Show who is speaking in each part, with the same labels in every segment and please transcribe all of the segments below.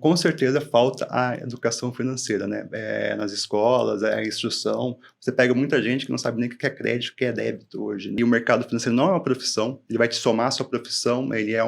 Speaker 1: com certeza falta a educação financeira, né? Nas escolas, a instrução. Você pega muita gente que não sabe nem o que é crédito, o que é débito hoje, né? E o mercado financeiro não é uma profissão, ele vai te somar a sua profissão, ele é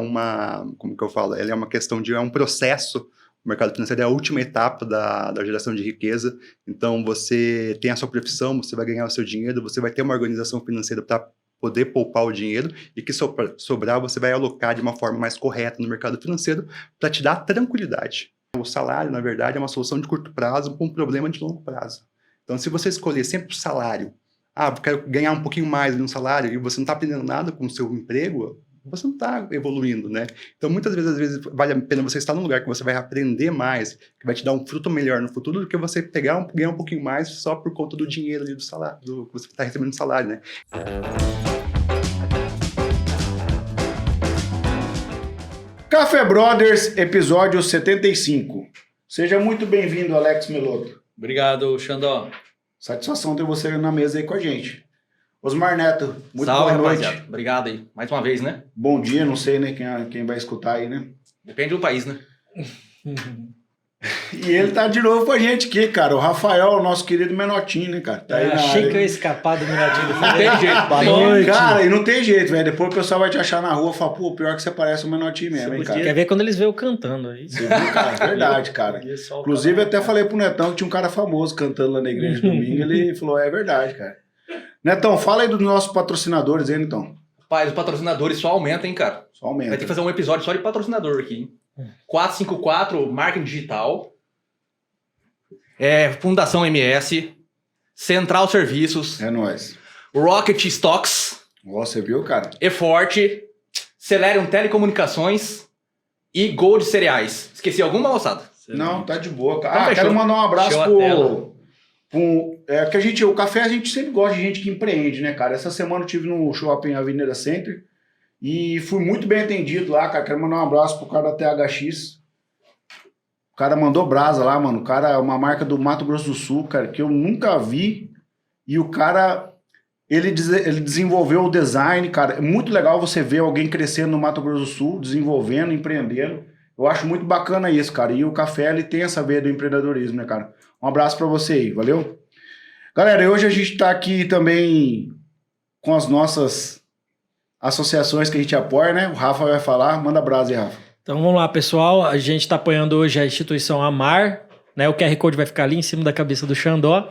Speaker 1: como que eu falo? Ele é uma questão de, é um processo. O mercado financeiro é a última etapa da geração de riqueza. Então, você tem a sua profissão, você vai ganhar o seu dinheiro, você vai ter uma organização financeira para poder poupar o dinheiro e que sobrar você vai alocar de uma forma mais correta no mercado financeiro para te dar tranquilidade. O salário, na verdade, é uma solução de curto prazo para um problema de longo prazo. Então, se você escolher sempre o salário, eu quero ganhar um pouquinho mais no salário e você não está aprendendo nada com o seu emprego, você não está evoluindo, né? Então, muitas vezes, às vezes, vale a pena você estar num lugar que você vai aprender mais, que vai te dar um fruto melhor no futuro, do que você ganhar um pouquinho mais só por conta do dinheiro ali do salário, que você está recebendo no salário, né?
Speaker 2: Café Brothers, episódio 75. Seja muito bem-vindo, Alex Meloto.
Speaker 3: Obrigado, Xandó.
Speaker 2: Satisfação ter você na mesa aí com a gente. Osmar Neto, muito
Speaker 3: Salve,
Speaker 2: boa noite.
Speaker 3: rapaziada. Obrigado aí. Mais uma vez, né?
Speaker 2: Bom dia, não sei, né, quem vai escutar aí, né?
Speaker 3: Depende do país, né?
Speaker 2: E ele tá de novo com a gente aqui, cara. O Rafael, o nosso querido Menotinho, né, cara? Tá aí
Speaker 4: achei que eu ia escapar do Menotinho do
Speaker 3: Não tem jeito.
Speaker 4: Boa noite.
Speaker 2: Cara, e não tem jeito, velho. Depois o pessoal vai te achar na rua e falar, pô, pior que você parece o Menotinho mesmo, hein, cara?
Speaker 4: Quer ver quando eles veem eu cantando aí?
Speaker 2: Você viu, cara? Verdade, cara. Inclusive, eu até falei pro Netão que tinha um cara famoso cantando lá na igreja domingo. Ele falou, é verdade, cara. Netão, fala aí dos nossos patrocinadores aí, Netão.
Speaker 3: Rapaz, os patrocinadores só aumentam, hein, cara?
Speaker 2: Só aumenta.
Speaker 3: Vai ter que fazer um episódio só de patrocinador aqui, hein? 454, Marketing Digital. Fundação MS. Central Serviços.
Speaker 2: É nóis.
Speaker 3: Rocket Stocks.
Speaker 2: Ó, você viu, cara?
Speaker 3: Eforte. Celerium Telecomunicações. E Gold Cereais. Esqueci alguma, moçada?
Speaker 2: Não, tá de boa, cara.
Speaker 3: Então, fechou.
Speaker 2: Quero mandar um abraço
Speaker 3: Fechou a tela.
Speaker 2: o café a gente sempre gosta de gente que empreende, né, cara? Essa semana eu estive no Shopping Avenida Center e fui muito bem atendido lá, cara. Quero mandar um abraço pro cara da THX. O cara mandou brasa lá, mano. O cara é uma marca do Mato Grosso do Sul, cara, que eu nunca vi. E o cara, ele desenvolveu o design, cara. É muito legal você ver alguém crescendo no Mato Grosso do Sul, desenvolvendo, empreendendo. Eu acho muito bacana isso, cara. E o café, ele tem essa veia do empreendedorismo, né, cara? Um abraço pra você aí, valeu? Galera, hoje a gente tá aqui também com as nossas associações que a gente apoia, né? O Rafa vai falar, manda brasa aí, Rafa.
Speaker 4: Então vamos lá, pessoal. A gente está apoiando hoje a instituição Amar, né? O QR Code vai ficar ali em cima da cabeça do Xandó.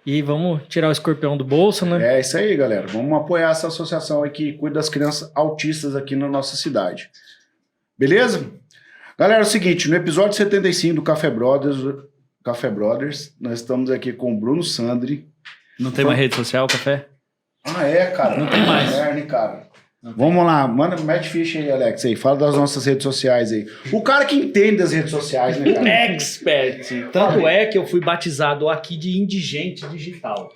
Speaker 4: E vamos tirar o escorpião do bolso, né?
Speaker 2: É isso aí, galera. Vamos apoiar essa associação aí que cuida das crianças autistas aqui na nossa cidade. Beleza? Galera, é o seguinte, no episódio 75 do Café Brothers, nós estamos aqui com o Bruno Sandri.
Speaker 5: Não tem mais rede social, Café?
Speaker 2: Cara.
Speaker 5: Não tem mais.
Speaker 2: Cara. Vamos lá, mete ficha aí, Alex, aí. Fala das nossas redes sociais aí. O cara que entende das redes sociais, né, cara?
Speaker 5: Expert. Tanto é que eu fui batizado aqui de indigente digital.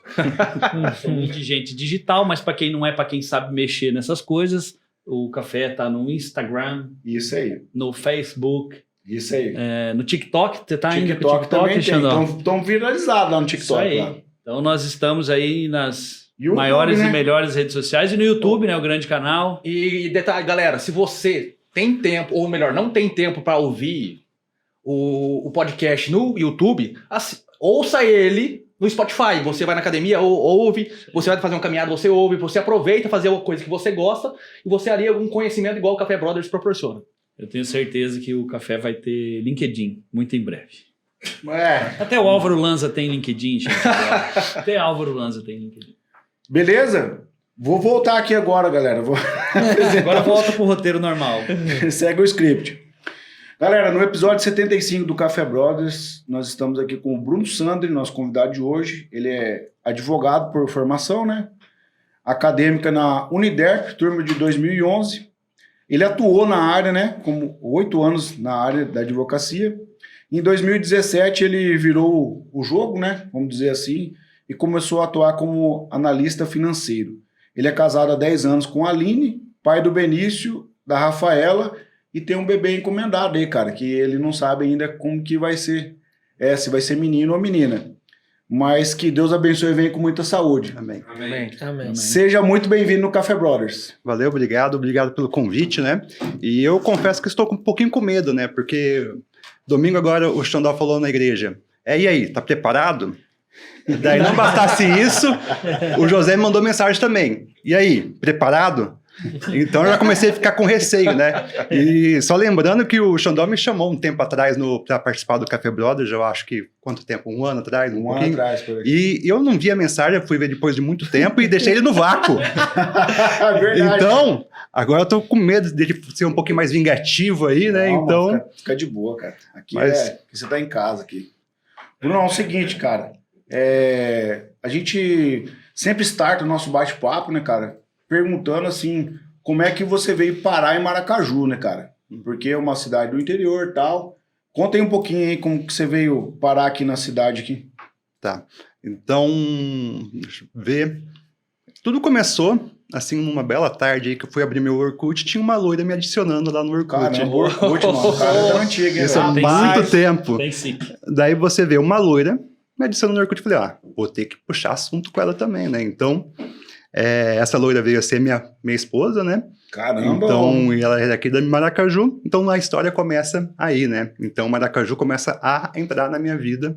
Speaker 5: Sou um indigente digital, mas para quem não é, para quem sabe mexer nessas coisas, o Café tá no Instagram,
Speaker 2: Isso aí.
Speaker 5: no Facebook,
Speaker 2: Isso aí.
Speaker 5: no TikTok. Você tá indo pro
Speaker 2: TikTok também
Speaker 5: Xandó?
Speaker 2: tem. Estão viralizados lá no TikTok.
Speaker 5: Isso aí.
Speaker 2: Lá.
Speaker 5: Então nós estamos aí nas
Speaker 2: YouTube,
Speaker 5: maiores
Speaker 2: né?
Speaker 5: e melhores redes sociais e no YouTube, né, o grande canal.
Speaker 3: E detalhe, galera, se você tem tempo, ou melhor, não tem tempo para ouvir o podcast no YouTube, ouça ele no Spotify. Você vai na academia, ouve, você vai fazer uma caminhada, você ouve, você aproveita fazer uma coisa que você gosta e você alia algum conhecimento igual o Café Brothers proporciona.
Speaker 5: Eu tenho certeza que o Café vai ter LinkedIn muito em breve.
Speaker 2: É.
Speaker 5: Até o Álvaro Lanza tem LinkedIn, gente. Até Álvaro Lanza tem LinkedIn.
Speaker 2: Beleza? Vou voltar aqui agora, galera.
Speaker 5: Agora volta pro roteiro normal.
Speaker 2: Segue o script. Galera, no episódio 75 do Café Brothers, nós estamos aqui com o Bruno Sandri, nosso convidado de hoje. Ele é advogado por formação, né? Acadêmica na Uniderp, turma de 2011. Ele atuou na área, né? Como 8 anos na área da advocacia. Em 2017, ele virou o jogo, né? Vamos dizer assim, e começou a atuar como analista financeiro. Ele é casado há 10 anos com a Aline, pai do Benício, da Rafaela, e tem um bebê encomendado aí, cara, que ele não sabe ainda como que vai ser, se vai ser menino ou menina. Mas que Deus abençoe e venha com muita saúde.
Speaker 1: Amém.
Speaker 3: Amém.
Speaker 4: Amém.
Speaker 2: Seja muito bem-vindo no Café Brothers.
Speaker 1: Valeu, obrigado pelo convite, né? E eu confesso que estou um pouquinho com medo, né? Porque Domingo agora o Xandó falou na igreja, e aí, tá preparado? Daí não bastasse isso, o José me mandou mensagem também. E aí, preparado? Então eu já comecei a ficar com receio, né? E só lembrando que o Xandó me chamou um tempo atrás para participar do Café Brothers, eu acho que, quanto tempo? Um ano atrás?
Speaker 2: Um ano atrás, por aí.
Speaker 1: E eu não vi a mensagem, fui ver depois de muito tempo e deixei ele no vácuo.
Speaker 2: Verdade.
Speaker 1: Então, agora eu tô com medo dele ser um pouquinho mais vingativo aí, né?
Speaker 2: Não,
Speaker 1: Então...
Speaker 2: mano, fica de boa, cara. Aqui
Speaker 1: Mas-
Speaker 2: você tá em casa aqui. Bruno, é o seguinte, cara. A gente sempre starta o nosso bate-papo, né, cara? Perguntando, assim, como é que você veio parar em Maracaju, né, cara? Porque é uma cidade do interior e tal. Conta aí um pouquinho aí como que você veio parar aqui na cidade aqui.
Speaker 1: Tá. Então, deixa eu ver. Tudo começou, assim, numa bela tarde aí que eu fui abrir meu Orkut, tinha uma loira me adicionando lá no Orkut.
Speaker 2: Caramba, o Orkut, mano. O cara é da antiga, hein,
Speaker 1: Isso há
Speaker 2: velho?
Speaker 1: muito tempo.
Speaker 5: Tem sim.
Speaker 1: Daí você vê uma loira me adicionando no Orkut. Falei, vou ter que puxar assunto com ela também, né? Então, essa loira veio a ser minha esposa, né?
Speaker 2: Caramba.
Speaker 1: Então, e ela é daqui da Maracaju. Então, a história começa aí, né? Então, Maracaju começa a entrar na minha vida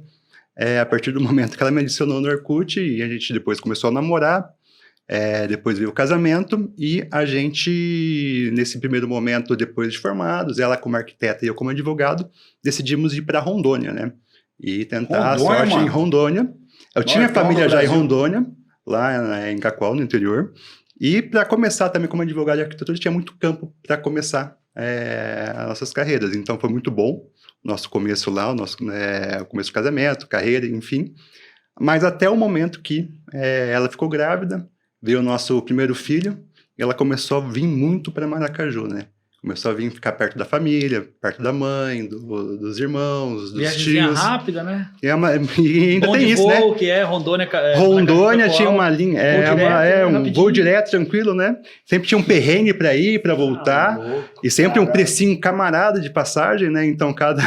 Speaker 1: a partir do momento que ela me adicionou no Orkut e a gente depois começou a namorar. Depois veio o casamento e a gente, nesse primeiro momento, depois de formados, ela como arquiteta e eu como advogado, decidimos ir para Rondônia, né? E tentar
Speaker 2: Rondônia,
Speaker 1: a sorte
Speaker 2: mano?
Speaker 1: em Rondônia. Eu tinha
Speaker 2: então,
Speaker 1: família
Speaker 2: no
Speaker 1: já em
Speaker 2: Brasil.
Speaker 1: Rondônia, lá em Cacoal, no interior. E para começar também como advogado de arquitetura, tinha muito campo para começar as nossas carreiras. Então foi muito bom o nosso começo lá, o começo do casamento, carreira, enfim. Mas até o momento que ela ficou grávida, veio o nosso primeiro filho, e ela começou a vir muito para Maracaju, né? Começou a vir ficar perto da família, perto da mãe, dos irmãos, dos
Speaker 5: Viagemzinha
Speaker 1: tios.
Speaker 5: rápida, né?
Speaker 1: E ainda
Speaker 5: Bom
Speaker 1: tem
Speaker 5: de
Speaker 1: isso, né?
Speaker 5: voo, que é Rondônia.
Speaker 1: Rondônia
Speaker 5: Cacoal.
Speaker 1: tinha uma linha,
Speaker 5: Voo direto,
Speaker 1: um
Speaker 5: rapidinho.
Speaker 1: voo direto, tranquilo, né? Sempre tinha um perrengue para ir, para voltar,
Speaker 5: louco.
Speaker 1: e sempre um
Speaker 2: Caralho.
Speaker 1: precinho camarada de passagem, né? Então cada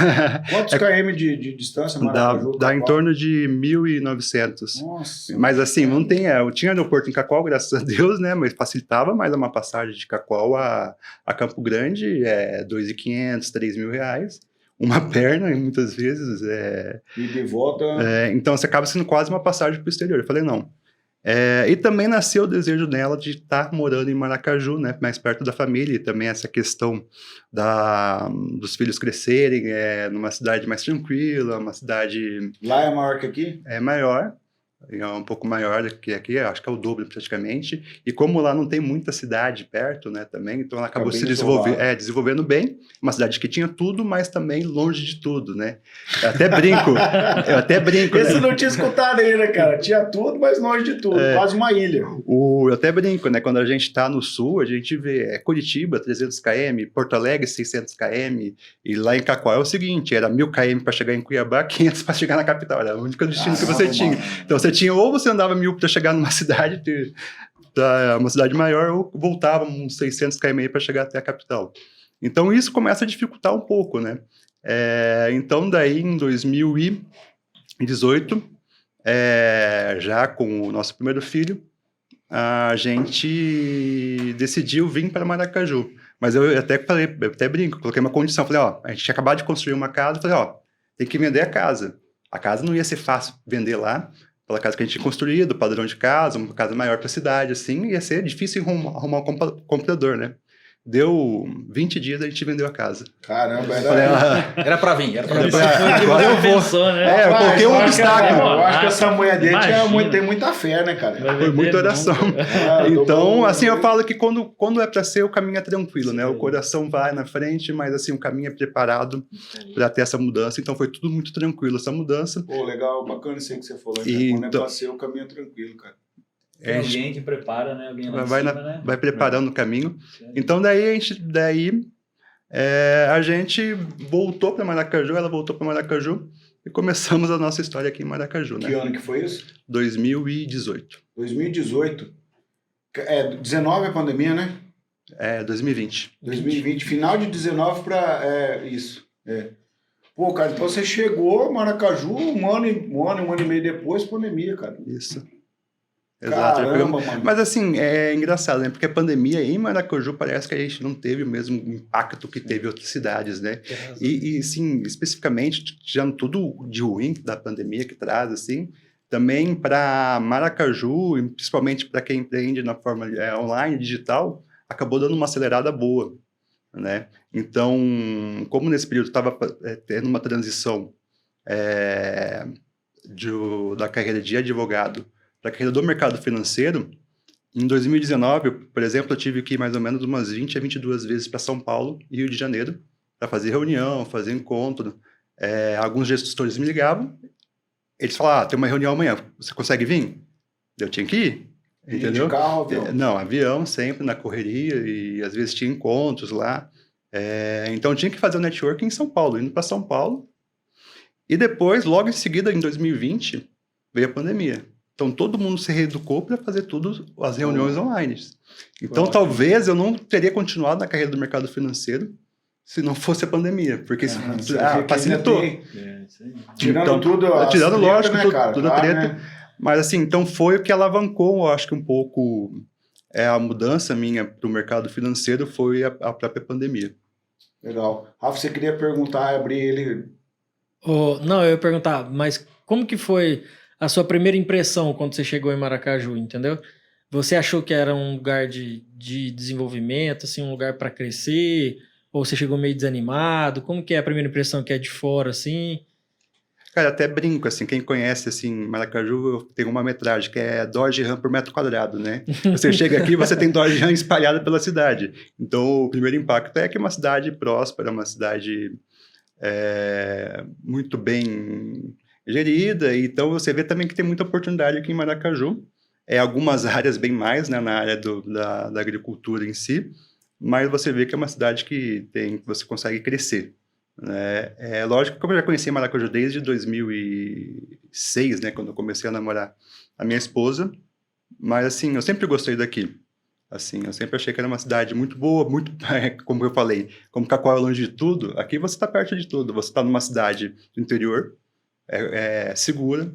Speaker 2: Quantos km de distância, Maracaju?
Speaker 1: dá em
Speaker 2: Cacoal?
Speaker 1: torno de 1.900.
Speaker 2: Nossa.
Speaker 1: Mas assim, não tem. Eu tinha aeroporto em Cacoal, graças a Deus, né? Mas facilitava mais uma passagem de Cacoal a Campo Grande, 2.500, 3.000 reais. Uma perna, muitas vezes.
Speaker 2: E de volta.
Speaker 1: Então, você acaba sendo quase uma passagem para o exterior. Eu falei, não. E também nasceu o desejo dela de estar morando em Maracaju, né? Mais perto da família. E também essa questão dos filhos crescerem numa cidade mais tranquila, uma cidade
Speaker 2: Lá é maior que aqui?
Speaker 1: maior. É um pouco maior do que aqui, acho que é o dobro praticamente. E como lá não tem muita cidade perto, né, também, então ela acabou
Speaker 2: bem
Speaker 1: se desenvolvendo bem. Uma cidade que tinha tudo, mas também longe de tudo, né? Eu até brinco.
Speaker 2: Esse
Speaker 1: Né?
Speaker 2: eu não tinha escutado aí, né, cara? Tinha tudo, mas longe de tudo. Quase uma ilha.
Speaker 1: Eu até brinco, né? Quando a gente tá no sul, a gente vê Curitiba, 300 km, Porto Alegre, 600 km, e lá em Cacoal é o seguinte, era 1.000 km para chegar em Cuiabá, 500 para chegar na capital, era o único destino que você tinha. Então você tinha, ou você andava 1.000 para chegar numa cidade, uma cidade maior, ou voltava uns 600 km para chegar até a capital. Então isso começa a dificultar um pouco, né? Então daí em 2018, já com o nosso primeiro filho, a gente decidiu vir para Maracaju. Mas eu até brinco, coloquei uma condição, falei, a gente tinha acabado de construir uma casa, falei, tem que vender a casa. A casa não ia ser fácil vender lá, pela casa que a gente tinha construído, padrão de casa, uma casa maior para a cidade, assim, ia ser difícil arrumar um comprador, né? Deu 20 dias, a gente vendeu a casa.
Speaker 2: Caramba,
Speaker 3: Era pra vir.
Speaker 1: Agora eu vou.
Speaker 5: Pensou, né?
Speaker 1: Eu coloquei um obstáculo.
Speaker 2: Eu acho que essa mulher dele
Speaker 5: Imagina.
Speaker 2: tem muita fé, né, cara?
Speaker 1: Foi muita oração. Então, assim, eu falo que quando é para ser, o caminho é tranquilo, né? O coração vai na frente, mas assim, o caminho é preparado para ter essa mudança. Então, foi tudo muito tranquilo, essa mudança.
Speaker 2: Pô, legal, bacana isso aí que você falou. Quando é pra ser, o caminho é tranquilo, cara.
Speaker 5: Tem alguém que prepara, né? Alguém lá em
Speaker 1: vai,
Speaker 5: cima, né?
Speaker 1: vai preparando o caminho. Então, daí a gente voltou para Maracaju, ela voltou para Maracaju e começamos a nossa história aqui em Maracaju, né?
Speaker 2: Que ano que foi isso?
Speaker 1: 2018.
Speaker 2: 2018. 19 é a pandemia, né?
Speaker 1: 2020.
Speaker 2: 2020, final de 19 para isso. Pô, cara, então você chegou a Maracaju um ano e meio depois, pandemia, cara.
Speaker 1: Isso. Exato.
Speaker 2: Caramba, mano.
Speaker 1: Mas assim, é engraçado, né? Porque a pandemia em Maracaju parece que a gente não teve o mesmo impacto que teve em outras cidades, né? E sim, especificamente, tirando tudo de ruim da pandemia que traz, assim, também para Maracaju, e principalmente para quem empreende na forma online, digital, acabou dando uma acelerada boa, né? Então, como nesse período estava tendo uma transição da carreira de advogado para a carreira do mercado financeiro, em 2019, por exemplo, eu tive que ir mais ou menos umas 20 a 22 vezes para São Paulo e Rio de Janeiro para fazer reunião, fazer encontro. Alguns gestores me ligavam, eles falavam, tem uma reunião amanhã, você consegue vir? Eu tinha que ir, entendeu?
Speaker 2: De carro, avião?
Speaker 1: Não, avião sempre na correria e às vezes tinha encontros lá. Então eu tinha que fazer o networking em São Paulo, indo para São Paulo. E depois, logo em seguida, em 2020, veio a pandemia. Então todo mundo se reeducou para fazer tudo, as reuniões online. Então talvez eu não teria continuado na carreira do mercado financeiro se não fosse a pandemia, porque facilitou.
Speaker 2: Tirando tudo,
Speaker 1: tirando, lógico,
Speaker 2: né, cara?
Speaker 1: tudo a treta. Né? Mas assim, então foi o que alavancou, eu acho que um pouco a mudança minha para o mercado financeiro foi a própria pandemia.
Speaker 2: Legal. Rafa, você queria perguntar, abrir ele...
Speaker 4: Não, eu ia perguntar, mas como que foi a sua primeira impressão quando você chegou em Maracaju, entendeu? Você achou que era um lugar de desenvolvimento, assim, um lugar para crescer? Ou você chegou meio desanimado? Como que é a primeira impressão que é de fora, assim?
Speaker 1: Cara, até brinco, assim, quem conhece, assim, Maracaju tem uma metragem que é Dodge Ram por metro quadrado, né? Você chega aqui, você tem Dodge Ram espalhada pela cidade. Então, o primeiro impacto é que é uma cidade próspera, uma cidade muito bem gerida. Então, você vê também que tem muita oportunidade aqui em Maracaju. Algumas áreas bem mais, né, na área da agricultura em si, mas você vê que é uma cidade que você consegue crescer. Lógico que eu já conheci Maracaju desde 2006, né, quando eu comecei a namorar a minha esposa, mas assim, eu sempre gostei daqui. Assim, eu sempre achei que era uma cidade muito boa, muito, como eu falei, como Cacoal é longe de tudo, aqui você está perto de tudo. Você está numa cidade do interior, segura,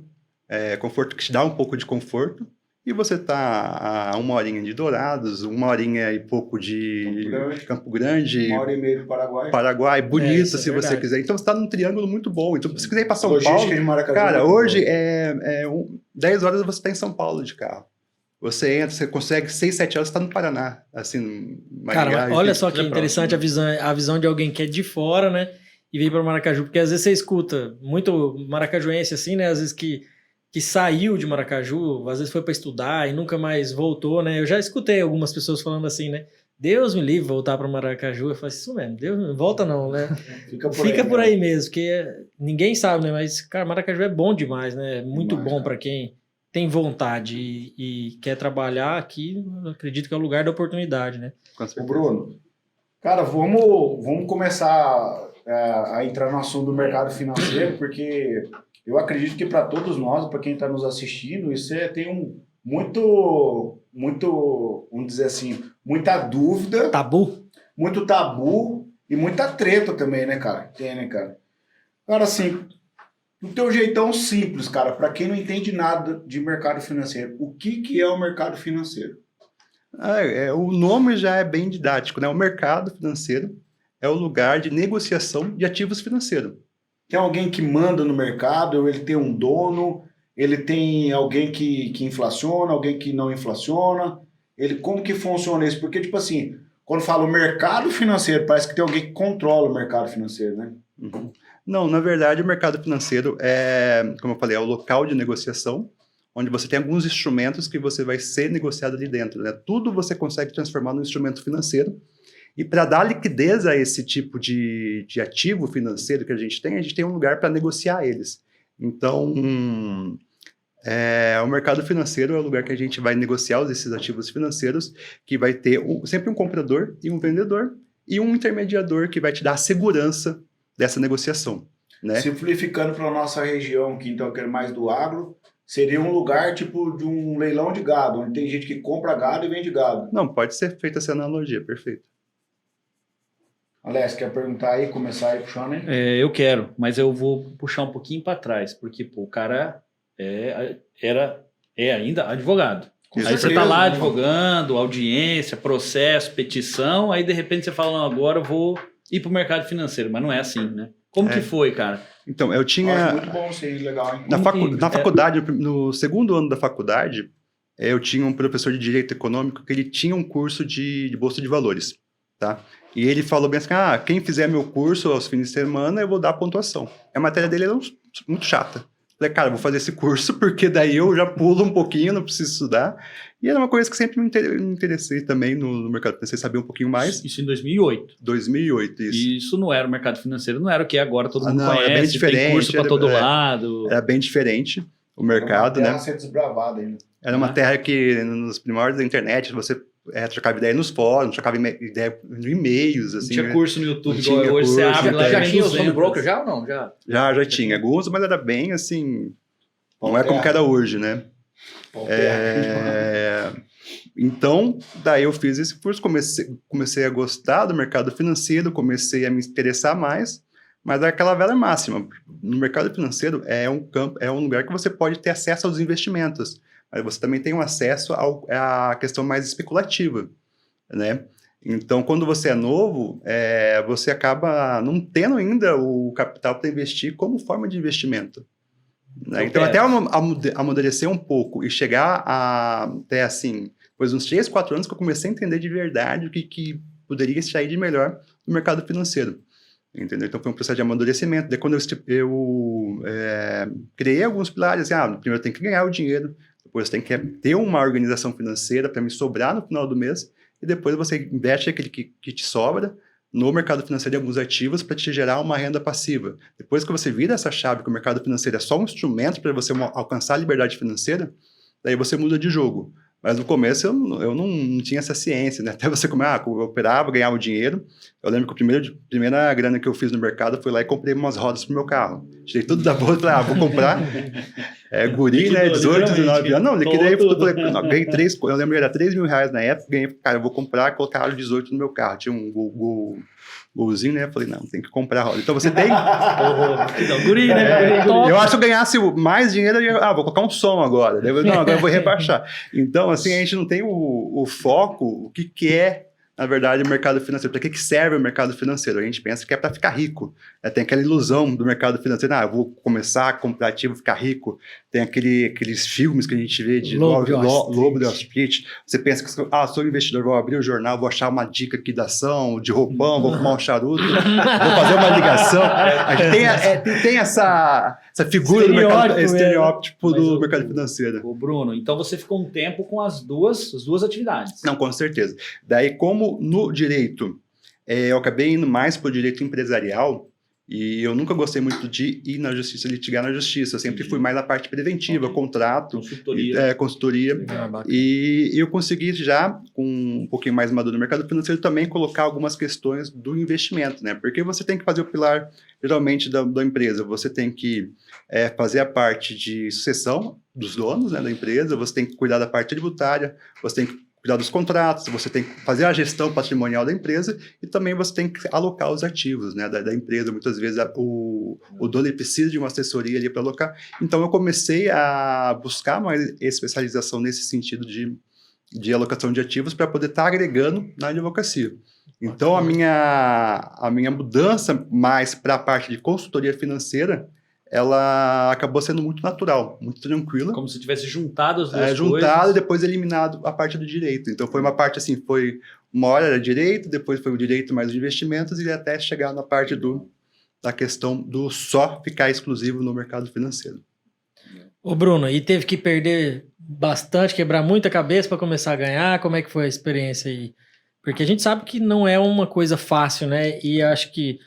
Speaker 1: conforto, que te dá um pouco de conforto, e você está a 1 horinha de Dourados, 1 horinha e pouco de Campo Grande,
Speaker 2: 1h30 do Paraguai.
Speaker 1: Paraguai, bonito, se você quiser. Então você está num triângulo muito bom. Então, se você quiser ir para São Paulo, cara, hoje 10 horas você está em São Paulo de carro. Você entra, você consegue 6, 7 horas, você está no Paraná, assim,
Speaker 4: cara, olha só que interessante a visão de alguém que é de fora, né, e vem para Maracaju, porque às vezes você escuta muito maracajuense assim, né, às vezes que saiu de Maracaju, às vezes foi para estudar e nunca mais voltou, né, eu já escutei algumas pessoas falando assim, né, Deus me livre voltar para Maracaju, eu falo isso mesmo, Deus não volta não, né, fica por aí mesmo, porque ninguém sabe, né, mas, cara, Maracaju é bom demais, né, muito bom para quem tem vontade e quer trabalhar aqui, eu acredito que é o lugar da oportunidade, né?
Speaker 2: O Bruno, cara, vamos começar a entrar no assunto do mercado financeiro, porque eu acredito que para todos nós, para quem está nos assistindo, isso tem muito, vamos dizer assim, muita dúvida.
Speaker 4: Tabu?
Speaker 2: Muito tabu e muita treta também, né, cara? Tem, né, cara? Cara, assim... Do teu jeitão simples, cara, para quem não entende nada de mercado financeiro, o que é o mercado financeiro?
Speaker 1: O nome já é bem didático, né? O mercado financeiro é o lugar de negociação de ativos financeiros.
Speaker 2: Tem alguém que manda no mercado, ele tem um dono, ele tem alguém que inflaciona, alguém que não inflaciona. Como que funciona isso? Porque, tipo assim, quando fala o mercado financeiro, parece que tem alguém que controla o mercado financeiro, né?
Speaker 1: Uhum. Não, na verdade, o mercado financeiro como eu falei, é o local de negociação, onde você tem alguns instrumentos que você vai ser negociado ali dentro, né? Tudo você consegue transformar num instrumento financeiro. E para dar liquidez a esse tipo de ativo financeiro que a gente tem um lugar para negociar eles. Então, o mercado financeiro é o lugar que a gente vai negociar esses ativos financeiros, que vai ter sempre um comprador e um vendedor, e um intermediador que vai te dar a segurança dessa negociação, né?
Speaker 2: Simplificando para a nossa região, que então quer mais do agro, seria um lugar tipo de um leilão de gado, onde tem gente que compra gado e vende gado.
Speaker 1: Não, pode ser feita essa analogia, perfeito.
Speaker 2: Alex, quer perguntar aí, começar aí puxando aí?
Speaker 5: Eu quero, mas eu vou puxar um pouquinho para trás, porque o cara Ainda advogado.
Speaker 2: Com
Speaker 5: Aí
Speaker 2: certeza,
Speaker 5: você tá lá
Speaker 2: né?
Speaker 5: advogando, audiência, processo, petição, aí de repente você fala, não, agora eu vou ir pro mercado financeiro, mas não é assim, né? Como que foi, cara?
Speaker 1: Então, eu
Speaker 2: Acho
Speaker 1: tinha...
Speaker 2: muito bom isso aí, legal, hein?
Speaker 1: Na faculdade, no segundo ano da faculdade, eu tinha um professor de Direito Econômico que ele tinha um curso de Bolsa de Valores, tá? E ele falou bem assim, quem fizer meu curso aos fins de semana, eu vou dar pontuação. A matéria dele era muito chata. Falei, cara, eu vou fazer esse curso, porque daí eu já pulo um pouquinho, não preciso estudar. E era uma coisa que sempre me interessei também no mercado financeiro, saber um pouquinho mais.
Speaker 5: Isso em 2008.
Speaker 1: 2008, isso.
Speaker 5: E isso não era o mercado financeiro, não era o que agora todo mundo
Speaker 1: Não,
Speaker 5: conhece,
Speaker 1: é bem diferente,
Speaker 5: tem curso para todo lado.
Speaker 1: Era bem diferente o mercado,
Speaker 2: Era uma terra
Speaker 1: né?
Speaker 2: a ser desbravada ainda.
Speaker 1: Era uma terra que, nos primórdios da internet, você trocava ideia nos fóruns, trocava ideia no e-mails, assim,
Speaker 5: Tinha
Speaker 1: né?
Speaker 5: curso no YouTube,
Speaker 1: Não tinha
Speaker 5: igual hoje você
Speaker 1: curso,
Speaker 5: abre lá
Speaker 1: já
Speaker 5: e
Speaker 3: Já
Speaker 5: vem
Speaker 3: tinha os home
Speaker 5: 200.
Speaker 3: broker já ou não? Já.
Speaker 1: Já tinha alguns, mas era bem, assim... Não é
Speaker 2: Bom,
Speaker 1: como que era hoje, né?
Speaker 2: Bom, terra.
Speaker 1: Então, daí eu fiz esse curso, comecei a gostar do mercado financeiro, comecei a me interessar mais, mas é aquela velha máxima. No mercado financeiro é um lugar que você pode ter acesso aos investimentos, mas você também tem um acesso à questão mais especulativa, né? Então, quando você é novo, você acaba não tendo ainda o capital para investir como forma de investimento. Né? Então, até amadurecer um pouco e chegar até assim, depois de uns 3, 4 anos que eu comecei a entender de verdade o que poderia sair de melhor no mercado financeiro. Entendeu? Então, foi um processo de amadurecimento. Daí, quando eu criei alguns pilares, assim, primeiro tem que ganhar o dinheiro, depois tem que ter uma organização financeira para me sobrar no final do mês, e depois você investe aquele que te sobra no mercado financeiro em alguns ativos para te gerar uma renda passiva. Depois que você vira essa chave que o mercado financeiro é só um instrumento para você alcançar a liberdade financeira, daí você muda de jogo. Mas no começo eu não tinha essa ciência, né? Até você eu operava, ganhava dinheiro. Eu lembro que a primeira grana que eu fiz no mercado foi lá e comprei umas rodas pro meu carro. Tirei tudo da bolsa e falei, vou comprar. Guri, né? 18, 19 anos. Não, liquidei, ganhei 3, eu lembro que era 3 mil reais na época, ganhei, cara, eu vou comprar, colocar 18 no meu carro. Tinha um golzinho, né? Eu falei, não, tem que comprar a roda. Então você tem...
Speaker 5: Guri, né?
Speaker 1: Eu acho que se eu ganhasse mais dinheiro, vou colocar um som agora. Agora eu vou rebaixar. Então, assim, a gente não tem o foco, o que é, na verdade, o mercado financeiro. Para que serve o mercado financeiro? A gente pensa que é para ficar rico. Tem aquela ilusão do mercado financeiro. Eu vou começar a comprar ativo e ficar rico. Tem aqueles filmes que a gente vê de Lobo de Wall Street. Você pensa que, sou investidor, vou abrir o jornal, vou achar uma dica aqui da ação, de roupão, vou fumar um charuto, vou fazer uma ligação. A gente tem essa figura do mercado, estereótipo do mercado financeiro.
Speaker 5: Ô Bruno, então você ficou um tempo com as duas atividades.
Speaker 1: Não, com certeza. Daí, como no direito, eu acabei indo mais para o direito empresarial, e eu nunca gostei muito de ir na justiça, litigar na justiça. Eu sempre fui mais na parte preventiva, contrato, consultoria. E eu consegui já, com um pouquinho mais maduro no mercado financeiro, também colocar algumas questões do investimento, né? Porque você tem que fazer o pilar, geralmente, da empresa. Você tem que fazer a parte de sucessão dos donos, né, da empresa, você tem que cuidar da parte tributária, você tem que cuidar dos contratos, você tem que fazer a gestão patrimonial da empresa e também você tem que alocar os ativos, né, da empresa. Muitas vezes o dono precisa de uma assessoria ali para alocar. Então eu comecei a buscar mais especialização nesse sentido de alocação de ativos para poder estar agregando na advocacia. Então a minha mudança mais para a parte de consultoria financeira, ela acabou sendo muito natural, muito tranquila.
Speaker 5: Como se tivesse juntado as duas coisas.
Speaker 1: Juntado e depois eliminado a parte do direito. Então foi uma parte assim, foi uma hora era direito, depois foi o direito mais os investimentos e até chegar na parte da questão do só ficar exclusivo no mercado financeiro.
Speaker 4: Ô Bruno, e teve que perder bastante, quebrar muita cabeça para começar a ganhar? Como é que foi a experiência aí? Porque a gente sabe que não é uma coisa fácil, né? E acho que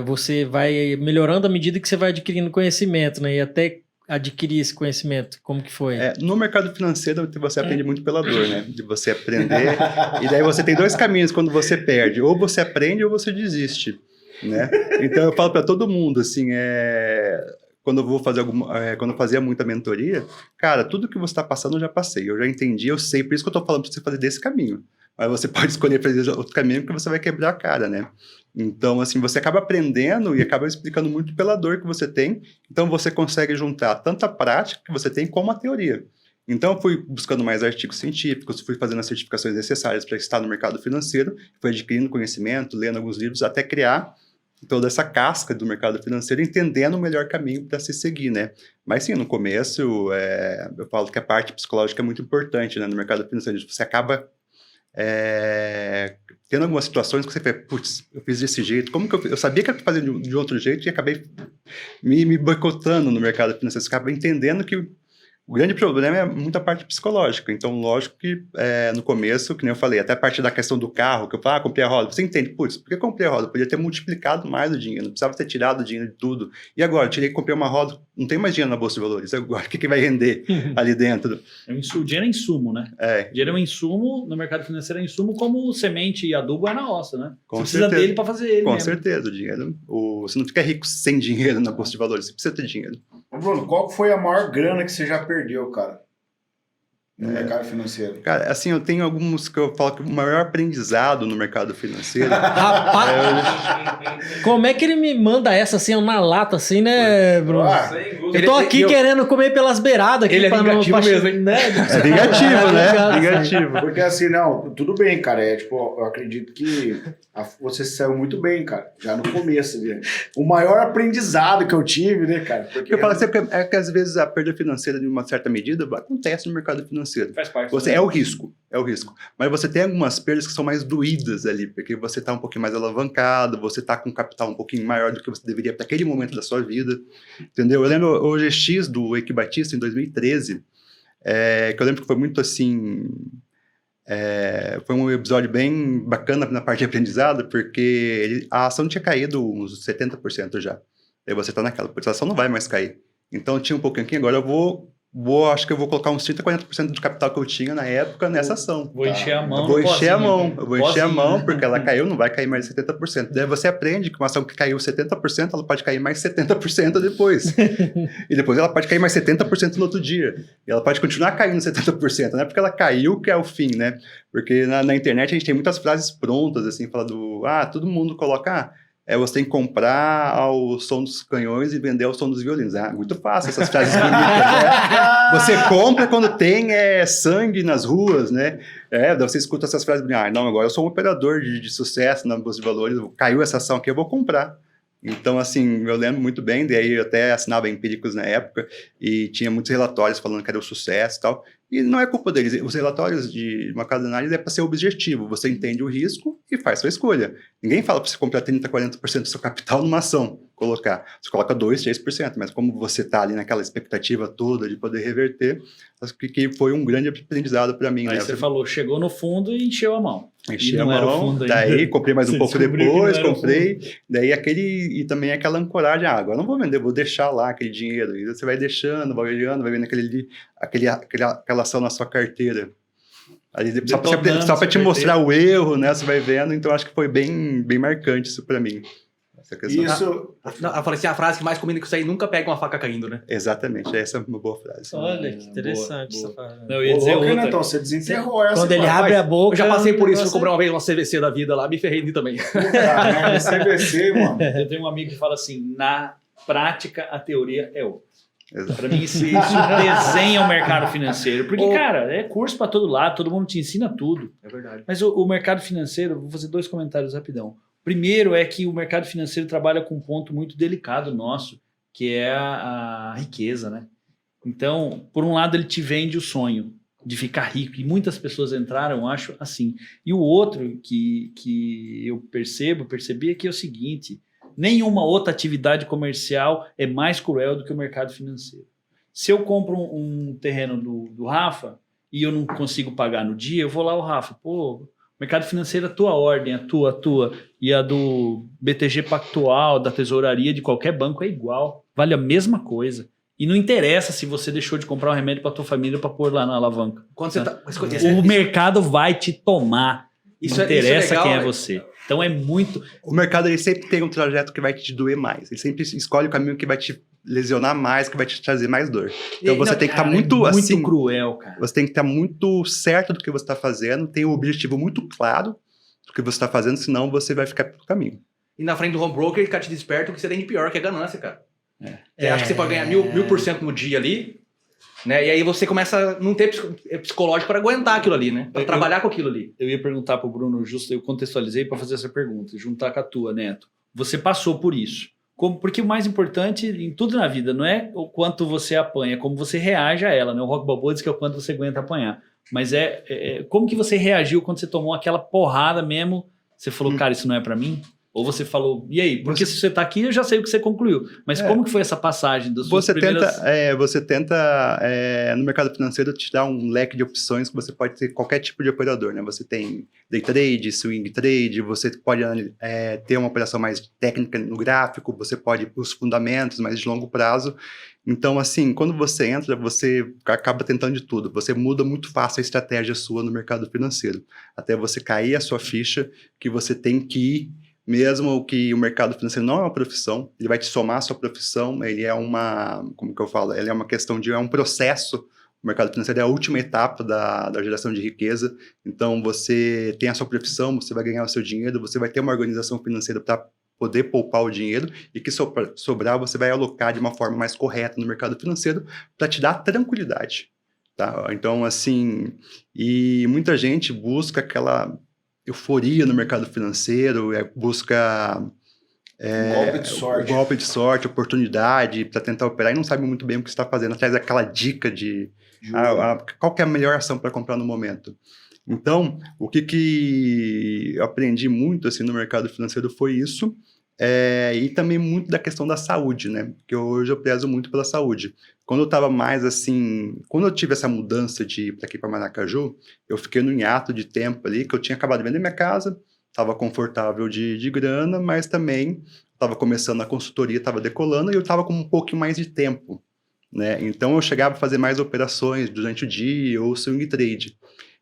Speaker 4: você vai melhorando à medida que você vai adquirindo conhecimento, né? E até adquirir esse conhecimento, como que foi?
Speaker 1: No mercado financeiro, você aprende muito pela dor, né? De você aprender. E daí você tem 2 caminhos quando você perde. Ou você aprende ou você desiste, né? Então, eu falo para todo mundo, assim, quando eu vou fazer quando eu fazia muita mentoria, cara, tudo que você está passando eu já passei, eu já entendi, eu sei, por isso que eu estou falando para você fazer desse caminho. Mas você pode escolher fazer outro caminho que você vai quebrar a cara, né? Então, assim, você acaba aprendendo e acaba explicando muito pela dor que você tem. Então, você consegue juntar tanto a prática que você tem como a teoria. Então, eu fui buscando mais artigos científicos, fui fazendo as certificações necessárias para estar no mercado financeiro, fui adquirindo conhecimento, lendo alguns livros, até criar toda essa casca do mercado financeiro, entendendo o melhor caminho para se seguir, né? Mas sim, no começo, eu falo que a parte psicológica é muito importante, né, no mercado financeiro. Você acaba tendo algumas situações que você fala, putz, eu fiz desse jeito, como que eu sabia que eu ia fazer de outro jeito e acabei me boicotando no mercado financeiro. Você acaba entendendo que o grande problema é muita parte psicológica. Então, lógico que no começo, que nem eu falei, até a parte da questão do carro, que eu falo, comprei a roda, você entende, putz, por que eu comprei a roda? Eu podia ter multiplicado mais o dinheiro, não precisava ter tirado o dinheiro de tudo. E agora, comprei uma roda, não tem mais dinheiro na Bolsa de Valores, agora o que vai render ali dentro?
Speaker 5: Dinheiro é insumo, né? Dinheiro é um insumo, no mercado financeiro é insumo, como semente e adubo é na roça, né?
Speaker 1: Com
Speaker 5: você precisa dele para fazer ele
Speaker 1: Com
Speaker 5: mesmo.
Speaker 1: certeza, o dinheiro. Você não fica rico sem dinheiro na Bolsa de Valores, você precisa ter dinheiro.
Speaker 2: Bruno, qual foi a maior grana que você já perdeu, cara? No mercado financeiro.
Speaker 1: Cara, assim, eu tenho alguns que eu falo que o maior aprendizado no mercado financeiro...
Speaker 4: Rapaz, como é que ele me manda essa assim, na lata assim, né, Bruno? Eu tô aqui querendo comer pelas beiradas. Aqui
Speaker 3: ele é vingativo mesmo, hein?
Speaker 1: É vingativo, né? Vingativo.
Speaker 2: Porque assim, não, tudo bem, cara. Eu acredito que você saiu muito bem, cara. Já no começo, viu? O maior aprendizado que eu tive, né, cara? Porque
Speaker 1: eu falo assim, que às vezes a perda financeira, de uma certa medida, acontece no mercado financeiro.
Speaker 5: Faz parte.
Speaker 1: É o risco. Mas você tem algumas perdas que são mais doídas ali, porque você está um pouquinho mais alavancado, você está com um capital um pouquinho maior do que você deveria para aquele momento da sua vida, entendeu? Eu lembro o GX do Eike Batista em 2013, que eu lembro que foi muito assim... foi um episódio bem bacana na parte de aprendizado, porque a ação tinha caído uns 70% já. Aí você está naquela, a ação não vai mais cair. Então tinha um pouquinho aqui, agora acho que eu vou colocar uns 30%, 40% do capital que eu tinha na época nessa ação.
Speaker 5: Vou encher a mão.
Speaker 1: Eu vou encher a mão, porque ela caiu, não vai cair mais 70%. Daí você aprende que uma ação que caiu 70%, ela pode cair mais 70% depois. E depois ela pode cair mais 70% no outro dia. E ela pode continuar caindo 70%. Não é porque ela caiu que é o fim, né? Porque na internet a gente tem muitas frases prontas, assim, falando, todo mundo coloca... você tem que comprar ao som dos canhões e vender ao som dos violinos. Muito fácil essas frases bonitas, né? Você compra quando tem sangue nas ruas, né? Daí você escuta essas frases bonitas. Não, agora eu sou um operador de sucesso na Bolsa de Valores, caiu essa ação aqui, eu vou comprar. Então, assim, eu lembro muito bem, daí eu até assinava Empíricos na época e tinha muitos relatórios falando que era o sucesso e tal. E não é culpa deles. Os relatórios de mercado de análise é para ser objetivo. Você entende o risco e faz sua escolha. Ninguém fala para você comprar 30%, 40% do seu capital numa ação, colocar. Você coloca 2%, 3%, mas como você está ali naquela expectativa toda de poder reverter, acho que foi um grande aprendizado para mim.
Speaker 5: Aí você falou, chegou no fundo e encheu a mão.
Speaker 1: Enchi a mão, daí comprei mais um pouco depois, daí e também aquela ancoragem, agora não vou vender, vou deixar lá aquele dinheiro, e você vai deixando, vai olhando, vai vendo aquela ação na sua carteira, ali, só para te mostrar o erro, né, você vai vendo, então acho que foi bem, bem marcante isso para mim.
Speaker 2: Isso.
Speaker 3: Eu falei assim, a frase que mais combina com isso aí, nunca pega uma faca caindo, né?
Speaker 1: Exatamente, essa é uma boa frase.
Speaker 4: Olha, que interessante essa frase.
Speaker 5: Não, eu ia dizer outra.
Speaker 2: Então, você desenterrou essa.
Speaker 4: Quando ele abre a boca...
Speaker 3: Eu já passei por isso, eu comprei uma vez uma CVC da vida lá, me ferrei também.
Speaker 2: CVC, mano.
Speaker 5: Eu tenho um amigo que fala assim, na prática a teoria é outra. Para mim isso desenha o mercado financeiro, porque cara, é curso para todo lado, todo mundo te ensina tudo.
Speaker 3: É verdade.
Speaker 5: Mas o mercado financeiro, vou fazer 2 comentários rapidão. Primeiro é que o mercado financeiro trabalha com um ponto muito delicado nosso, que é a riqueza, né? Então, por um lado ele te vende o sonho de ficar rico, e muitas pessoas entraram, eu acho, assim. E o outro que eu percebi é que é o seguinte, nenhuma outra atividade comercial é mais cruel do que o mercado financeiro. Se eu compro um terreno do Rafa e eu não consigo pagar no dia, eu vou lá, o Rafa, o mercado financeiro é a tua ordem, a tua, e a do BTG Pactual, da tesouraria de qualquer banco é igual, vale a mesma coisa. E não interessa se você deixou de comprar um remédio para tua família para pôr lá na alavanca.
Speaker 3: Quando você tá...
Speaker 5: O mercado vai te tomar,
Speaker 3: não
Speaker 5: interessa
Speaker 3: legal,
Speaker 5: quem é você. Então é muito...
Speaker 1: O mercado ele sempre tem um trajeto que vai te doer mais, ele sempre escolhe o caminho que vai te lesionar mais, que vai te trazer mais dor. Então você tem que estar muito assim,
Speaker 5: cruel, cara.
Speaker 1: Você tem que estar muito certo do que você está fazendo, tem um objetivo muito claro do que você está fazendo, senão você vai ficar pelo caminho.
Speaker 3: E na frente do home broker, ele fica te desperto o que você tem de pior, que é ganância, cara. Você acha que você pode ganhar 1000% no dia ali, Né? E aí você começa a não ter psicológico para aguentar aquilo ali, né? Para trabalhar com aquilo ali.
Speaker 5: Eu ia perguntar para o Bruno, justo eu contextualizei para fazer essa pergunta, juntar com a tua, Neto. Você passou por isso. Porque o mais importante em tudo na vida não é o quanto você apanha, é como você reage a ela, né? O Rock Balboa diz que é o quanto você aguenta apanhar. Mas como que você reagiu quando você tomou aquela porrada mesmo? Você falou, cara, isso não é para mim? Ou você falou, e aí? Porque se você tá aqui, eu já sei o que você concluiu. Mas como que foi essa passagem das suas primeiras...
Speaker 1: Você tenta, no mercado financeiro, te dar um leque de opções que você pode ter qualquer tipo de operador, né? Você tem day trade, swing trade, você pode ter uma operação mais técnica no gráfico, você pode ir para os fundamentos, mais de longo prazo. Então, assim, quando você entra, você acaba tentando de tudo. Você muda muito fácil a estratégia sua no mercado financeiro. Até você cair a sua ficha que você tem que ir. Mesmo que o mercado financeiro não é uma profissão, ele vai te somar a sua profissão, ele é como que eu falo, ele é uma questão é um processo. O mercado financeiro é a última etapa da geração de riqueza. Então, você tem a sua profissão, você vai ganhar o seu dinheiro, você vai ter uma organização financeira para poder poupar o dinheiro e que sobrar você vai alocar de uma forma mais correta no mercado financeiro para te dar tranquilidade. Tá? Então, assim, e muita gente busca aquela euforia no mercado financeiro, busca golpe de sorte, oportunidade para tentar operar e não sabe muito bem o que está fazendo, atrás daquela dica de qual que é a melhor ação para comprar no momento. Então, o que eu aprendi muito assim, no mercado financeiro foi isso, e também muito da questão da saúde, né? Porque hoje eu prezo muito pela saúde. Quando eu estava mais assim, quando eu tive essa mudança de ir para aqui para Maracaju, eu fiquei num hiato de tempo ali que eu tinha acabado de vender minha casa, estava confortável de grana, mas também estava começando a consultoria, estava decolando e eu estava com um pouquinho mais de tempo, né? Então eu chegava a fazer mais operações durante o dia ou swing trade.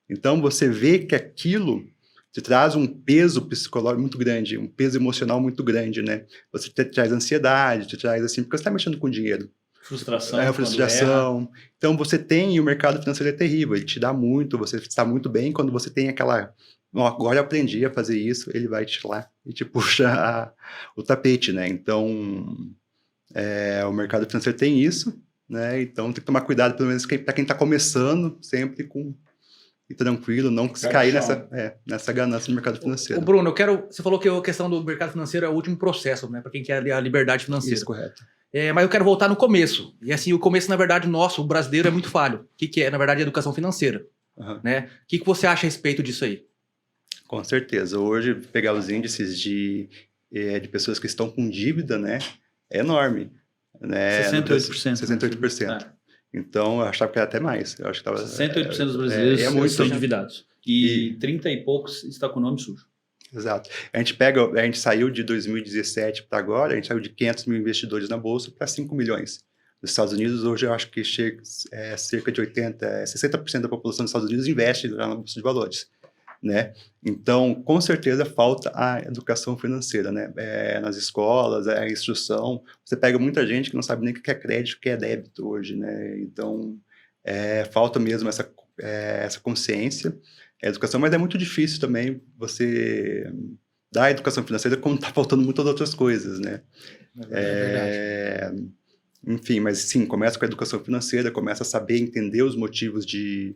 Speaker 1: Então você vê que aquilo te traz um peso psicológico muito grande, um peso emocional muito grande, né? Você te traz ansiedade, te traz assim, porque você está mexendo com dinheiro.
Speaker 5: Frustração.
Speaker 1: Frustração. Então você tem, e o mercado financeiro é terrível, ele te dá muito, você está muito bem, quando você tem aquela, agora eu aprendi a fazer isso, ele vai te lá e te puxa o tapete, né? Então, o mercado financeiro tem isso, né? Então tem que tomar cuidado, pelo menos para quem está começando, sempre e tranquilo, não cair nessa ganância no mercado financeiro.
Speaker 3: O Bruno, você falou que a questão do mercado financeiro é o último processo, né? Para quem quer a liberdade financeira.
Speaker 1: Isso, correto.
Speaker 3: Mas eu quero voltar no começo. E assim, o começo, na verdade, o brasileiro é muito falho. O que é, na verdade, a educação financeira?
Speaker 1: Uhum.
Speaker 3: Né? O que você acha a respeito disso aí?
Speaker 1: Com certeza. Hoje, pegar os índices de pessoas que estão com dívida, né, é enorme. Né?
Speaker 5: 68%.
Speaker 1: 68%. Então, eu achava que era até mais. Eu acho que
Speaker 5: 68% dos brasileiros estão endividados. E 30 e poucos está com o nome sujo.
Speaker 1: Exato. A gente saiu de 2017 para agora, a gente saiu de 500 mil investidores na Bolsa para 5 milhões. Nos Estados Unidos, hoje, eu acho que chega cerca de 60% da população dos Estados Unidos investe na Bolsa de Valores. Né? Então, com certeza, falta a educação financeira, né? Nas escolas, a instrução. Você pega muita gente que não sabe nem o que é crédito, o que é débito hoje, né? Então, falta mesmo essa consciência. A educação, mas é muito difícil também você dar a educação financeira quando está faltando muitas outras coisas, né? Enfim, mas sim, começa com a educação financeira, começa a saber entender os motivos de...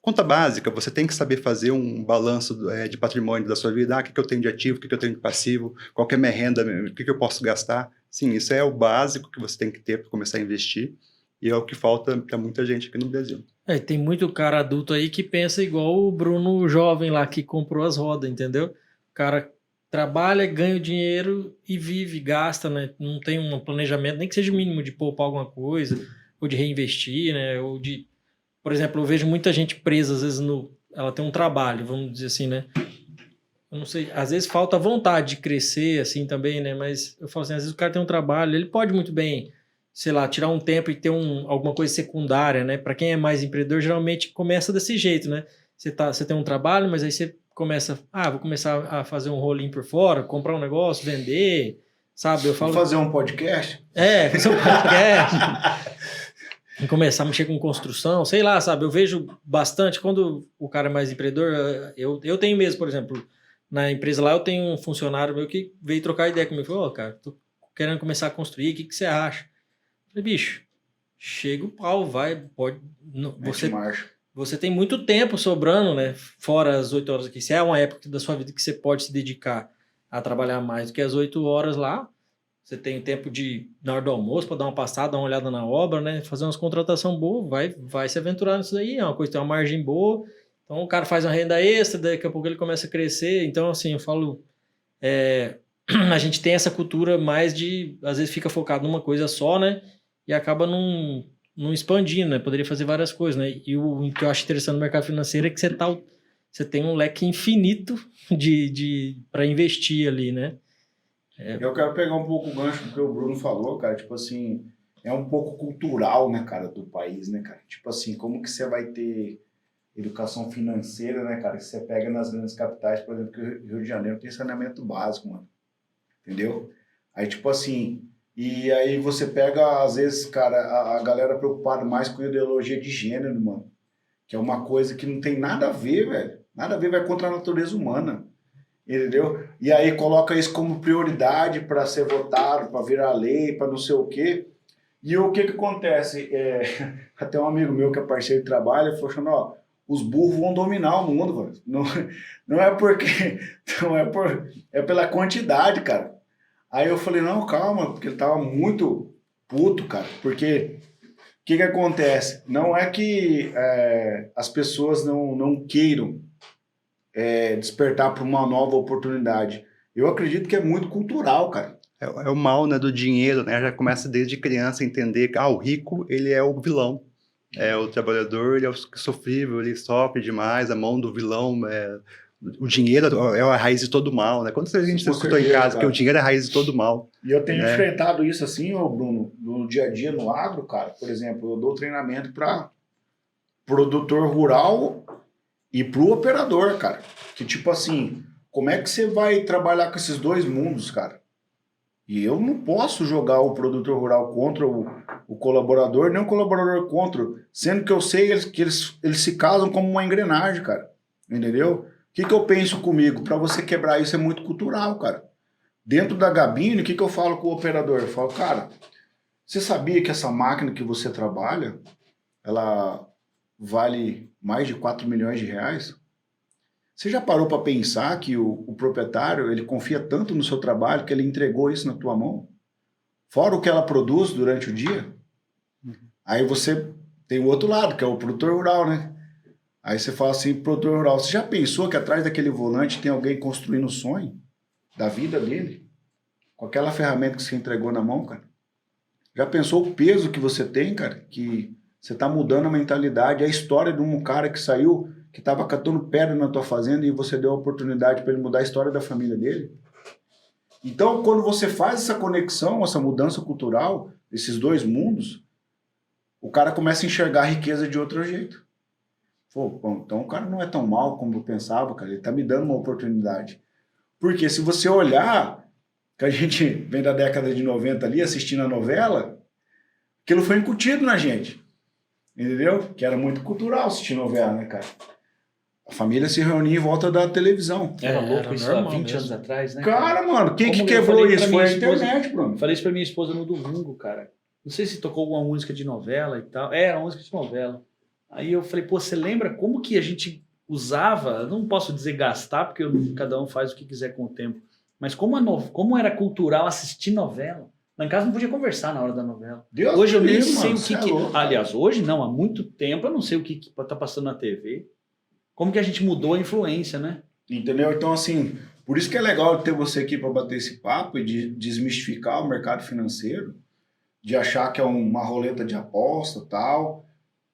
Speaker 1: Conta básica, você tem que saber fazer um balanço de patrimônio da sua vida. O que eu tenho de ativo, o que eu tenho de passivo, qual que é a minha renda, o que eu posso gastar. Sim, isso é o básico que você tem que ter para começar a investir. E é o que falta para muita gente aqui no Brasil.
Speaker 4: Tem muito cara adulto aí que pensa igual o Bruno jovem lá que comprou as rodas, entendeu? O cara trabalha, ganha o dinheiro e vive, gasta, né? Não tem um planejamento, nem que seja mínimo de poupar alguma coisa, ou de reinvestir, né? Ou de... Por exemplo, eu vejo muita gente presa, às vezes, ela tem um trabalho, vamos dizer assim, né? Eu não sei, às vezes falta vontade de crescer, assim, também, né? Mas eu falo assim, às vezes o cara tem um trabalho, ele pode muito bem... sei lá, tirar um tempo e ter alguma coisa secundária, né? Para quem é mais empreendedor, geralmente começa desse jeito, né? Você tem um trabalho, mas aí você começa, vou começar a fazer um rolinho por fora, comprar um negócio, vender, sabe? Eu falo...
Speaker 2: Vou fazer um podcast?
Speaker 4: Fazer um podcast. E começar a mexer com construção, sei lá, sabe? Eu vejo bastante, quando o cara é mais empreendedor, eu tenho mesmo, por exemplo, na empresa lá eu tenho um funcionário meu que veio trocar ideia comigo, falou, cara, tô querendo começar a construir, o que você acha? Falei, bicho, chega o pau, pode.
Speaker 2: Mete marcha.
Speaker 4: Você tem muito tempo sobrando, né? Fora as 8 horas aqui. Se é uma época da sua vida que você pode se dedicar a trabalhar mais do que as 8 horas lá, você tem tempo na hora do almoço, para dar uma passada, dar uma olhada na obra, né? Fazer umas contratações boas, vai se aventurar nisso daí, é uma coisa que tem uma margem boa. Então o cara faz uma renda extra, daqui a pouco ele começa a crescer. Então, assim, eu falo, a gente tem essa cultura mais às vezes fica focado numa coisa só, né? E acaba não expandindo, né? Poderia fazer várias coisas, né? E o que eu acho interessante no mercado financeiro é que você tem um leque infinito para investir ali, né?
Speaker 2: Eu quero pegar um pouco o gancho do que o Bruno falou, cara, tipo assim, é um pouco cultural, né, cara, do país, né, cara? Tipo assim, como que você vai ter educação financeira, né, cara? Que você pega nas grandes capitais, por exemplo, que o Rio de Janeiro tem saneamento básico, mano. Entendeu? Aí, tipo assim, e aí você pega, às vezes, cara, a galera preocupada mais com ideologia de gênero, mano. Que é uma coisa que não tem nada a ver, velho. Nada a ver, vai contra a natureza humana. Entendeu? E aí coloca isso como prioridade para ser votado, para virar lei, para não sei o quê. E o que acontece? Até um amigo meu que é parceiro de trabalho, ele falou assim, ó, os burros vão dominar o mundo, mano. Não é porque... é pela quantidade, cara. Aí eu falei, não, calma, porque ele tava muito puto, cara. Porque o que acontece? Não é que as pessoas não queiram despertar para uma nova oportunidade. Eu acredito que é muito cultural, cara.
Speaker 1: É o mal, né, do dinheiro, né? Já começa desde criança a entender que o rico, ele é o vilão. O trabalhador, ele é o sofrível, ele sofre demais, a mão do vilão, o dinheiro é a raiz de todo mal, né? Quantas vezes a gente escutou em casa que o dinheiro é a raiz de todo mal?
Speaker 2: E eu tenho enfrentado isso assim, ô Bruno, no dia a dia no agro, cara. Por exemplo, eu dou treinamento para produtor rural e pro operador, cara. Que tipo assim, como é que você vai trabalhar com esses dois mundos, cara? E eu não posso jogar o produtor rural contra o colaborador, nem o colaborador contra, sendo que eu sei que eles se casam como uma engrenagem, cara. Entendeu? O que eu penso comigo? Para você quebrar isso é muito cultural, cara. Dentro da Gabine, o que eu falo com o operador? Eu falo, cara, você sabia que essa máquina que você trabalha, ela vale mais de 4 milhões de reais? Você já parou para pensar que o proprietário, ele confia tanto no seu trabalho que ele entregou isso na tua mão? Fora o que ela produz durante o dia? Aí você tem o outro lado, que é o produtor rural, né? Aí você fala assim, produtor rural, você já pensou que atrás daquele volante tem alguém construindo o sonho da vida dele? Com aquela ferramenta que você entregou na mão, cara? Já pensou o peso que você tem, cara? Que você tá mudando a mentalidade, a história de um cara que saiu, que estava catando pedra na tua fazenda e você deu a oportunidade para ele mudar a história da família dele. Então, quando você faz essa conexão, essa mudança cultural, esses dois mundos, o cara começa a enxergar a riqueza de outro jeito. Pô, bom, então o cara não é tão mal como eu pensava, cara. Ele tá me dando uma oportunidade. Porque se você olhar, que a gente vem da década de 90 ali, assistindo a novela, aquilo foi incutido na gente. Entendeu? Que era muito cultural assistir novela, né, cara? A família se reunia em volta da televisão.
Speaker 5: Era louco isso há 20
Speaker 4: mesmo.
Speaker 5: anos atrás, né?
Speaker 2: Cara, mano, quem que
Speaker 5: Como eu
Speaker 2: quebrou
Speaker 5: falei
Speaker 2: isso?
Speaker 5: pra
Speaker 2: Foi a
Speaker 5: minha esposa-
Speaker 2: internet, Bruno.
Speaker 5: Falei isso pra minha esposa no domingo, cara. Não sei se tocou alguma música de novela e tal. Era uma música de novela. Aí eu falei, pô, você lembra como que a gente usava? Eu não posso dizer gastar, porque cada um faz o que quiser com o tempo. Mas como era cultural assistir novela? Lá em casa não podia conversar na hora da novela.
Speaker 2: Deus
Speaker 5: Hoje eu
Speaker 2: me
Speaker 5: nem
Speaker 2: livre,
Speaker 5: sei
Speaker 2: mano,
Speaker 5: o que...
Speaker 2: cê é louco,
Speaker 5: Aliás, hoje não, há muito tempo eu não sei o que tá passando na TV. Como que a gente mudou a influência, né?
Speaker 2: Entendeu? Então, assim, por isso que é legal ter você aqui para bater esse papo e de desmistificar o mercado financeiro, de achar que é uma roleta de aposta e tal,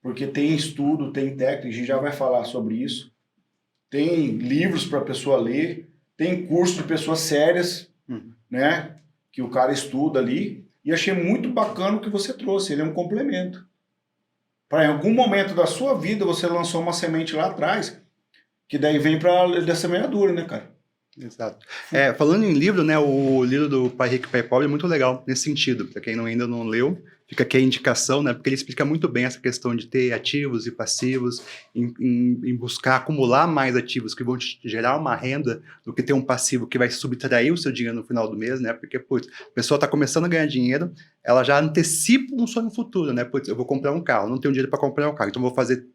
Speaker 2: porque tem estudo, tem técnica, a gente já vai falar sobre isso. Tem livros para a pessoa ler, tem curso de pessoas sérias, né? Que o cara estuda ali. E achei muito bacana o que você trouxe, ele é um complemento. Para em algum momento da sua vida você lançou uma semente lá atrás, que daí vem para da semeadura, né, cara?
Speaker 1: Exato. Falando em livro, né, o livro do Pai Rico e Pai Pobre é muito legal nesse sentido. Para quem ainda não leu, fica aqui a indicação, né, porque ele explica muito bem essa questão de ter ativos e passivos, em buscar acumular mais ativos que vão te gerar uma renda do que ter um passivo que vai subtrair o seu dinheiro no final do mês, né, porque, putz, a pessoa está começando a ganhar dinheiro, ela já antecipa um sonho futuro, né, putz, eu vou comprar um carro, não tenho dinheiro para comprar um carro, então vou fazer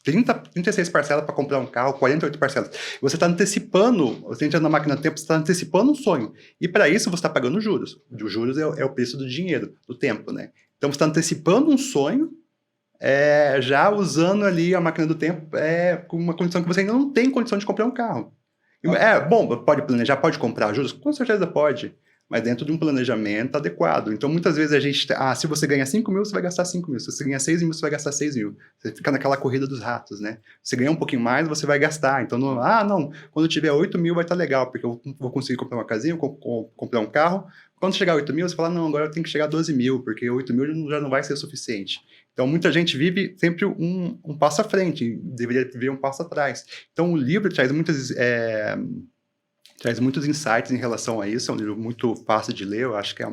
Speaker 1: 36 parcelas para comprar um carro, 48 parcelas. Você está antecipando, você entra na máquina do tempo, você está antecipando um sonho. E para isso você está pagando juros. Os juros é o preço do dinheiro, do tempo, né? Então você está antecipando um sonho, já usando ali a máquina do tempo com uma condição que você ainda não tem condição de comprar um carro. Bom, pode planejar, pode comprar juros? Com certeza pode. Mas dentro de um planejamento adequado. Então, muitas vezes a gente... se você ganha 5 mil, você vai gastar 5 mil. Se você ganha 6 mil, você vai gastar 6 mil. Você fica naquela corrida dos ratos, né? Se ganhar um pouquinho mais, você vai gastar. Então, não, quando tiver 8 mil vai estar legal, porque eu vou conseguir comprar uma casinha, comprar um carro. Quando chegar a 8 mil, você fala, não, agora eu tenho que chegar a 12 mil, porque 8 mil já não vai ser suficiente. Então, muita gente vive sempre um passo à frente, deveria viver um passo atrás. Então, o livro traz muitos insights em relação a isso, é um livro muito fácil de ler, eu acho que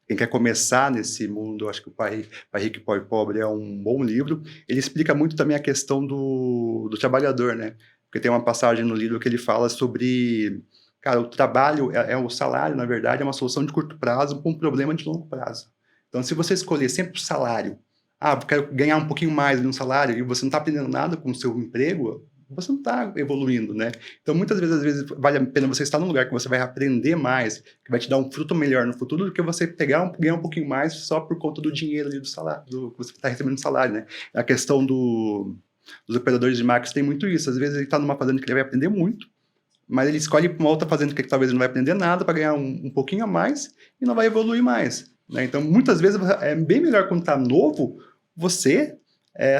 Speaker 1: quem quer começar nesse mundo, eu acho que o Pai Rico e Pai Pobre é um bom livro. Ele explica muito também a questão do trabalhador, né? Porque tem uma passagem no livro que ele fala sobre, cara, o trabalho, o salário, na verdade, é uma solução de curto prazo para um problema de longo prazo. Então, se você escolher sempre o salário, quero ganhar um pouquinho mais de um salário, e você não está aprendendo nada com o seu emprego, você não está evoluindo, né? Então, muitas vezes, vale a pena você estar num lugar que você vai aprender mais, que vai te dar um fruto melhor no futuro, do que você ganhar um pouquinho mais só por conta do dinheiro ali do salário, que você está recebendo no salário, né? A questão dos operadores de marketing tem muito isso. Às vezes ele está numa fazenda que ele vai aprender muito, mas ele escolhe uma outra fazenda que talvez ele não vai aprender nada para ganhar um pouquinho a mais e não vai evoluir mais, né? Então, muitas vezes é bem melhor quando está novo você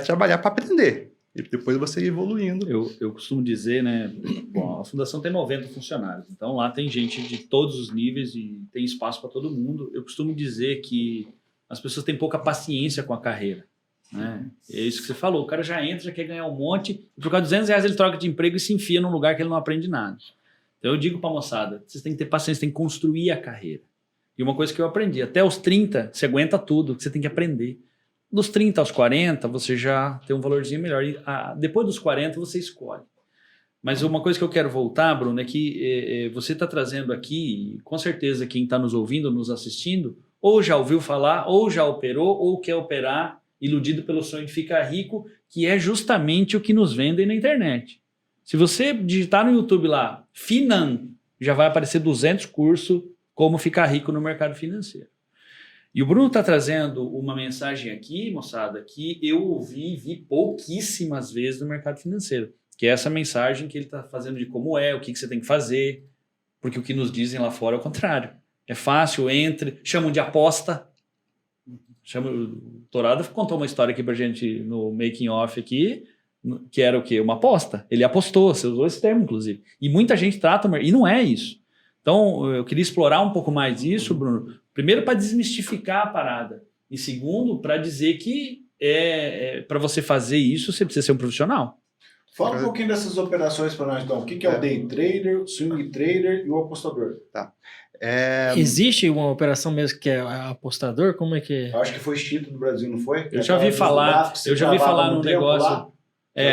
Speaker 1: trabalhar para aprender. E depois você ir evoluindo.
Speaker 5: Eu costumo dizer, né? Bom, a fundação tem 90 funcionários, então lá tem gente de todos os níveis e tem espaço para todo mundo. Eu costumo dizer que as pessoas têm pouca paciência com a carreira, né? É isso que você falou, o cara já entra, já quer ganhar um monte, e por causa de R$200 ele troca de emprego e se enfia num lugar que ele não aprende nada. Então eu digo para a moçada, vocês têm que ter paciência, tem que construir a carreira. E uma coisa que eu aprendi, até os 30, você aguenta tudo que você tem que aprender. Dos 30 aos 40, você já tem um valorzinho melhor. E, depois dos 40, você escolhe. Mas uma coisa que eu quero voltar, Bruno, é que você está trazendo aqui, e com certeza quem está nos ouvindo, nos assistindo, ou já ouviu falar, ou já operou, ou quer operar, iludido pelo sonho de ficar rico, que é justamente o que nos vendem na internet. Se você digitar no YouTube lá, Finan, já vai aparecer 200 cursos como ficar rico no mercado financeiro. E o Bruno está trazendo uma mensagem aqui, moçada, que eu ouvi e vi pouquíssimas vezes no mercado financeiro, que é essa mensagem que ele está fazendo de como o que você tem que fazer, porque o que nos dizem lá fora é o contrário. É fácil, entre, chamam de aposta. O Torada contou uma história aqui pra gente no making off aqui, que era o quê? Uma aposta. Ele apostou, você usou esse termo, inclusive. E muita gente trata, e não é isso. Então, eu queria explorar um pouco mais isso, Bruno. Primeiro, para desmistificar a parada. E segundo, para dizer que para você fazer isso, você precisa ser um profissional.
Speaker 2: Fala um pouquinho dessas operações para nós, então. O que é o day trader, o swing trader e o apostador?
Speaker 1: Tá.
Speaker 4: Existe uma operação mesmo que é apostador? Como é que é?
Speaker 2: Eu acho que foi extinto no Brasil, não foi?
Speaker 5: Eu já vi falar, num negócio...
Speaker 2: Lá,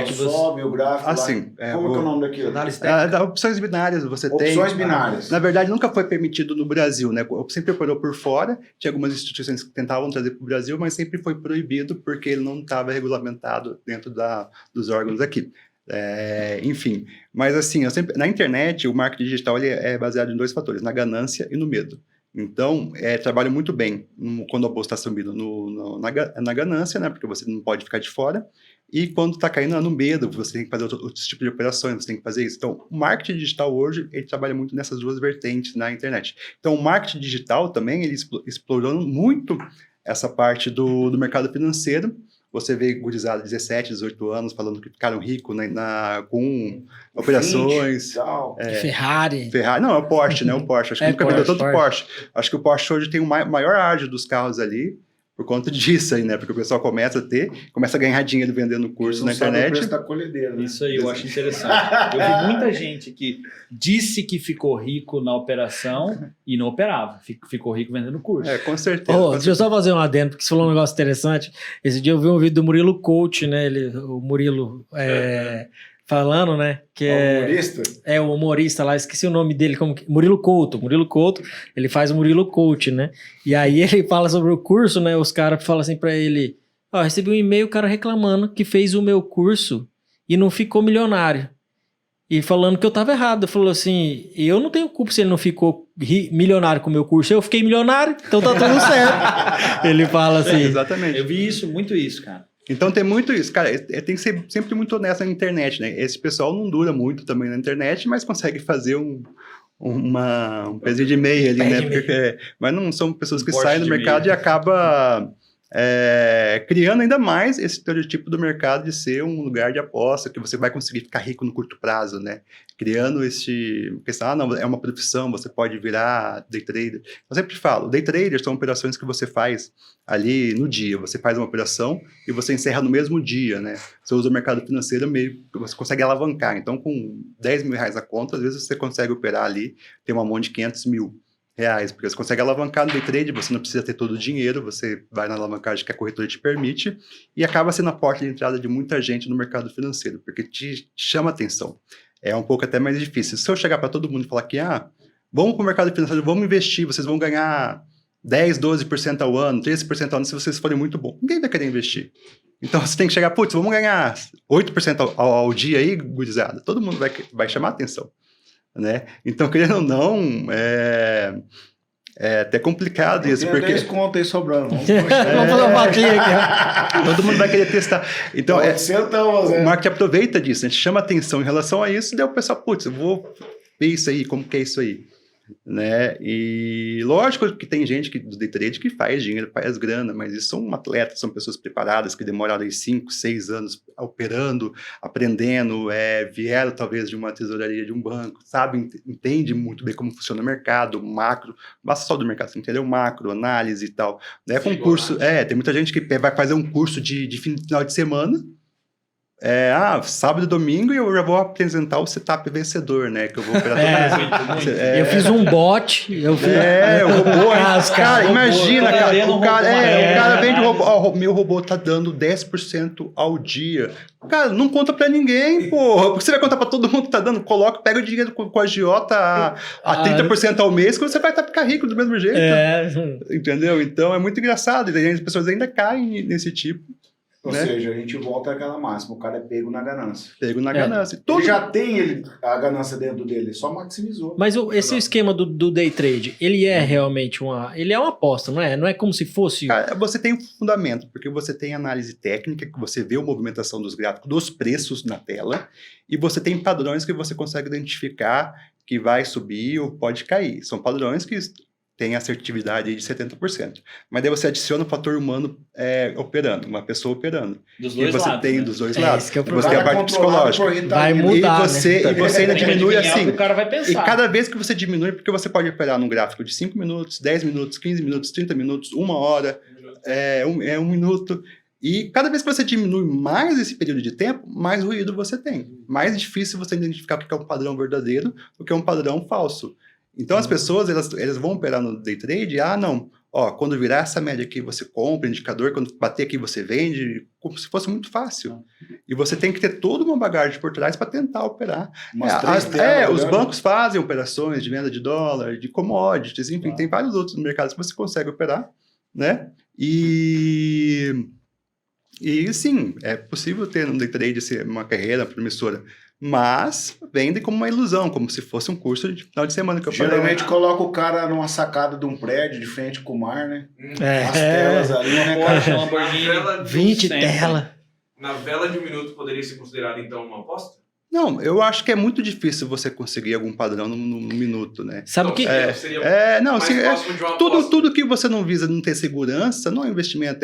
Speaker 2: que você sobe o gráfico
Speaker 1: assim,
Speaker 2: lá. Como é o nome daquilo?
Speaker 1: Opções binárias, você tem...
Speaker 2: Opções binárias.
Speaker 1: Na verdade, nunca foi permitido no Brasil, né? Sempre operou por fora, tinha algumas instituições que tentavam trazer para o Brasil, mas sempre foi proibido porque ele não estava regulamentado dentro dos órgãos aqui. Enfim, mas assim, na internet, o marketing digital ele é baseado em 2 fatores, na ganância e no medo. Então, trabalha muito bem quando a bolsa está subindo na ganância, né? Porque você não pode ficar de fora. E quando está caindo no medo, você tem que fazer outros tipos de operações, você tem que fazer isso. Então, o marketing digital hoje, ele trabalha muito nessas 2 vertentes na internet. Então, o marketing digital também, ele explorou muito essa parte do mercado financeiro. Você vê gurizada de 17, 18 anos falando que ficaram ricos com operações.
Speaker 4: Ferrari.
Speaker 1: Não, é o Porsche, né? O Porsche. Acho que nunca vendeu tanto Porsche. Acho que o Porsche hoje tem o maior ágio dos carros ali, por conta disso aí, né? Porque o pessoal começa a ganhar dinheiro vendendo curso na
Speaker 2: Não sabe o
Speaker 1: internet.
Speaker 2: preço da colhedeira, né?
Speaker 5: Isso aí, eu acho interessante. Eu vi muita gente que disse que ficou rico na operação e não operava. Ficou rico vendendo curso.
Speaker 1: Com certeza.
Speaker 4: Deixa eu só fazer um adendo, porque você falou um negócio interessante. Esse dia eu vi um vídeo do Murilo Couto, né? O Murilo falando, né? Que
Speaker 2: humorista?
Speaker 4: O humorista lá, esqueci o nome dele, Murilo Couto. Murilo Couto, ele faz o Murilo Couto, né? E aí ele fala sobre o curso, né? Os caras falam assim pra ele: recebi um e-mail, o cara reclamando que fez o meu curso e não ficou milionário. E falando que eu tava errado. Falou assim: eu não tenho culpa se ele não ficou milionário com o meu curso. Eu fiquei milionário, então tá tudo certo. Ele fala assim.
Speaker 1: Exatamente.
Speaker 5: Eu vi muito isso, cara.
Speaker 1: Então tem muito isso, cara, tem que ser sempre muito honesto na internet, né? Esse pessoal não dura muito também na internet, mas consegue fazer um pezinho de meia ali, né? Mas não são pessoas que saem do mercado e acaba criando ainda mais esse estereotipo do mercado de ser um lugar de aposta, que você vai conseguir ficar rico no curto prazo, né? Criando questão, não, é uma profissão, você pode virar day trader. Eu sempre falo, day traders são operações que você faz ali no dia, você faz uma operação e você encerra no mesmo dia, né? Você usa o mercado financeiro meio que você consegue alavancar, então com 10 mil reais na conta, às vezes você consegue operar ali, ter uma mão de 500 mil reais, porque você consegue alavancar no day trade, você não precisa ter todo o dinheiro, você vai na alavancagem que a corretora te permite e acaba sendo a porta de entrada de muita gente no mercado financeiro, porque te chama atenção. É um pouco até mais difícil. Se eu chegar para todo mundo e falar que, vamos para o mercado financeiro, vamos investir, vocês vão ganhar 10, 12% ao ano, 13% ao ano se vocês forem muito bons. Ninguém vai querer investir. Então você tem que chegar, vamos ganhar 8% ao dia aí, gurizada. Todo mundo vai chamar atenção. Né? Então, querendo ou não, é até complicado isso. Porque
Speaker 2: 10 contas aí sobrando.
Speaker 4: Vamos fazer uma vaquinha aqui.
Speaker 1: Todo mundo vai querer testar. Então, o marketing aproveita disso, a gente chama atenção em relação a isso, daí o pessoal, eu vou ver isso aí, como que é isso aí. Né? E lógico que tem gente do day trade que faz dinheiro, faz grana, mas isso são atletas, são pessoas preparadas que demoraram 5, 6 anos operando, aprendendo, vieram talvez de uma tesouraria de um banco, sabe, entende muito bem como funciona o mercado, macro, basta só do mercado, você entendeu? Macro, análise e tal. Né? Concurso, tem muita gente que vai fazer um curso de final de semana. Sábado e domingo e eu já vou apresentar o setup vencedor, né? Que eu vou operar
Speaker 4: Eu fiz um bot.
Speaker 1: O robô. Cara, imagina, o cara vende o robô. Meu robô tá dando 10% ao dia. Cara, não conta pra ninguém, porra. Porque você vai contar pra todo mundo que tá dando. Pega o dinheiro com a agiota a 30% ao mês, que você vai ficar rico do mesmo jeito. Entendeu? Então é muito engraçado. E as pessoas ainda caem nesse tipo.
Speaker 2: Ou seja, a gente volta àquela máxima, o cara é pego na ganância.
Speaker 1: Pego na ganância.
Speaker 2: Ele já tem a ganância dentro dele, ele só maximizou.
Speaker 4: Mas esse esquema do day trade, ele é realmente ele é uma aposta, não é? Não é como se fosse...
Speaker 1: Cara, você tem um fundamento, porque você tem análise técnica, que você vê a movimentação dos gráficos, dos preços na tela, e você tem padrões que você consegue identificar que vai subir ou pode cair. São padrões que tem assertividade de 70%. Mas daí você adiciona o fator humano operando, uma pessoa operando.
Speaker 5: Dos dois lados.
Speaker 1: E você tem dos dois lados.
Speaker 4: Que é o
Speaker 1: você tem a parte psicológica.
Speaker 4: Vai mudar,
Speaker 1: e você ainda diminui assim.
Speaker 5: O cara vai pensar.
Speaker 1: E cada vez que você diminui, porque você pode operar num gráfico de 5 minutos, 10 minutos, 15 minutos, 30 minutos, 1 hora, 1 minuto. E cada vez que você diminui mais esse período de tempo, mais ruído você tem. Mais difícil você identificar o que é um padrão verdadeiro do que um padrão falso. Então as pessoas, elas vão operar no day trade, quando virar essa média aqui você compra, indicador, quando bater aqui você vende, como se fosse muito fácil. E você tem que ter toda uma bagagem por trás para tentar operar. Os bancos fazem operações de venda de dólar, de commodities, enfim, tem vários outros mercados que você consegue operar, né? E sim, é possível ter no day trade uma carreira promissora, mas vende como uma ilusão, como se fosse um curso de final de semana que eu falei.
Speaker 2: Geralmente coloca o cara numa sacada de um prédio de frente com o mar, né? As telas ali, né?
Speaker 5: Lamborghini,
Speaker 4: 20 telas.
Speaker 6: Na vela de 1 minuto poderia ser considerado então uma aposta?
Speaker 1: Não, eu acho que é muito difícil você conseguir algum padrão no minuto, né?
Speaker 4: Sabe o que...
Speaker 1: Tudo que você não visa não ter segurança não é investimento.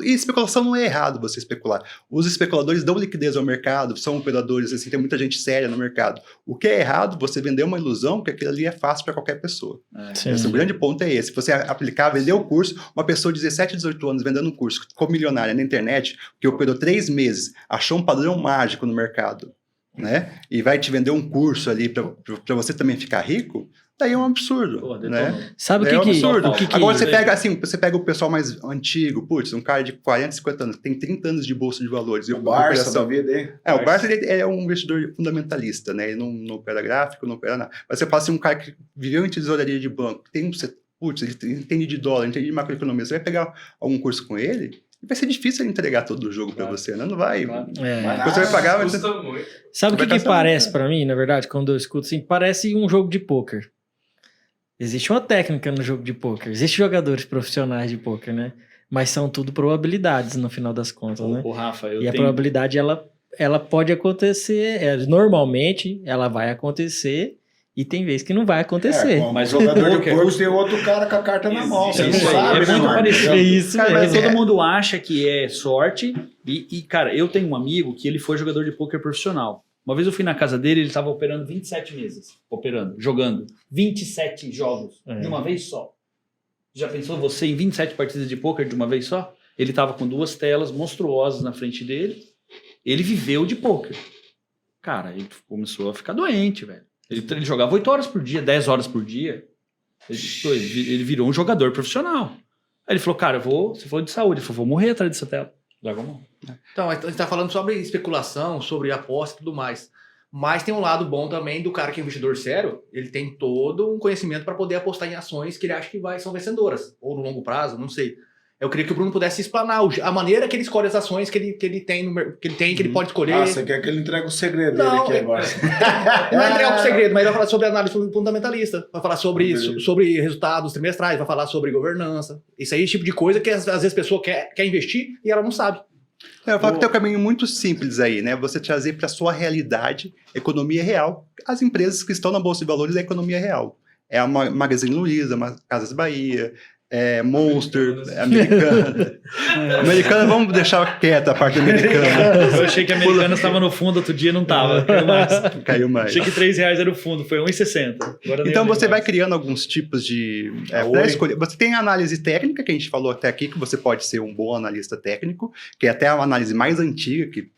Speaker 1: E especulação não é errado você especular. Os especuladores dão liquidez ao mercado, são operadores, assim, tem muita gente séria no mercado. O que é errado, você vender uma ilusão, que aquilo ali é fácil para qualquer pessoa. O grande ponto é esse. Você aplicar, vender o curso, uma pessoa de 17, 18 anos vendendo um curso, ficou milionária na internet, que operou 3 meses, achou um padrão mágico no mercado, né? E vai te vender um curso ali para você também ficar rico, daí é um absurdo.
Speaker 5: Pô,
Speaker 1: né?
Speaker 4: Sabe
Speaker 1: É um absurdo. Agora
Speaker 4: que...
Speaker 1: você pega o pessoal mais antigo, um cara de 40, 50 anos, tem 30 anos de bolsa de valores.
Speaker 2: O Barça da vida, hein?
Speaker 1: O Barça ele é um investidor fundamentalista, né? Ele não opera gráfico, não opera nada. Mas você fala assim, um cara que viveu em tesouraria de banco, ele entende de dólar, entende de macroeconomia, você vai pegar algum curso com ele, vai ser difícil ele entregar todo o jogo para você, né? Não vai.
Speaker 5: Claro.
Speaker 1: Você vai pagar, mas...
Speaker 4: Sabe o que parece para mim, na verdade, quando eu escuto assim? Parece um jogo de pôquer. Existe uma técnica no jogo de pôquer. Existem jogadores profissionais de pôquer, né? Mas são tudo probabilidades no final das contas, né?
Speaker 5: Rafa,
Speaker 4: a probabilidade, ela pode acontecer. Normalmente, ela vai acontecer. E tem vezes que não vai acontecer.
Speaker 2: Mas o jogador de pôquer tem outro cara com a carta na mão. Você não sabe,
Speaker 5: é muito parecido.
Speaker 4: É isso mesmo.
Speaker 5: Todo mundo acha que é sorte. E, cara, eu tenho um amigo que ele foi jogador de pôquer profissional. Uma vez eu fui na casa dele, ele estava operando 27 meses. Jogando. 27 jogos de uma vez só. Já pensou você em 27 partidas de pôquer de uma vez só? Ele estava com 2 telas monstruosas na frente dele. Ele viveu de pôquer. Cara, ele começou a ficar doente, velho. Ele jogava 8 horas por dia, 10 horas por dia. Ele virou um jogador profissional. Aí ele falou, cara, você falou de saúde. Ele falou, vou morrer atrás dessa tela. Larga a mão.
Speaker 3: Então, a gente tá falando sobre especulação, sobre aposta e tudo mais. Mas tem um lado bom também do cara que é investidor sério. Ele tem todo um conhecimento para poder apostar em ações que ele acha que são vencedoras. Ou no longo prazo, não sei. Eu queria que o Bruno pudesse explanar a maneira que ele escolhe as ações que ele tem, que ele pode escolher.
Speaker 2: Ah, você quer que ele entregue o segredo dele aqui agora?
Speaker 3: Não é entregar o segredo, mas vai falar sobre análise fundamentalista, vai falar sobre resultados trimestrais, vai falar sobre governança. Isso aí é o tipo de coisa que às vezes a pessoa quer investir e ela não sabe.
Speaker 1: Eu falo que tem um caminho muito simples aí, né? Você trazer para a sua realidade economia real. As empresas que estão na Bolsa de Valores é a economia real. É a Magazine Luiza, Casas Bahia... Monster, Americana. Americana, vamos deixar quieta a parte americana.
Speaker 5: Eu achei que a Americana estava no fundo, outro dia não estava.
Speaker 1: Caiu mais.
Speaker 5: Achei que R$3 era o fundo, foi R$1,60.
Speaker 1: Então você vai criando alguns tipos de... para escolher. Você tem a análise técnica, que a gente falou até aqui, que você pode ser um bom analista técnico, que é até a análise mais antiga, que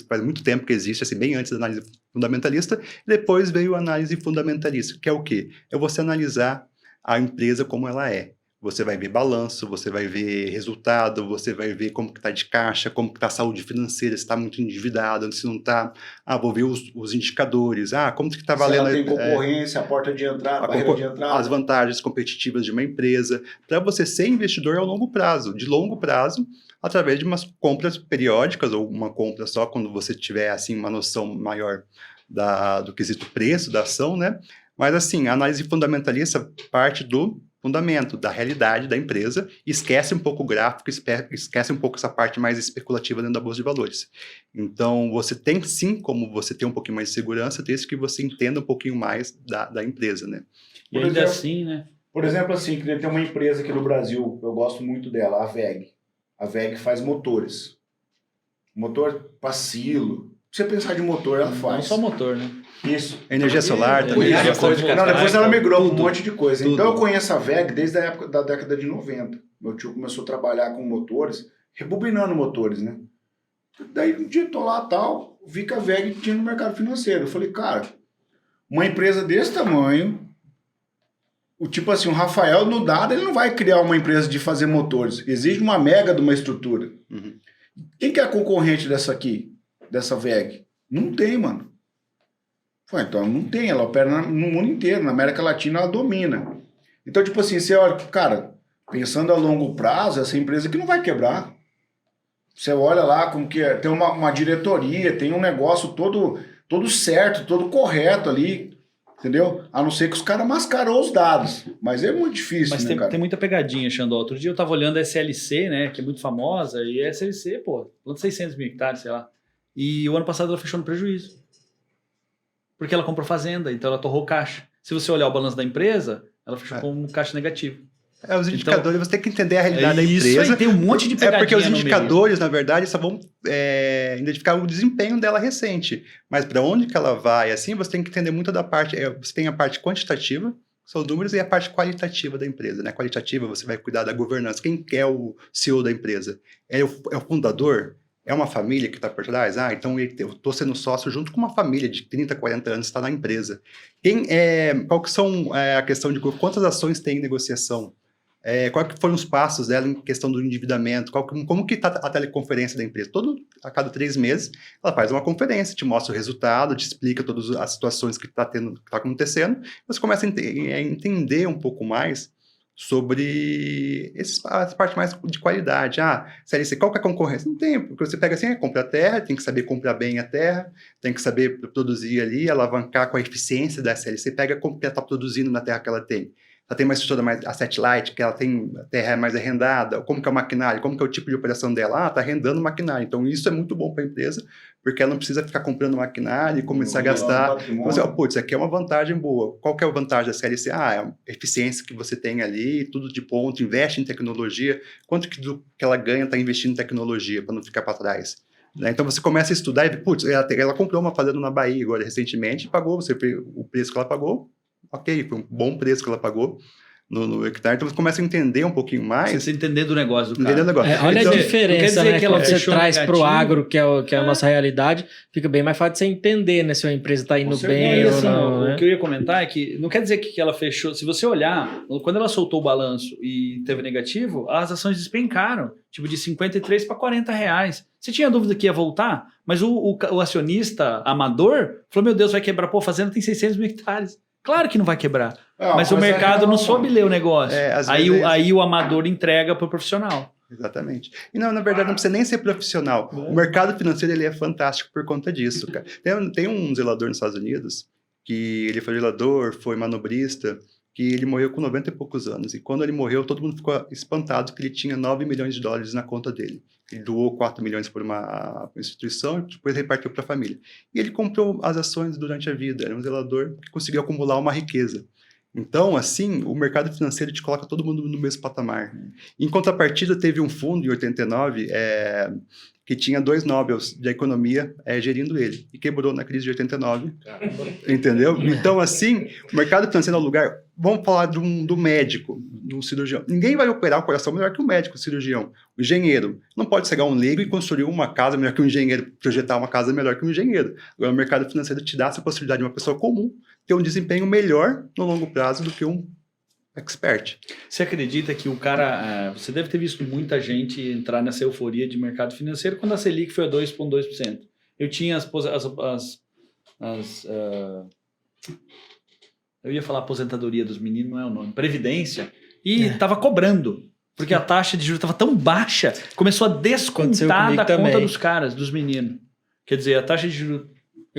Speaker 1: faz muito tempo que existe, assim, bem antes da análise fundamentalista. Depois veio a análise fundamentalista, que é o quê? É você analisar a empresa como ela é. Você vai ver balanço, você vai ver resultado, você vai ver como que está de caixa, como que está a saúde financeira, se está muito endividado, se não está. Vou ver os indicadores. Como que está valendo...
Speaker 2: Se ela tem concorrência, a porta de entrada, a barreira de entrada.
Speaker 1: As vantagens competitivas de uma empresa. Para você ser investidor ao longo prazo. De longo prazo, através de umas compras periódicas, ou uma compra só quando você tiver assim, uma noção maior do quesito preço da ação, né? Mas assim, a análise fundamentalista parte do fundamento, da realidade da empresa, esquece um pouco o gráfico, esquece um pouco essa parte mais especulativa dentro da Bolsa de Valores. Então, você tem sim como você ter um pouquinho mais de segurança, desde que você entenda um pouquinho mais da empresa, né?
Speaker 5: E ainda assim, né?
Speaker 2: Por exemplo, assim, que tem uma empresa aqui no Brasil, eu gosto muito dela, a WEG. A WEG faz motores. Motor para silo. Se você pensar de motor, ela faz.
Speaker 5: Não só motor, né?
Speaker 2: Isso.
Speaker 1: Energia solar também.
Speaker 2: Depois ela migrou um monte de coisa. Tudo. Então eu conheço a WEG desde a época da década de 90. Meu tio começou a trabalhar com motores, rebobinando motores, né? Daí um dia eu tô lá tal, vi que a WEG tinha no mercado financeiro. Eu falei, cara, uma empresa desse tamanho, tipo assim, o Rafael no dado, ele não vai criar uma empresa de fazer motores. Exige uma mega de uma estrutura.
Speaker 1: Uhum.
Speaker 2: Quem que é a concorrente dessa aqui? Dessa WEG? Não tem, mano. Então, não tem, ela opera no mundo inteiro, na América Latina ela domina. Então, tipo assim, você olha, cara, pensando a longo prazo, essa empresa aqui não vai quebrar. Você olha lá como que é, tem uma diretoria, tem um negócio todo certo, todo correto ali, entendeu? A não ser que os caras mascarou os dados, mas é muito difícil,
Speaker 5: mas
Speaker 2: né, cara?
Speaker 5: Tem muita pegadinha, Xandó. Outro dia eu tava olhando a SLC, né, que é muito famosa, e a SLC, planta 600 mil hectares, sei lá. E o ano passado ela fechou no prejuízo. porque ela comprou fazenda, então ela torrou caixa. Se você olhar o balanço da empresa, ela fechou
Speaker 1: É.
Speaker 5: com um caixa negativo.
Speaker 1: Os indicadores, você tem que entender a realidade da
Speaker 5: Isso
Speaker 1: empresa.
Speaker 5: aí, tem um monte de pegadinha
Speaker 1: porque os
Speaker 5: no meio.
Speaker 1: indicadores, na verdade, só vão identificar o desempenho dela recente. Mas para onde que ela vai, assim, você tem que entender muito da parte... você tem a parte quantitativa, que são os números, e a parte qualitativa da empresa. Né? Qualitativa, você vai cuidar da governança. Quem é o CEO da empresa? É o fundador? É uma família que está por trás? Então eu estou sendo sócio junto com uma família de 30, 40 anos que está na empresa. Qual que são a questão de quantas ações tem em negociação? Qual que foram os passos dela em questão do endividamento? Como que está a teleconferência da empresa? A cada 3 meses, ela faz uma conferência, te mostra o resultado, te explica todas as situações que está acontecendo. Você começa a entender um pouco mais sobre essa parte mais de qualidade. CLC, qual que é a concorrência? Não tem, porque você pega assim, compra a terra, tem que saber comprar bem a terra, tem que saber produzir ali, alavancar com a eficiência da CLC, pega como que ela está produzindo na terra que ela tem. Ela tem uma estrutura mais asset light, que ela tem a terra mais arrendada, como que é o maquinário, como que é o tipo de operação dela. Está arrendando maquinário. Então, isso é muito bom para a empresa, porque ela não precisa ficar comprando maquinário e começar a gastar. Então, isso aqui é uma vantagem boa. Qual que é a vantagem da CLC? É a eficiência que você tem ali, tudo de ponto, investe em tecnologia. Quanto que ela ganha está investindo em tecnologia para não ficar para trás? Então, você começa a estudar e, ela comprou uma fazenda na Bahia agora, recentemente, e pagou, você vê o preço que ela pagou. Ok, foi um bom preço que ela pagou no hectare, então você começa a entender um pouquinho mais.
Speaker 5: Você entender do negócio do cara.
Speaker 1: Entender o negócio.
Speaker 4: Olha
Speaker 1: Então,
Speaker 4: a diferença, né?
Speaker 5: que ela
Speaker 4: Quando você
Speaker 5: fechou
Speaker 4: traz para o
Speaker 5: negativo.
Speaker 4: agro, que é a nossa realidade, fica bem mais fácil de você entender, né? Se a empresa está indo bem
Speaker 5: E,
Speaker 4: ou
Speaker 5: assim,
Speaker 4: não, né?
Speaker 5: O que eu ia comentar é que não quer dizer que ela fechou. Se você olhar, quando ela soltou o balanço e teve negativo, as ações despencaram, tipo de 53 para 40 reais. Você tinha dúvida que ia voltar, mas o acionista amador falou: meu Deus, vai quebrar. Pô, a fazenda tem 600 mil hectares. Claro que não vai quebrar. Mas o mercado não soube ler o negócio. Aí o amador entrega para o profissional.
Speaker 1: Exatamente. E não, na verdade, não precisa nem ser profissional. O mercado financeiro ele é fantástico por conta disso, cara. Tem um zelador nos Estados Unidos, que ele foi zelador, foi manobrista, que ele morreu com 90 e poucos anos. E quando ele morreu, todo mundo ficou espantado que ele tinha 9 milhões de dólares na conta dele. Ele doou 4 milhões por uma instituição e depois repartiu para a família. E ele comprou as ações durante a vida. Era um zelador que conseguiu acumular uma riqueza. Então, assim, o mercado financeiro te coloca todo mundo no mesmo patamar. Em contrapartida, teve um fundo em 89 que tinha 2 Nobels de economia gerindo ele. E quebrou na crise de 89. Entendeu? Então, assim, o mercado financeiro é um lugar... Vamos falar do médico, do cirurgião. Ninguém vai operar o coração melhor que o médico, o cirurgião. O engenheiro. Não pode chegar um leigo e construir uma casa melhor que um engenheiro, projetar uma casa melhor que um engenheiro. Agora, o mercado financeiro te dá essa possibilidade de uma pessoa comum ter um desempenho melhor no longo prazo do que um expert.
Speaker 5: Você acredita que o cara... você deve ter visto muita gente entrar nessa euforia de mercado financeiro quando a Selic foi a 2,2%. Eu tinha eu ia falar aposentadoria dos meninos, não é o nome, previdência, e estava cobrando, porque a taxa de juros estava tão baixa, começou a descontar da conta dos caras, dos meninos. Quer dizer, a taxa de juros...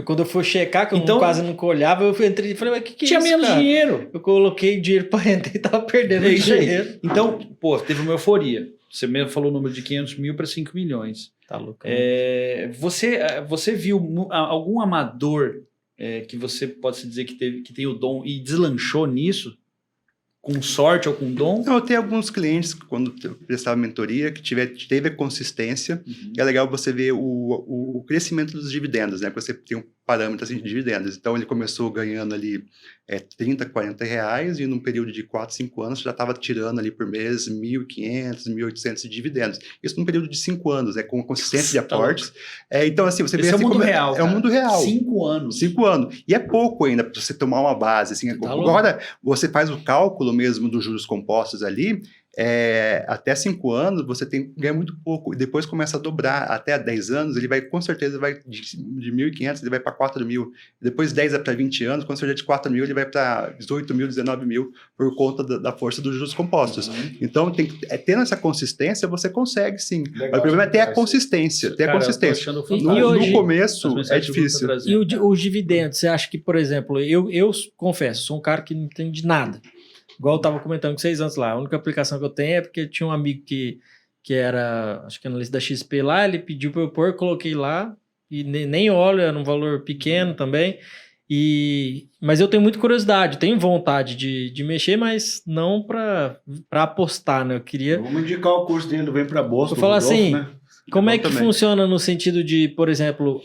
Speaker 4: Quando eu fui checar, que eu quase nunca olhava, eu entrei e falei, mas que
Speaker 5: tinha
Speaker 4: é isso,
Speaker 5: menos
Speaker 4: cara?
Speaker 5: dinheiro.
Speaker 4: Eu coloquei dinheiro para render e tava perdendo dinheiro.
Speaker 5: Então, teve uma euforia. Você mesmo falou o número de 500 mil para 5 milhões.
Speaker 4: Tá louco.
Speaker 5: Você viu algum amador que você pode se dizer que tem o dom e deslanchou nisso? Com sorte ou com dom?
Speaker 1: Eu tenho alguns clientes, quando eu prestava mentoria, que teve a consistência. E é legal você ver o crescimento dos dividendos, né? Você tem um parâmetro assim, de dividendos. Então, ele começou ganhando ali 30, 40 reais e num período de 4, 5 anos já estava tirando ali por mês 1.500, 1.800 de dividendos. Isso num período de 5 anos, com consistência de aportes. Então, assim, você vê...
Speaker 5: Esse
Speaker 1: assim,
Speaker 5: é o mundo real.
Speaker 1: É o mundo real.
Speaker 5: 5 anos.
Speaker 1: 5 anos. E é pouco ainda para você tomar uma base. Assim, agora, você faz o cálculo mesmo dos juros compostos ali, até 5 anos você ganha muito pouco, e depois começa a dobrar, até 10 anos ele vai, com certeza, de 1.500 ele vai para 4.000, depois 10 para 20 anos, com certeza de 4.000 ele vai para 18.000, 19.000, por conta da força dos juros compostos. Então, tendo essa consistência, você consegue sim. Legal, mas o problema é ter a consistência, no começo é difícil.
Speaker 4: E os dividendos, você acha que, por exemplo, eu confesso, sou um cara que não entende de nada. Igual eu estava comentando com vocês antes lá, a única aplicação que eu tenho é porque tinha um amigo que era, acho que analista da XP lá, ele pediu para eu pôr, coloquei lá, e nem olho, era um valor pequeno também, Mas eu tenho muita curiosidade, tenho vontade de mexer, mas não para apostar, né? Eu queria...
Speaker 2: Vamos indicar o curso dele, Vem Pra Bolsa.
Speaker 4: Vou falar
Speaker 2: Rodolfo,
Speaker 4: assim,
Speaker 2: né?
Speaker 4: como
Speaker 1: É
Speaker 4: é
Speaker 1: bom
Speaker 4: que
Speaker 1: também.
Speaker 4: funciona no sentido de, por exemplo,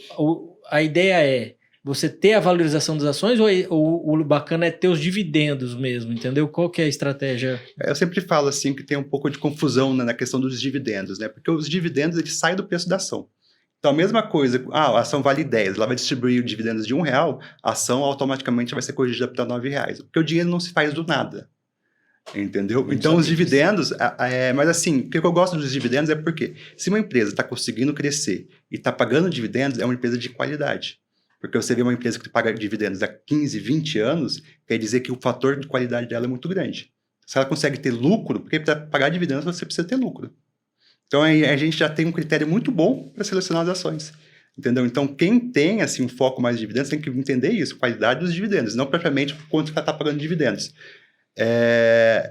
Speaker 4: a ideia é você ter a valorização das ações ou o bacana é ter os dividendos mesmo, entendeu? Qual que é a estratégia?
Speaker 1: Eu sempre falo assim que tem um pouco de confusão, né, na questão dos dividendos, né? Porque os dividendos eles saem do preço da ação. Então, a mesma coisa, a ação vale 10, ela vai distribuir dividendos de R$1, a ação automaticamente vai ser corrigida para R$9, porque o dinheiro não se faz do nada, entendeu? Então, os dividendos, mas assim, o que eu gosto dos dividendos é porque se uma empresa está conseguindo crescer e está pagando dividendos, é uma empresa de qualidade. Porque você vê uma empresa que paga dividendos há 15, 20 anos, quer dizer que o fator de qualidade dela é muito grande. Se ela consegue ter lucro, porque para pagar dividendos você precisa ter lucro. Então, a gente já tem um critério muito bom para selecionar as ações, entendeu? Então, quem tem, assim, um foco mais de dividendos tem que entender isso, qualidade dos dividendos, não propriamente quanto ela está pagando dividendos.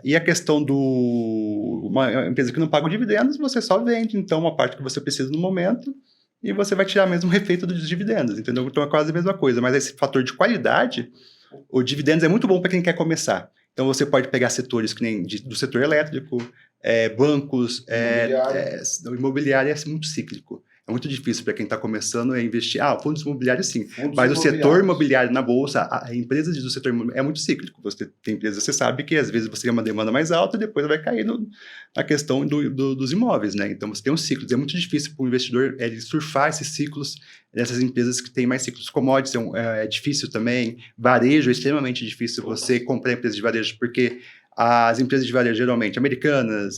Speaker 1: E a questão uma empresa que não paga dividendos, você só vende, então, uma parte que você precisa no momento e você vai tirar mesmo o efeito dos dividendos, entendeu? Então, é quase a mesma coisa, mas esse fator de qualidade, o dividendos é muito bom para quem quer começar. Então, você pode pegar setores que nem do setor elétrico, bancos, o imobiliário é muito cíclico. É muito difícil para quem está começando a investir. Fundos imobiliários sim, mas o setor imobiliário na bolsa, a empresas do setor imobiliário é muito cíclico. Você tem empresas, você sabe que às vezes você tem uma demanda mais alta e depois vai cair na questão dos imóveis, né? Então você tem um ciclo. É muito difícil para o investidor ele surfar esses ciclos dessas empresas que têm mais ciclos. Commodities é difícil também. Varejo é extremamente difícil você comprar empresas de varejo, porque as empresas de varejo, geralmente, Americanas,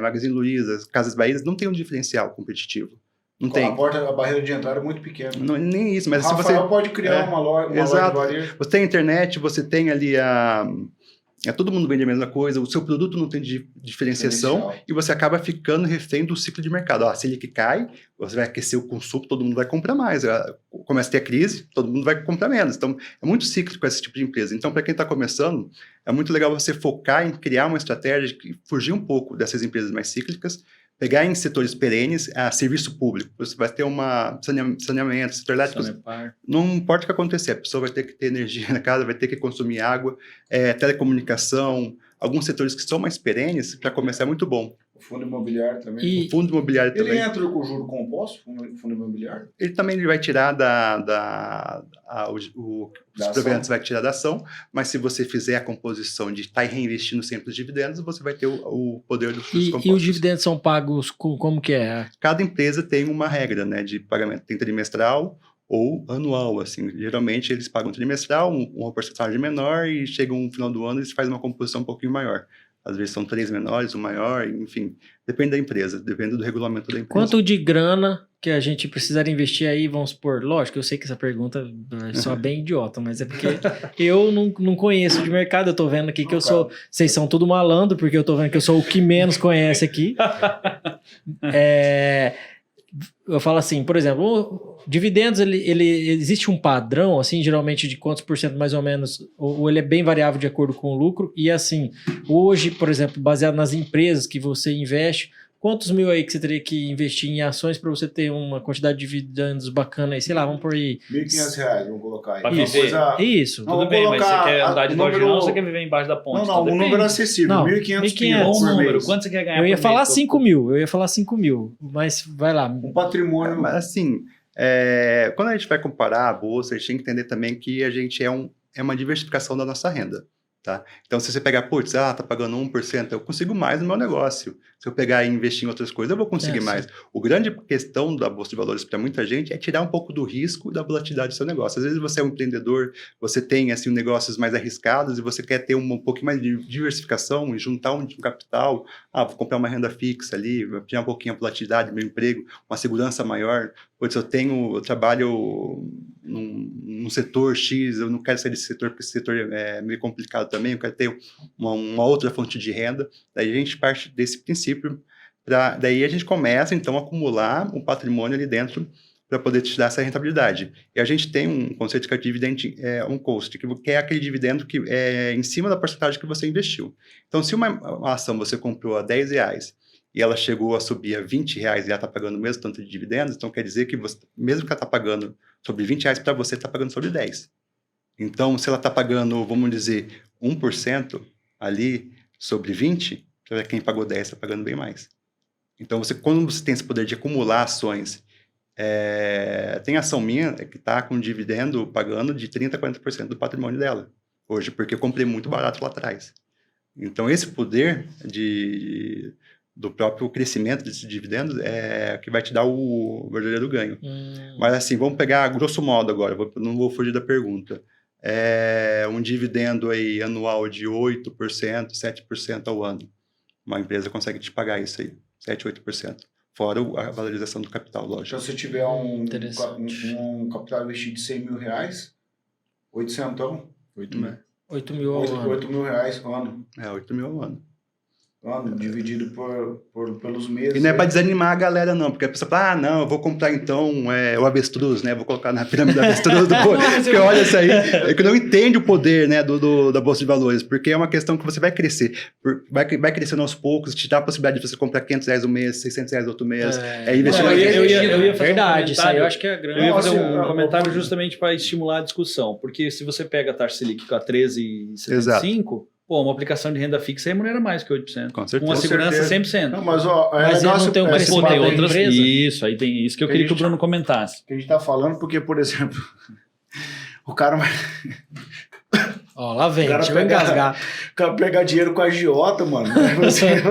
Speaker 1: Magazine Luiza, Casas Bahia, não tem um diferencial competitivo. Não tem.
Speaker 2: A barreira de entrada é muito pequena.
Speaker 1: Não, nem isso, mas
Speaker 2: o Rafael
Speaker 1: se você
Speaker 2: pode criar uma loja de varejo.
Speaker 1: Você tem a internet, você tem ali todo mundo vende a mesma coisa, o seu produto não tem diferenciação e você acaba ficando refém do ciclo de mercado. Se ele cai, você vai aquecer o consumo, todo mundo vai comprar mais. Começa a ter a crise, todo mundo vai comprar menos. Então, é muito cíclico esse tipo de empresa. Então, para quem está começando, é muito legal você focar em criar uma estratégia que fugir um pouco dessas empresas mais cíclicas, pegar em setores perenes, serviço público. Você vai ter saneamento, setor elétrico. Não importa o que acontecer, a pessoa vai ter que ter energia na casa, vai ter que consumir água, telecomunicação, alguns setores que são mais perenes, para começar é muito bom.
Speaker 2: O fundo imobiliário também.
Speaker 1: O fundo imobiliário também.
Speaker 2: Ele entra com juro composto, o fundo imobiliário?
Speaker 1: Ele também vai tirar os proventos vai tirar da ação, mas se você fizer a composição de estar reinvestindo sempre os dividendos, você vai ter o poder dos compostos.
Speaker 4: E os dividendos são pagos como que é?
Speaker 1: Cada empresa tem uma regra, né, de pagamento, tem trimestral ou anual, assim. Geralmente eles pagam trimestral, uma porcentagem menor, e chega um final do ano e eles fazem uma composição um pouquinho maior. Às vezes são 3 menores, um maior, enfim. Depende da empresa, depende do regulamento da empresa.
Speaker 4: Quanto de grana que a gente precisaria investir aí, vamos supor? Lógico, eu sei que essa pergunta é só bem idiota, mas é porque eu não conheço de mercado. Eu tô vendo aqui que eu sou... Vocês são tudo malandro, porque eu tô vendo que eu sou o que menos conhece aqui. Eu falo assim, por exemplo, dividendos, ele existe um padrão, assim, geralmente de quantos por cento mais ou menos, ou ele é bem variável de acordo com o lucro, e assim, hoje, por exemplo, baseado nas empresas que você investe, quantos mil aí que você teria que investir em ações para você ter uma quantidade de dividendos bacana aí? Sei lá, vamos por aí...
Speaker 2: R$1.500, vamos colocar aí.
Speaker 5: Pra viver.
Speaker 4: Isso.
Speaker 5: Tudo bem, mas você quer andar de Dodge ou você quer viver embaixo da ponte?
Speaker 2: Não, um número acessível, R$1.500
Speaker 5: por mês. Quanto você quer ganhar
Speaker 4: Eu ia
Speaker 5: por
Speaker 4: falar
Speaker 5: mês?
Speaker 4: 5 mil, mas vai lá.
Speaker 2: Um patrimônio...
Speaker 1: Mas assim, quando a gente vai comparar a bolsa, a gente tem que entender também que a gente é uma diversificação da nossa renda. Tá? Então, se você pegar, tá pagando 1%, eu consigo mais no meu negócio. Se eu pegar e investir em outras coisas, eu vou conseguir mais. O grande questão da Bolsa de Valores para muita gente é tirar um pouco do risco e da volatilidade do seu negócio. Às vezes você é um empreendedor, você tem assim, negócios mais arriscados e você quer ter um pouquinho mais de diversificação e juntar um capital. Vou comprar uma renda fixa ali, vou tirar um pouquinho a volatilidade do meu emprego, uma segurança maior. Eu trabalho num setor X, eu não quero sair desse setor, porque esse setor é meio complicado também, eu quero ter uma outra fonte de renda. Daí a gente parte desse princípio, daí a gente começa, então, a acumular um patrimônio ali dentro para poder te dar essa rentabilidade. E a gente tem um conceito que é dividend on cost, que é aquele dividendo que é em cima da porcentagem que você investiu. Então, se uma ação você comprou a R$10, e ela chegou a subir a R$20 e ela está pagando o mesmo tanto de dividendos, então quer dizer que você, mesmo que ela está pagando sobre R$20, para você está pagando sobre 10. Então, se ela está pagando, vamos dizer, 1% ali sobre 20, quem pagou 10 está pagando bem mais. Então, quando você tem esse poder de acumular ações, tem ação minha que está com dividendo pagando de 30% a 40% do patrimônio dela, hoje, porque eu comprei muito barato lá atrás. Então, esse poder do próprio crescimento desses dividendos é que vai te dar o verdadeiro ganho. Mas assim, vamos pegar grosso modo agora, não vou fugir da pergunta. Um dividendo aí anual de 8%, 7% ao ano. Uma empresa consegue te pagar isso aí, 7%, 8%. Fora a valorização do capital, lógico.
Speaker 2: Então, se tiver um capital investido de 100 mil reais, 800,
Speaker 5: 8 mil.
Speaker 4: 8 mil ao ano.
Speaker 2: 8 mil reais ao ano.
Speaker 1: 8 mil ao ano.
Speaker 2: Dividido pelos meses.
Speaker 1: E não é para desanimar a galera, não, porque a pessoa fala, não, eu vou comprar então o avestruz, né? Vou colocar na pirâmide do avestruz, porque olha isso aí, é que não entende o poder, né, da Bolsa de Valores, porque é uma questão que você vai crescer, vai crescendo aos poucos, te dá a possibilidade de você comprar R$500 um mês, R$600 outro mês, investimento.
Speaker 5: Eu ia fazer
Speaker 4: Verdade, isso aí eu
Speaker 5: comentário.
Speaker 4: acho que é grande.
Speaker 5: Eu ia fazer um comentário justamente para estimular a discussão, porque se você pega a taxa Selic com a 13,75, pô, uma aplicação de renda fixa remunera mais que 8%.
Speaker 1: Com certeza.
Speaker 5: Com uma segurança 100%.
Speaker 2: Não, mas
Speaker 4: Mas ele não tem um
Speaker 5: Mas pô, tem
Speaker 4: da
Speaker 5: outras.
Speaker 4: empresa?
Speaker 5: Isso, aí tem isso que eu queria que o Bruno comentasse.
Speaker 2: Que a gente tá falando, porque, por exemplo, o cara vai
Speaker 4: Ó, lá vem,
Speaker 2: O cara
Speaker 4: deixa eu engasgar.
Speaker 2: pegar dinheiro com a agiota, mano.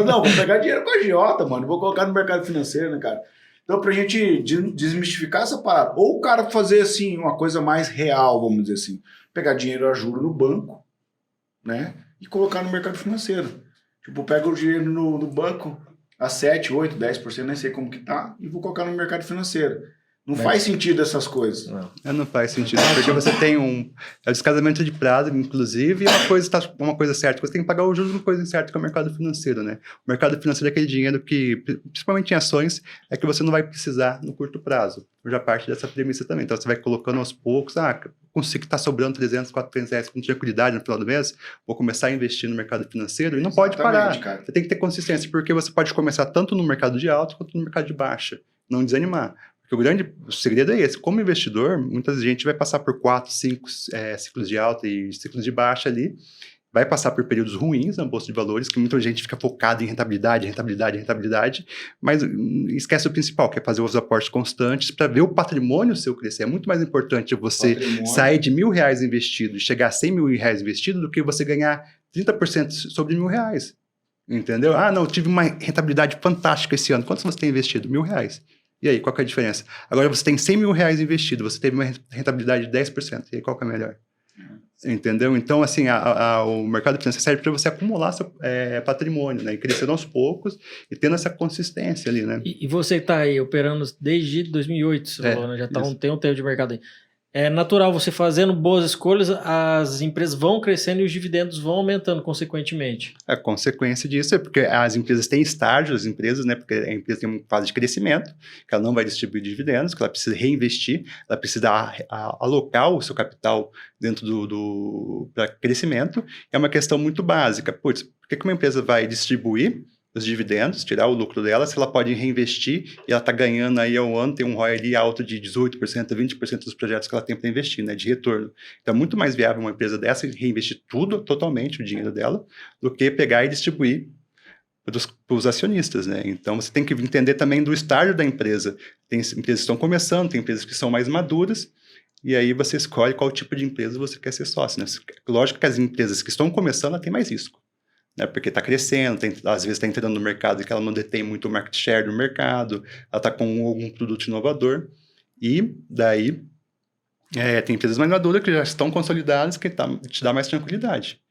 Speaker 2: Não, vou pegar dinheiro com a agiota, mano. Vou colocar no mercado financeiro, né, cara? Então, pra gente desmistificar essa parada, ou o cara fazer, assim, uma coisa mais real, vamos dizer assim, pegar dinheiro a juro no banco, né? E colocar no mercado financeiro. Tipo, pega o dinheiro no banco a 7, 8, 10%, nem sei como que tá, e vou colocar no mercado financeiro. Não faz sentido essas coisas.
Speaker 1: Não faz sentido, porque você tem descasamento de prazo, inclusive, e uma coisa certa, você tem que pagar o juros de uma coisa certa que é o mercado financeiro, né? O mercado financeiro é aquele dinheiro que, principalmente em ações, é que você não vai precisar no curto prazo. Eu já parte dessa premissa também. Então, você vai colocando aos poucos, consigo estar sobrando 300, 400 reais com tranquilidade no final do mês, vou começar a investir no mercado financeiro e não pode parar.
Speaker 2: Cara.
Speaker 1: Você tem que ter consistência, porque você pode começar tanto no mercado de alta quanto no mercado de baixa. Não desanimar. Porque o segredo é esse. Como investidor, muita gente vai passar por 4, 5 ciclos de alta e ciclos de baixa ali, vai passar por períodos ruins na Bolsa de Valores, que muita gente fica focada em rentabilidade, mas esquece o principal, que é fazer os aportes constantes para ver o patrimônio seu crescer. É muito mais importante você sair de R$1.000 investido e chegar a R$100.000 investido do que você ganhar 30% sobre R$1.000. Entendeu? Não, tive uma rentabilidade fantástica esse ano. Quanto você tem investido? R$1.000. E aí, qual que é a diferença? Agora você tem R$100.000 investido, você teve uma rentabilidade de 10%. E aí, qual que é melhor? Entendeu? Então, assim, o mercado financeiro serve para você acumular seu patrimônio, né? E crescendo aos poucos e tendo essa consistência ali, né?
Speaker 4: E você está aí operando desde 2008, você falou, né? Já tem um tempo de mercado aí. É natural você fazendo boas escolhas, as empresas vão crescendo e os dividendos vão aumentando consequentemente.
Speaker 1: A consequência disso é porque as empresas têm estágios, né? Porque a empresa tem uma fase de crescimento, que ela não vai distribuir dividendos, que ela precisa reinvestir, ela precisa alocar o seu capital dentro para crescimento. É uma questão muito básica. Putz, por que uma empresa vai distribuir os dividendos, tirar o lucro dela, se ela pode reinvestir e ela está ganhando aí ao ano, tem um ROI ali alto de 18%, 20% dos projetos que ela tem para investir, né, de retorno. Então é muito mais viável uma empresa dessa reinvestir totalmente o dinheiro dela, do que pegar e distribuir para os acionistas, né? Então você tem que entender também do estágio da empresa. Tem empresas que estão começando, tem empresas que são mais maduras, e aí você escolhe qual tipo de empresa você quer ser sócio, né? Lógico que as empresas que estão começando, ela tem mais risco. Né, porque está crescendo, às vezes está entrando no mercado e que ela não detém muito market share do mercado, ela está com algum produto inovador, e daí tem empresas mais maduras que já estão consolidadas que te dá mais tranquilidade.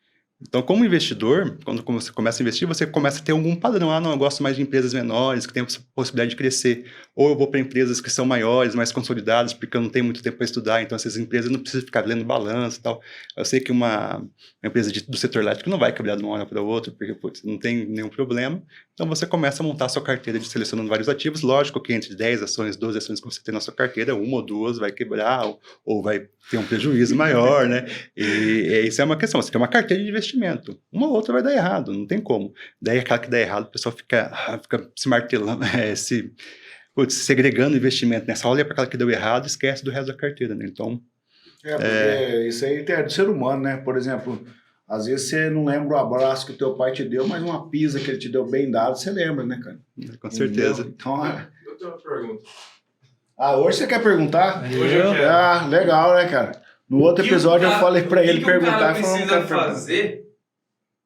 Speaker 1: Então, como investidor, quando você começa a investir, você começa a ter algum padrão. Não, eu gosto mais de empresas menores, que têm possibilidade de crescer. Ou eu vou para empresas que são maiores, mais consolidadas, porque eu não tenho muito tempo para estudar, então essas empresas não precisam ficar lendo balanço e tal. Eu sei que uma empresa do setor elétrico não vai quebrar de uma hora para outra, porque não tem nenhum problema. Então, você começa a montar a sua carteira de selecionando vários ativos. Lógico que entre 10 ações, 12 ações que você tem na sua carteira, uma ou duas vai quebrar, ou vai ter um prejuízo maior, né? E isso é uma questão. Você tem uma carteira de investimento. Uma ou outra vai dar errado, não tem como. Daí, aquela que dá errado, o pessoal fica se martelando, segregando o investimento nessa. Olha para aquela que deu errado, esquece do resto da carteira, né? Então,
Speaker 2: Porque isso aí é do ser humano, né? Por exemplo, às vezes você não lembra o abraço que o teu pai te deu, mas uma pizza que ele te deu bem dado, você lembra, né, cara?
Speaker 1: Com certeza.
Speaker 2: Entendeu? Então,
Speaker 6: Eu tenho uma pergunta.
Speaker 2: hoje você quer perguntar?
Speaker 6: Hoje eu quero.
Speaker 2: Ah, legal, né, cara? No outro episódio eu falei pra ele
Speaker 6: O
Speaker 2: perguntar.
Speaker 6: que
Speaker 2: ele
Speaker 6: o cara
Speaker 2: falou,
Speaker 6: precisa
Speaker 2: "Não quero perguntar."
Speaker 6: fazer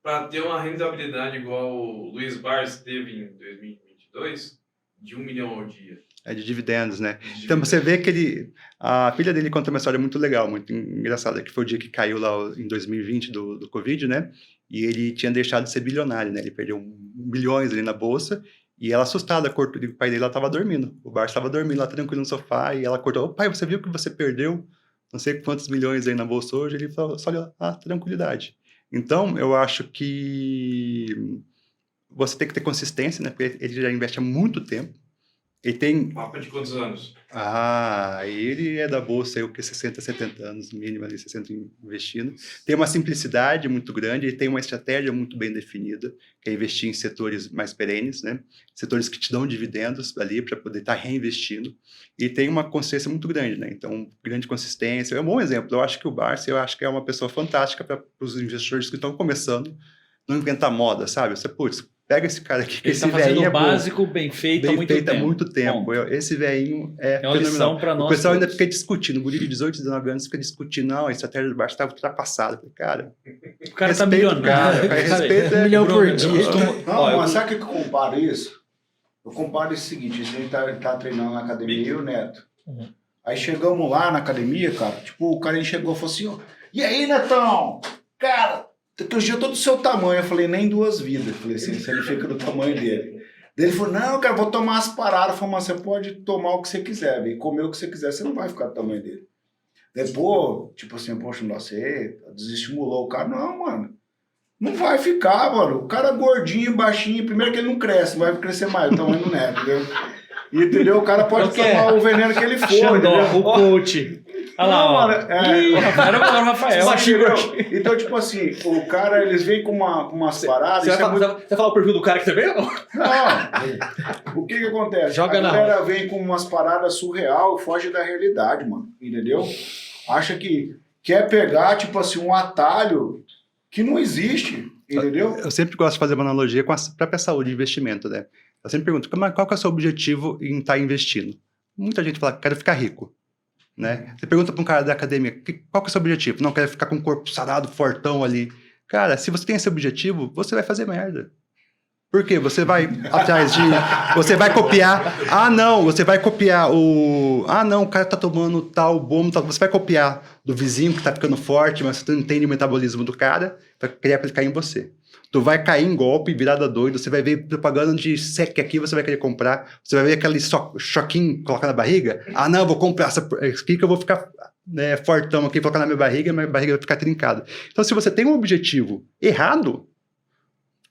Speaker 6: para ter uma rentabilidade igual o Luiz Barsi teve em 2022, de 1 milhão ao dia?
Speaker 1: É de dividendos, né?
Speaker 6: De
Speaker 1: Então você
Speaker 6: dividendos.
Speaker 1: vê que a filha dele conta uma história muito legal, muito engraçada, que foi o dia que caiu lá em 2020 do Covid, né? E ele tinha deixado de ser bilionário, né? Ele perdeu bilhões ali na bolsa e ela assustada, cortou, o pai dele lá estava dormindo. O Barça estava dormindo lá tranquilo no sofá e ela cortou, pai, você viu que você perdeu não sei quantos milhões aí na bolsa hoje? Ele falou, só olha, tranquilidade. Então, eu acho que você tem que ter consistência, né? Porque ele já investe há muito tempo. Ele tem...
Speaker 6: Papo de quantos anos?
Speaker 1: Ele é da bolsa, eu que 60, 70 anos, mínimo ali, 60 investindo. Tem uma simplicidade muito grande, ele tem uma estratégia muito bem definida, que é investir em setores mais perenes, né? Setores que te dão dividendos ali para poder estar reinvestindo. E tem uma consistência muito grande, né? Então, grande consistência. É um bom exemplo. Eu acho que o Barça, eu acho que é uma pessoa fantástica para os investidores que estão começando, não inventar moda, sabe? Você, putz, pega esse cara aqui, que
Speaker 5: Ele
Speaker 1: esse
Speaker 5: tá fazendo
Speaker 1: velhinho
Speaker 5: o
Speaker 1: é bom.
Speaker 5: básico bem feito há muito tempo.
Speaker 1: Há muito tempo.
Speaker 5: Bom,
Speaker 1: Esse velhinho é
Speaker 5: uma lição
Speaker 1: fenomenal.
Speaker 5: para nós.
Speaker 1: O pessoal ainda
Speaker 5: todos.
Speaker 1: fica discutindo. O guri de 18, 19 anos fica discutindo. Não, a estratégia do Barça estava ultrapassada. Eu falei, cara,
Speaker 5: O cara tá
Speaker 1: respeita o
Speaker 5: milionário.
Speaker 1: cara, respeita-
Speaker 4: 1 milhão por
Speaker 5: Bruno,
Speaker 4: dia.
Speaker 5: eu costumo-
Speaker 2: Não,
Speaker 5: ó, eu-
Speaker 2: mas sabe o que eu comparo isso? Eu comparo isso seguinte, a gente tá treinando na academia e o Neto.
Speaker 4: Uhum.
Speaker 2: Aí chegamos lá na academia, cara, tipo, o cara chegou e falou assim, ó, e aí, Netão? Cara, eu já tô do seu tamanho. Eu falei, nem 2 vidas. Eu falei assim, você não fica do tamanho dele. Daí ele falou, não, cara, vou tomar as paradas. Eu falei, mas você pode tomar o que você quiser, véio, comer o que você quiser, você não vai ficar do tamanho dele. Daí, pô, tipo assim, poxa, você desestimulou o cara. Não, mano. Não vai ficar, mano. O cara gordinho, baixinho, primeiro que ele não cresce, vai crescer mais o tamanho do Neto, entendeu? Entendeu? O cara pode tomar o veneno que ele for,
Speaker 5: Xandó,
Speaker 2: entendeu?
Speaker 5: o coach. Olha lá,
Speaker 2: Não,
Speaker 5: ó.
Speaker 2: mano,
Speaker 5: Ih, o Rafael era o Rafael.
Speaker 2: Entendeu? Então, tipo assim, o cara, eles vêm com umas paradas.
Speaker 3: Você
Speaker 2: isso
Speaker 3: vai,
Speaker 2: é muito-
Speaker 3: falar, você vai falar o perfil do cara que você veio?
Speaker 2: Não. O que acontece?
Speaker 4: Joga
Speaker 2: a
Speaker 4: na
Speaker 2: galera vem com umas paradas surreal, foge da realidade, mano. Entendeu? Acha que quer pegar, tipo assim, um atalho que não existe. Entendeu?
Speaker 1: Eu sempre gosto de fazer uma analogia com a própria saúde e investimento, né? Eu sempre pergunto, qual que é o seu objetivo em estar investindo? Muita gente fala, quero ficar rico, né? Você pergunta para um cara da academia, qual que é o seu objetivo? Não, quero ficar com um corpo sarado, fortão ali. Cara, se você tem esse objetivo, você vai fazer merda. Por quê? Você vai atrás de... Você vai copiar... Ah, não, você vai copiar o... Ah, não, o cara tá tomando tal bomba, tal... Você vai copiar do vizinho que tá ficando forte, mas você não entende o metabolismo do cara, vai querer aplicar em você. Tu vai cair em golpe, virada doido, você vai ver propaganda de sec aqui, você vai querer comprar, você vai ver aquele choquinho, colocar na barriga. Ah, não, vou comprar essa aqui que eu vou ficar fortão aqui, colocar na minha barriga vai ficar trincada. Então, se você tem um objetivo errado,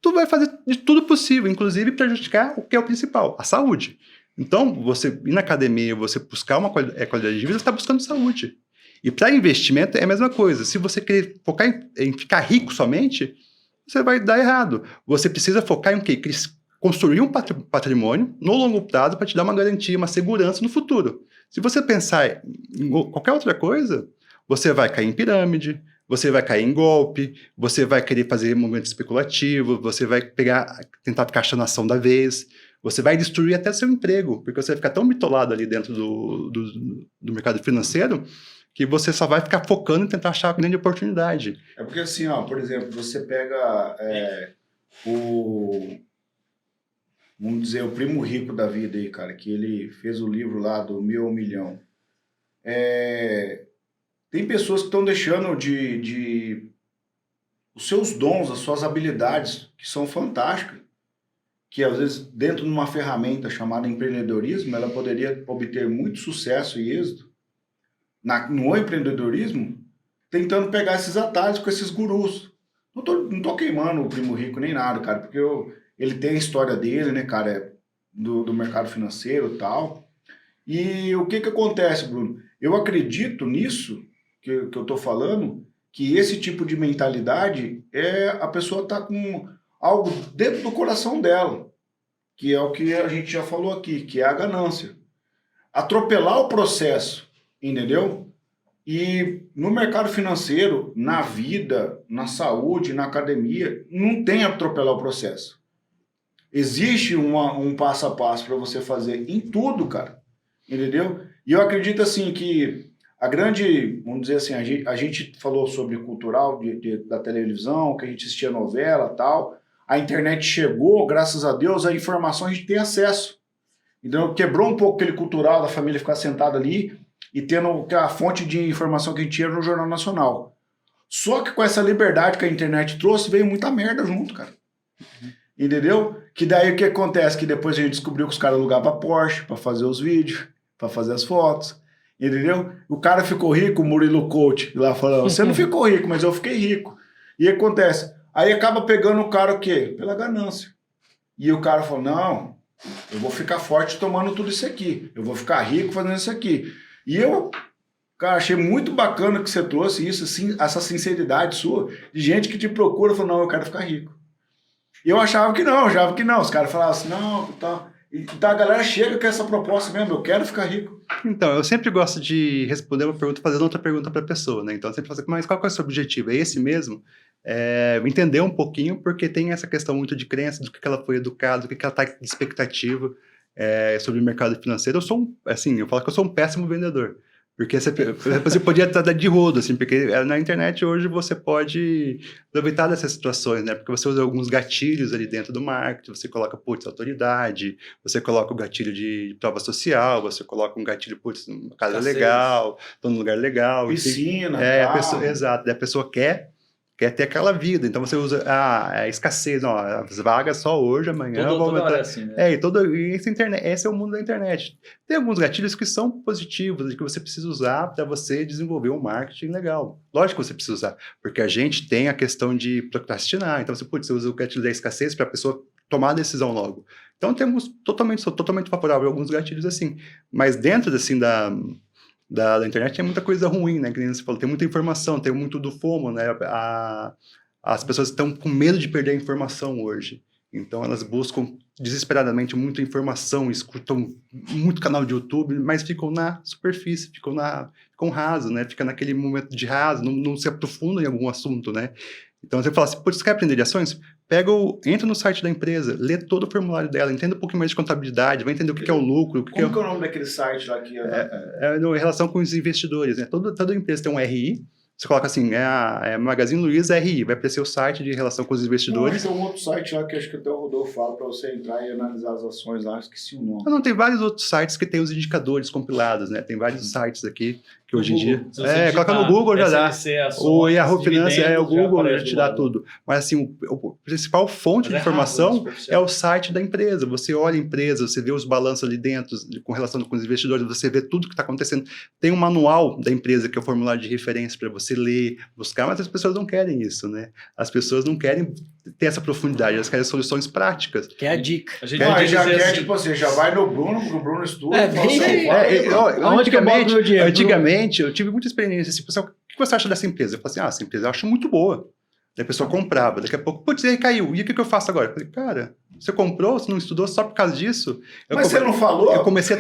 Speaker 1: tu vai fazer de tudo possível, inclusive prejudicar o que é o principal, a saúde. Então, você ir na academia, você buscar uma qualidade de vida, você está buscando saúde. E para investimento é a mesma coisa. Se você querer focar em ficar rico somente, você vai dar errado. Você precisa focar em o quê? Construir um patrimônio no longo prazo para te dar uma garantia, uma segurança no futuro. Se você pensar em qualquer outra coisa, você vai cair em pirâmide, você vai cair em golpe, você vai querer fazer movimento especulativo, você vai tentar ficar achando a ação da vez, você vai destruir até seu emprego, porque você vai ficar tão bitolado ali dentro do mercado financeiro que você só vai ficar focando em tentar achar a grande oportunidade.
Speaker 2: É porque assim, ó, por exemplo, você pega vamos dizer, o primo rico da vida aí, cara, que ele fez o livro lá do 1.000 ao 1 milhão. Tem pessoas que estão deixando os seus dons, as suas habilidades, que são fantásticas, que às vezes dentro de uma ferramenta chamada empreendedorismo, ela poderia obter muito sucesso e êxito no empreendedorismo, tentando pegar esses atalhos com esses gurus. Não tô queimando o primo rico nem nada, cara, porque ele tem a história dele, né, cara, do mercado financeiro e tal. E o que acontece, Bruno? Eu acredito nisso que eu tô falando, que esse tipo de mentalidade a pessoa tá com algo dentro do coração dela, que é o que a gente já falou aqui, que é a ganância. Atropelar o processo, entendeu? E no mercado financeiro, na vida, na saúde, na academia, não tem atropelar o processo. Existe um passo a passo para você fazer em tudo, cara. Entendeu? E eu acredito assim que a grande, vamos dizer assim, a gente falou sobre cultural da televisão, que a gente assistia novela e tal. A internet chegou, graças a Deus, a informação a gente tem acesso. Então quebrou um pouco aquele cultural da família ficar sentada ali e tendo a fonte de informação que a gente tinha no Jornal Nacional. Só que com essa liberdade que a internet trouxe, veio muita merda junto, cara. Entendeu? Que daí o que acontece? Que depois a gente descobriu que os caras alugavam Porsche para fazer os vídeos, para fazer as fotos. Entendeu? O cara ficou rico, o Murilo Couto, lá falando, você não ficou rico, mas eu fiquei rico. E acontece, aí acaba pegando o cara o quê? Pela ganância. E o cara falou, não, eu vou ficar forte tomando tudo isso aqui, eu vou ficar rico fazendo isso aqui. E eu, cara, achei muito bacana que você trouxe isso, assim, essa sinceridade sua, de gente que te procura e fala, não, eu quero ficar rico. E eu achava que não, os caras falavam assim, não, tá. Então a galera chega com essa proposta mesmo, eu quero ficar rico.
Speaker 1: Então, eu sempre gosto de responder uma pergunta fazendo outra pergunta para a pessoa, né? Então, eu sempre falo assim, mas qual que é o seu objetivo? É esse mesmo? Entender um pouquinho, porque tem essa questão muito de crença, do que ela foi educada, do que ela está de expectativa sobre o mercado financeiro. Eu falo que eu sou um péssimo vendedor. Porque você podia estar de rodo, assim, porque na internet hoje você pode aproveitar dessas situações, né? Porque você usa alguns gatilhos ali dentro do marketing, você coloca, autoridade, você coloca o gatilho de prova social, você coloca um gatilho, uma casa legal, tô num lugar legal.
Speaker 2: Piscina,
Speaker 1: exato, daí a pessoa quer ter aquela vida, então você usa a escassez, não, as vagas só hoje, amanhã vão aumentar. Assim, né? Esse é o mundo da internet. Tem alguns gatilhos que são positivos e que você precisa usar para você desenvolver um marketing legal. Lógico que você precisa usar, porque a gente tem a questão de procrastinar, então você usa o gatilho da escassez para a pessoa tomar a decisão logo. Então sou totalmente favorável a alguns gatilhos assim, mas dentro assim da internet tem muita coisa ruim, né? Que nem você falou, tem muita informação, tem muito do FOMO, né? As pessoas estão com medo de perder a informação hoje. Então elas buscam desesperadamente muita informação, escutam muito canal de YouTube, mas ficam na superfície, ficam raso, né? Fica naquele momento de raso, não se aprofundam em algum assunto, né? Então você fala assim, você quer aprender de ações? Entra no site da empresa, lê todo o formulário dela, entenda um pouquinho mais de contabilidade, vai entender o que é o lucro.
Speaker 2: Como que é o nome daquele site lá que
Speaker 1: em relação com os investidores, né? Toda empresa tem um RI, você coloca assim, Magazine Luiza RI, vai aparecer o site de relação com os investidores.
Speaker 2: Tem um outro site lá que acho que até o Rodolfo fala para você entrar e analisar as ações lá, esqueci o nome.
Speaker 1: Não, tem vários outros sites que tem os indicadores compilados, né? Tem vários sites aqui que hoje em dia... coloca no Google já dá. O Yahoo Finance, o Google já te dá tudo. Mas assim, a principal fonte de informação é o site da empresa. Você olha a empresa, você vê os balanços ali dentro, com relação com os investidores, você vê tudo que está acontecendo. Tem um manual da empresa, que é o formulário de referência para você ler, buscar, mas as pessoas não querem isso, né? As pessoas não querem ter essa profundidade, elas querem soluções práticas.
Speaker 4: Que é a dica.
Speaker 5: A gente
Speaker 2: tipo assim, já vai no Bruno, porque o Bruno estuda.
Speaker 1: Antigamente, eu tive muita experiência. Assim, pessoal, o que você acha dessa empresa? Eu falei assim, essa empresa eu acho muito boa. Daí a pessoa comprava, daqui a pouco, aí caiu. E o que eu faço agora? Eu falei, cara, você comprou, você não estudou só por causa disso?
Speaker 2: Você não falou?
Speaker 1: Eu comecei a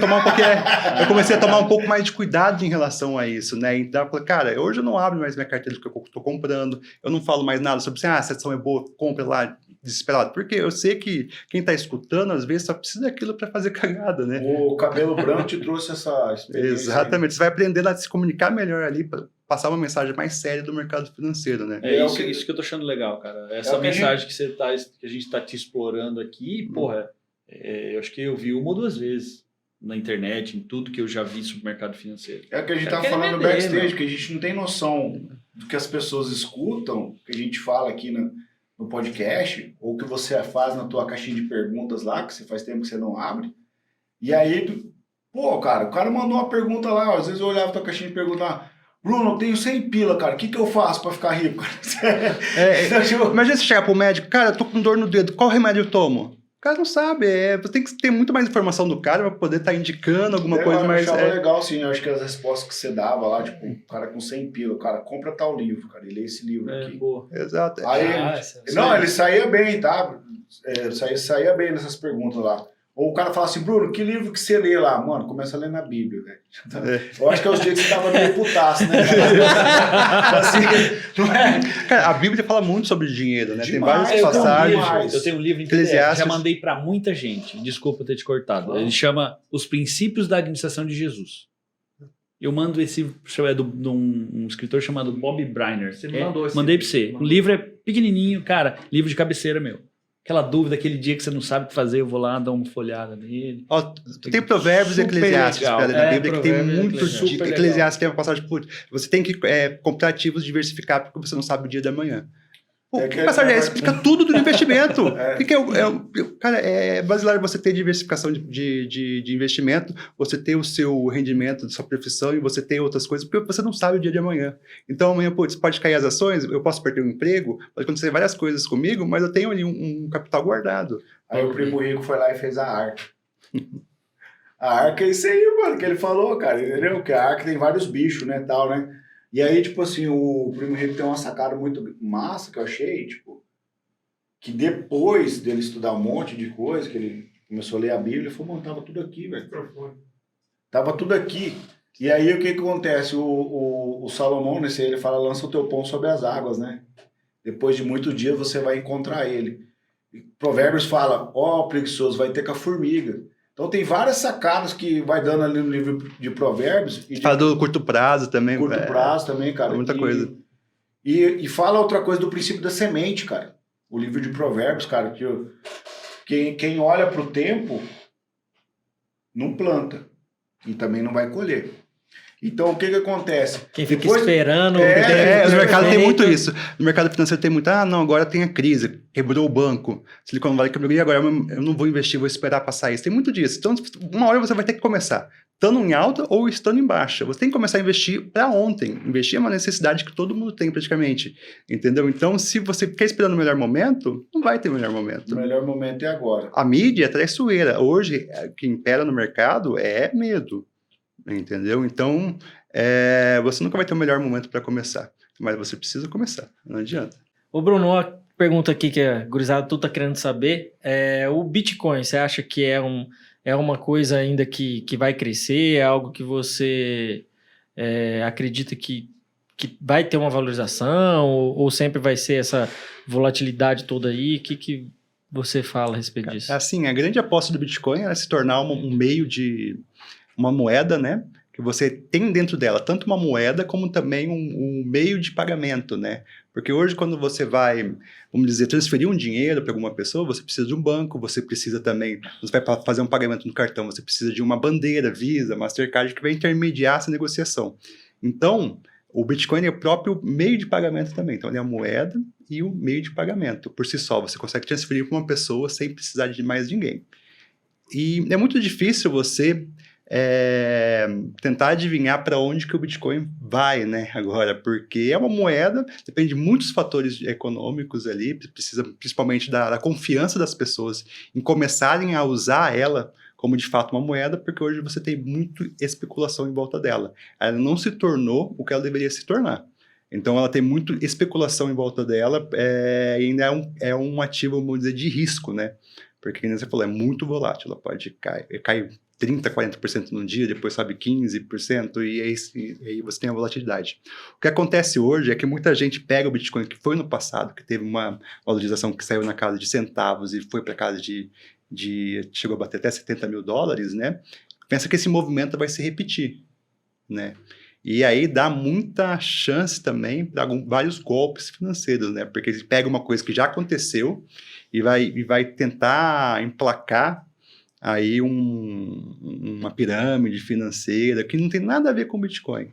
Speaker 1: tomar um pouco mais de cuidado em relação a isso, né? Então eu falei, cara, hoje eu não abro mais minha carteira do que eu estou comprando, eu não falo mais nada sobre essa ação é boa, compra lá, desesperado. Porque eu sei que quem está escutando, às vezes, só precisa daquilo para fazer cagada, né?
Speaker 2: O cabelo branco te trouxe essa experiência.
Speaker 1: Exatamente, você vai aprendendo a se comunicar melhor ali, para passar uma mensagem mais séria do mercado financeiro, né?
Speaker 5: É isso que eu tô achando legal, cara. Essa mensagem que a gente tá te explorando aqui, porra, eu acho que eu vi uma ou duas vezes na internet, em tudo que eu já vi sobre o mercado financeiro.
Speaker 2: É o que a gente tava falando no backstage, que a gente não tem noção do que as pessoas escutam, que a gente fala aqui no podcast, ou que você faz na tua caixinha de perguntas lá, que você faz tempo que você não abre. E aí, o cara mandou uma pergunta lá, às vezes eu olhava a tua caixinha de perguntas lá, Bruno, eu tenho 100 pila, cara. O que eu faço pra ficar rico?
Speaker 1: Imagina você chegar pro médico, cara, eu tô com dor no dedo, qual remédio eu tomo? O cara não sabe, você tem que ter muito mais informação do cara pra poder estar indicando alguma coisa mais...
Speaker 2: Eu achava legal, sim, eu acho que as respostas que você dava lá, tipo, o cara com 100 pila, o cara compra tal livro, cara, ele lê esse livro aqui.
Speaker 5: Boa.
Speaker 1: Exato.
Speaker 2: Aí, ele saía bem, tá? Saía bem nessas perguntas lá. Ou o cara fala assim, Bruno, que livro que você lê lá? Mano, começa a ler na Bíblia, velho. Eu acho que é os dias que você tava meio putaço, né? Assim, não é?
Speaker 1: Cara, a Bíblia fala muito sobre dinheiro, né?
Speaker 2: Demais,
Speaker 1: Tem várias passagens.
Speaker 2: demais.
Speaker 5: Eu tenho um livro em PDF,
Speaker 1: Eclesiastes.
Speaker 5: já mandei para muita gente. Desculpa ter te cortado. Ele chama Os Princípios da Administração de Jesus. Eu mando esse, é de um escritor chamado Bob Briner.
Speaker 3: Você me mandou esse
Speaker 5: Mandei
Speaker 3: livro.
Speaker 5: para você. O livro é pequenininho, cara. Livro de cabeceira, meu. Aquela dúvida, aquele dia que você não sabe o que fazer, eu vou lá dar uma folhada nele.
Speaker 1: Ó, tem Provérbios e
Speaker 5: Super
Speaker 1: Eclesiastes
Speaker 5: legal.
Speaker 1: pra ler na Bíblia, que tem
Speaker 4: Provérbios e
Speaker 1: muito
Speaker 4: Eclesiastes.
Speaker 1: de
Speaker 5: Super
Speaker 1: Eclesiastes, tem uma passagem, putz, você tem que comprar ativos diversificar porque você não sabe o dia da manhã. Pô,
Speaker 2: É que
Speaker 1: que passagem é essa? Explica tudo do investimento.
Speaker 2: É.
Speaker 1: O que cara, é basilar você ter diversificação de investimento, você ter o seu rendimento da sua profissão e você ter outras coisas, porque você não sabe o dia de amanhã. Então amanhã, putz, pode cair as ações, eu posso perder o emprego, pode acontecer várias coisas comigo, mas eu tenho ali um capital guardado.
Speaker 2: Aí o primo rico foi lá e fez a arca. A arca é isso aí, mano, que ele falou, cara, entendeu? Que a arca tem vários bichos, né, tal, né? E aí, tipo assim, o primo rico tem uma sacada muito massa que eu achei, tipo, que depois dele estudar um monte de coisa, que ele começou a ler a Bíblia, ele falou, mano, tava tudo aqui, velho. Tava tudo aqui. E aí, o que acontece? O Salomão, nesse aí, ele fala, lança o teu pão sobre as águas, né? Depois de muitos dias, você vai encontrar ele. Provérbios fala, ó, preguiçoso, vai ter com a formiga. Então tem várias sacadas que vai dando ali no livro de Provérbios. E
Speaker 1: Fala do curto prazo também.
Speaker 2: curto prazo também, cara.
Speaker 1: Muita coisa.
Speaker 2: E fala outra coisa do princípio da semente, cara. O livro de Provérbios, cara, que quem olha pro tempo não planta e também não vai colher. Então, o que acontece?
Speaker 4: Quem fica
Speaker 2: Depois-
Speaker 4: esperando...
Speaker 1: No mercado tem muito
Speaker 4: perfeito.
Speaker 1: isso. No mercado financeiro tem muito, não, agora tem a crise, quebrou o banco, Silicon Valley quebrou, e agora eu não vou investir, vou esperar passar isso. Tem muito disso. Então, uma hora você vai ter que começar, estando em alta ou estando em baixa. Você tem que começar a investir para ontem. Investir é uma necessidade que todo mundo tem praticamente, entendeu? Então, se você quer esperar no melhor momento, não vai ter melhor momento.
Speaker 2: O melhor momento é agora.
Speaker 1: A mídia é traiçoeira. Hoje, o que impera no mercado é medo. Entendeu? Então, você nunca vai ter o melhor momento para começar. Mas você precisa começar. Não adianta.
Speaker 4: Ô Bruno, uma pergunta aqui que a gurizada tudo tá querendo saber. O Bitcoin, você acha que é uma coisa ainda que vai crescer? É algo que você acredita que vai ter uma valorização? Ou sempre vai ser essa volatilidade toda aí? O que você fala a respeito disso?
Speaker 1: Assim, a grande aposta do Bitcoin é se tornar um meio de... uma moeda, né? Que você tem dentro dela tanto uma moeda como também um meio de pagamento, né? Porque hoje quando você vai, vamos dizer, transferir um dinheiro para alguma pessoa, você precisa de um banco, você precisa também, você vai fazer um pagamento no cartão, você precisa de uma bandeira, Visa, Mastercard, que vai intermediar essa negociação. Então, o Bitcoin é o próprio meio de pagamento também. Então, ele é a moeda e o meio de pagamento. Por si só, você consegue transferir para uma pessoa sem precisar de mais ninguém. E é muito difícil você tentar adivinhar para onde que o Bitcoin vai, né, agora, porque é uma moeda, depende de muitos fatores econômicos ali, precisa principalmente da confiança das pessoas em começarem a usar ela como de fato uma moeda, porque hoje você tem muita especulação em volta dela. Ela não se tornou o que ela deveria se tornar. Então ela tem muita especulação em volta dela e ainda é um ativo, vamos dizer, de risco, né? Porque, como você falou, é muito volátil, ela pode cair 30%, 40% num dia, depois sobe 15%, e aí você tem a volatilidade. O que acontece hoje é que muita gente pega o Bitcoin que foi no passado, que teve uma valorização que saiu na casa de centavos e foi para casa chegou a bater até $70 mil, né? Pensa que esse movimento vai se repetir, né? E aí dá muita chance também para vários golpes financeiros, né? Porque ele pega uma coisa que já aconteceu e vai tentar emplacar aí uma pirâmide financeira que não tem nada a ver com o Bitcoin.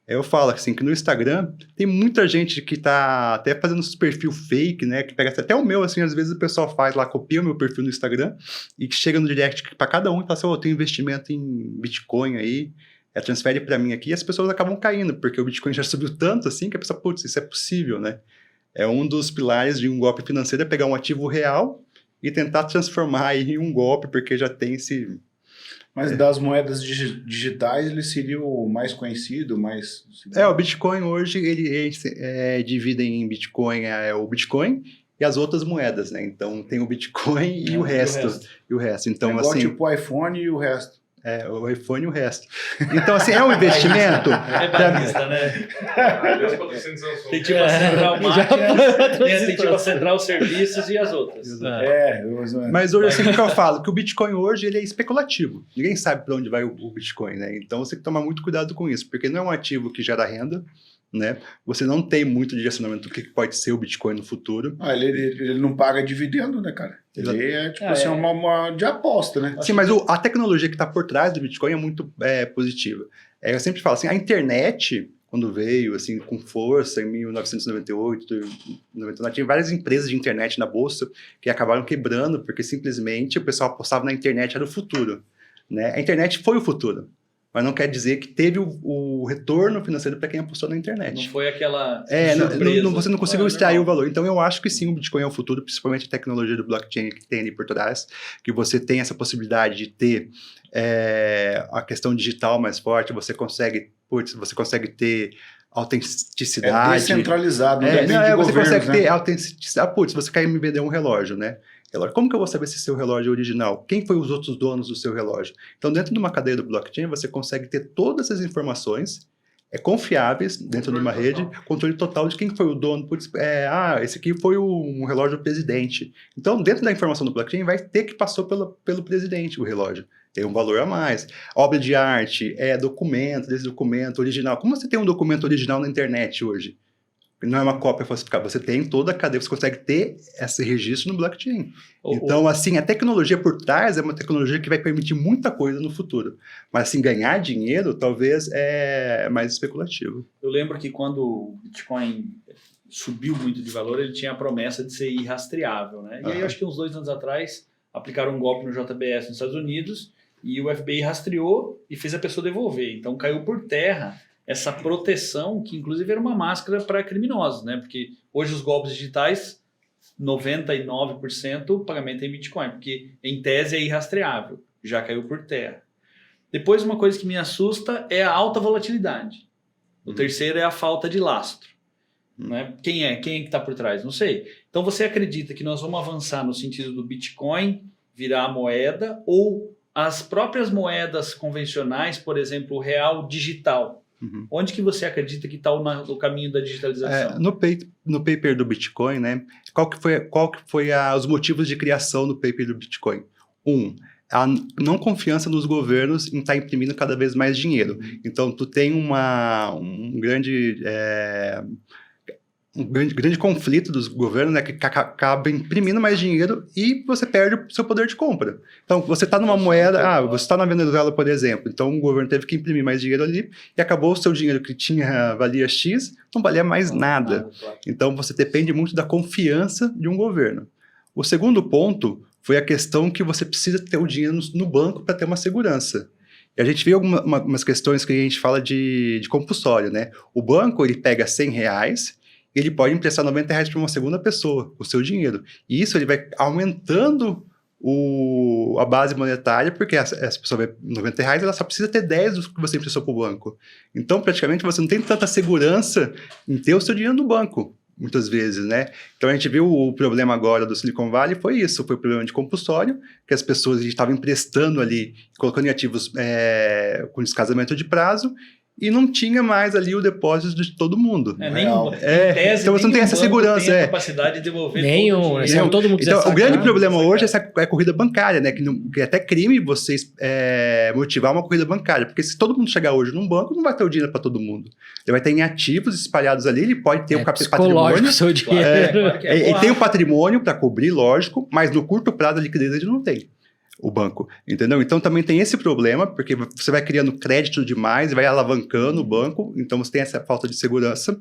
Speaker 1: Eu falo assim, que no Instagram tem muita gente que tá até fazendo os perfil fake, né? Que pega até o meu, assim, às vezes o pessoal faz lá, copia o meu perfil no Instagram e que chega no direct para cada um e fala assim, eu tenho investimento em Bitcoin aí, transfere para mim aqui, e as pessoas acabam caindo, porque o Bitcoin já subiu tanto assim que a pessoa, putz, isso é possível, né? É um dos pilares de um golpe financeiro, é pegar um ativo real e tentar transformar aí em um golpe, porque já tem esse...
Speaker 2: Mas das moedas digitais, ele seria o mais conhecido, o
Speaker 1: Bitcoin hoje, ele divide em Bitcoin, o Bitcoin, e as outras moedas, né? Então tem o Bitcoin e o resto. Então,
Speaker 2: Igual
Speaker 1: assim,
Speaker 2: tipo o iPhone e o resto.
Speaker 1: o iPhone e o resto. Então, assim, é um investimento.
Speaker 5: É barista, né?
Speaker 6: Deus patrocina Samsung.
Speaker 5: Tem tipo a Central Máquinas, tem tipo a Central Serviços e as outras.
Speaker 1: Mas hoje, assim, o que eu falo? Que o Bitcoin hoje ele é especulativo. Ninguém sabe para onde vai o Bitcoin, né? Então você tem que tomar muito cuidado com isso, porque não é um ativo que gera renda, né? Você não tem muito direcionamento do que pode ser o Bitcoin no futuro.
Speaker 2: Ele não paga dividendo, né, cara? Ele é tipo assim, uma de aposta, né?
Speaker 1: Sim, mas a tecnologia que está por trás do Bitcoin é muito positiva. Eu sempre falo assim, a internet, quando veio assim com força em 1998, 99, tinha várias empresas de internet na bolsa que acabaram quebrando porque simplesmente o pessoal apostava na internet, era o futuro, né? A internet foi o futuro. Mas não quer dizer que teve o retorno financeiro para quem apostou na internet.
Speaker 5: Não foi aquela
Speaker 1: você não conseguiu extrair o valor. Então eu acho que sim, o Bitcoin é o futuro, principalmente a tecnologia do blockchain que tem ali por trás, que você tem essa possibilidade de ter a questão digital mais forte, você consegue ter autenticidade.
Speaker 2: É descentralizado, não depende de
Speaker 1: você
Speaker 2: governos,
Speaker 1: consegue
Speaker 2: né?
Speaker 1: ter autenticidade. Você quer me vender um relógio, né? Como que eu vou saber se seu relógio é original? Quem foi os outros donos do seu relógio? Então, dentro de uma cadeia do blockchain, você consegue ter todas essas informações confiáveis dentro de uma rede, controle total de quem foi o dono. Esse aqui foi um relógio do presidente. Então, dentro da informação do blockchain, vai ter que passou pelo presidente o relógio. Tem um valor a mais. Obra de arte, documento, desse documento original. Como você tem um documento original na internet hoje? Não é uma cópia falsificada, você tem toda a cadeia, você consegue ter esse registro no blockchain. Então, assim, a tecnologia por trás é uma tecnologia que vai permitir muita coisa no futuro. Mas, assim, ganhar dinheiro talvez é mais especulativo.
Speaker 5: Eu lembro que quando o Bitcoin subiu muito de valor, ele tinha a promessa de ser irrastreável, né? E aí, acho que uns 2 anos atrás, aplicaram um golpe no JBS nos Estados Unidos e o FBI rastreou e fez a pessoa devolver. Então, caiu por terra essa proteção, que inclusive era uma máscara para criminosos, né? Porque hoje os golpes digitais, 99% o pagamento é em Bitcoin, porque em tese é irrastreável, já caiu por terra. Depois, uma coisa que me assusta é a alta volatilidade. O terceiro é a falta de lastro. Né? Quem é que está por trás? Não sei. Então você acredita que nós vamos avançar no sentido do Bitcoin virar moeda ou as próprias moedas convencionais, por exemplo, o real digital? Onde que você acredita que está o caminho da digitalização?
Speaker 1: No paper do Bitcoin, né? Qual que foi os motivos de criação do paper do Bitcoin? A não confiança nos governos em estar imprimindo cada vez mais dinheiro. Então, tu tem um grande conflito dos governos, né, que acaba imprimindo mais dinheiro e você perde o seu poder de compra. Então, você está numa moeda, você está na Venezuela, por exemplo, então o governo teve que imprimir mais dinheiro ali e acabou o seu dinheiro que valia X, não valia mais nada. Então, você depende muito da confiança de um governo. O segundo ponto foi a questão que você precisa ter o dinheiro no banco para ter uma segurança. E a gente vê algumas questões que a gente fala de compulsório, né? O banco, ele pega R$100, ele pode emprestar R$90 para uma segunda pessoa, o seu dinheiro. E isso ele vai aumentando a base monetária, porque essa pessoa vai R$90, ela só precisa ter 10 do que você emprestou para o banco. Então, praticamente, você não tem tanta segurança em ter o seu dinheiro no banco, muitas vezes, né? Então, a gente viu o problema agora do Silicon Valley, foi o problema de compulsório, que as pessoas estavam emprestando ali, colocando em ativos com descasamento de prazo, e não tinha mais ali o depósito de todo mundo.
Speaker 5: Então
Speaker 1: você não tem essa segurança.
Speaker 5: Tem a capacidade de devolver
Speaker 4: todo mundo
Speaker 1: então, o grande problema hoje é a corrida bancária, né? Que é até crime vocês motivar uma corrida bancária, porque se todo mundo chegar hoje num banco, não vai ter o dinheiro para todo mundo. Ele vai ter em ativos espalhados ali, ele pode ter o patrimônio.
Speaker 4: Seu dinheiro.
Speaker 1: Ele tem o patrimônio para cobrir, lógico, mas no curto prazo a liquidez ele não tem. O banco, entendeu? Então também tem esse problema, porque você vai criando crédito demais, vai alavancando o banco, então você tem essa falta de segurança,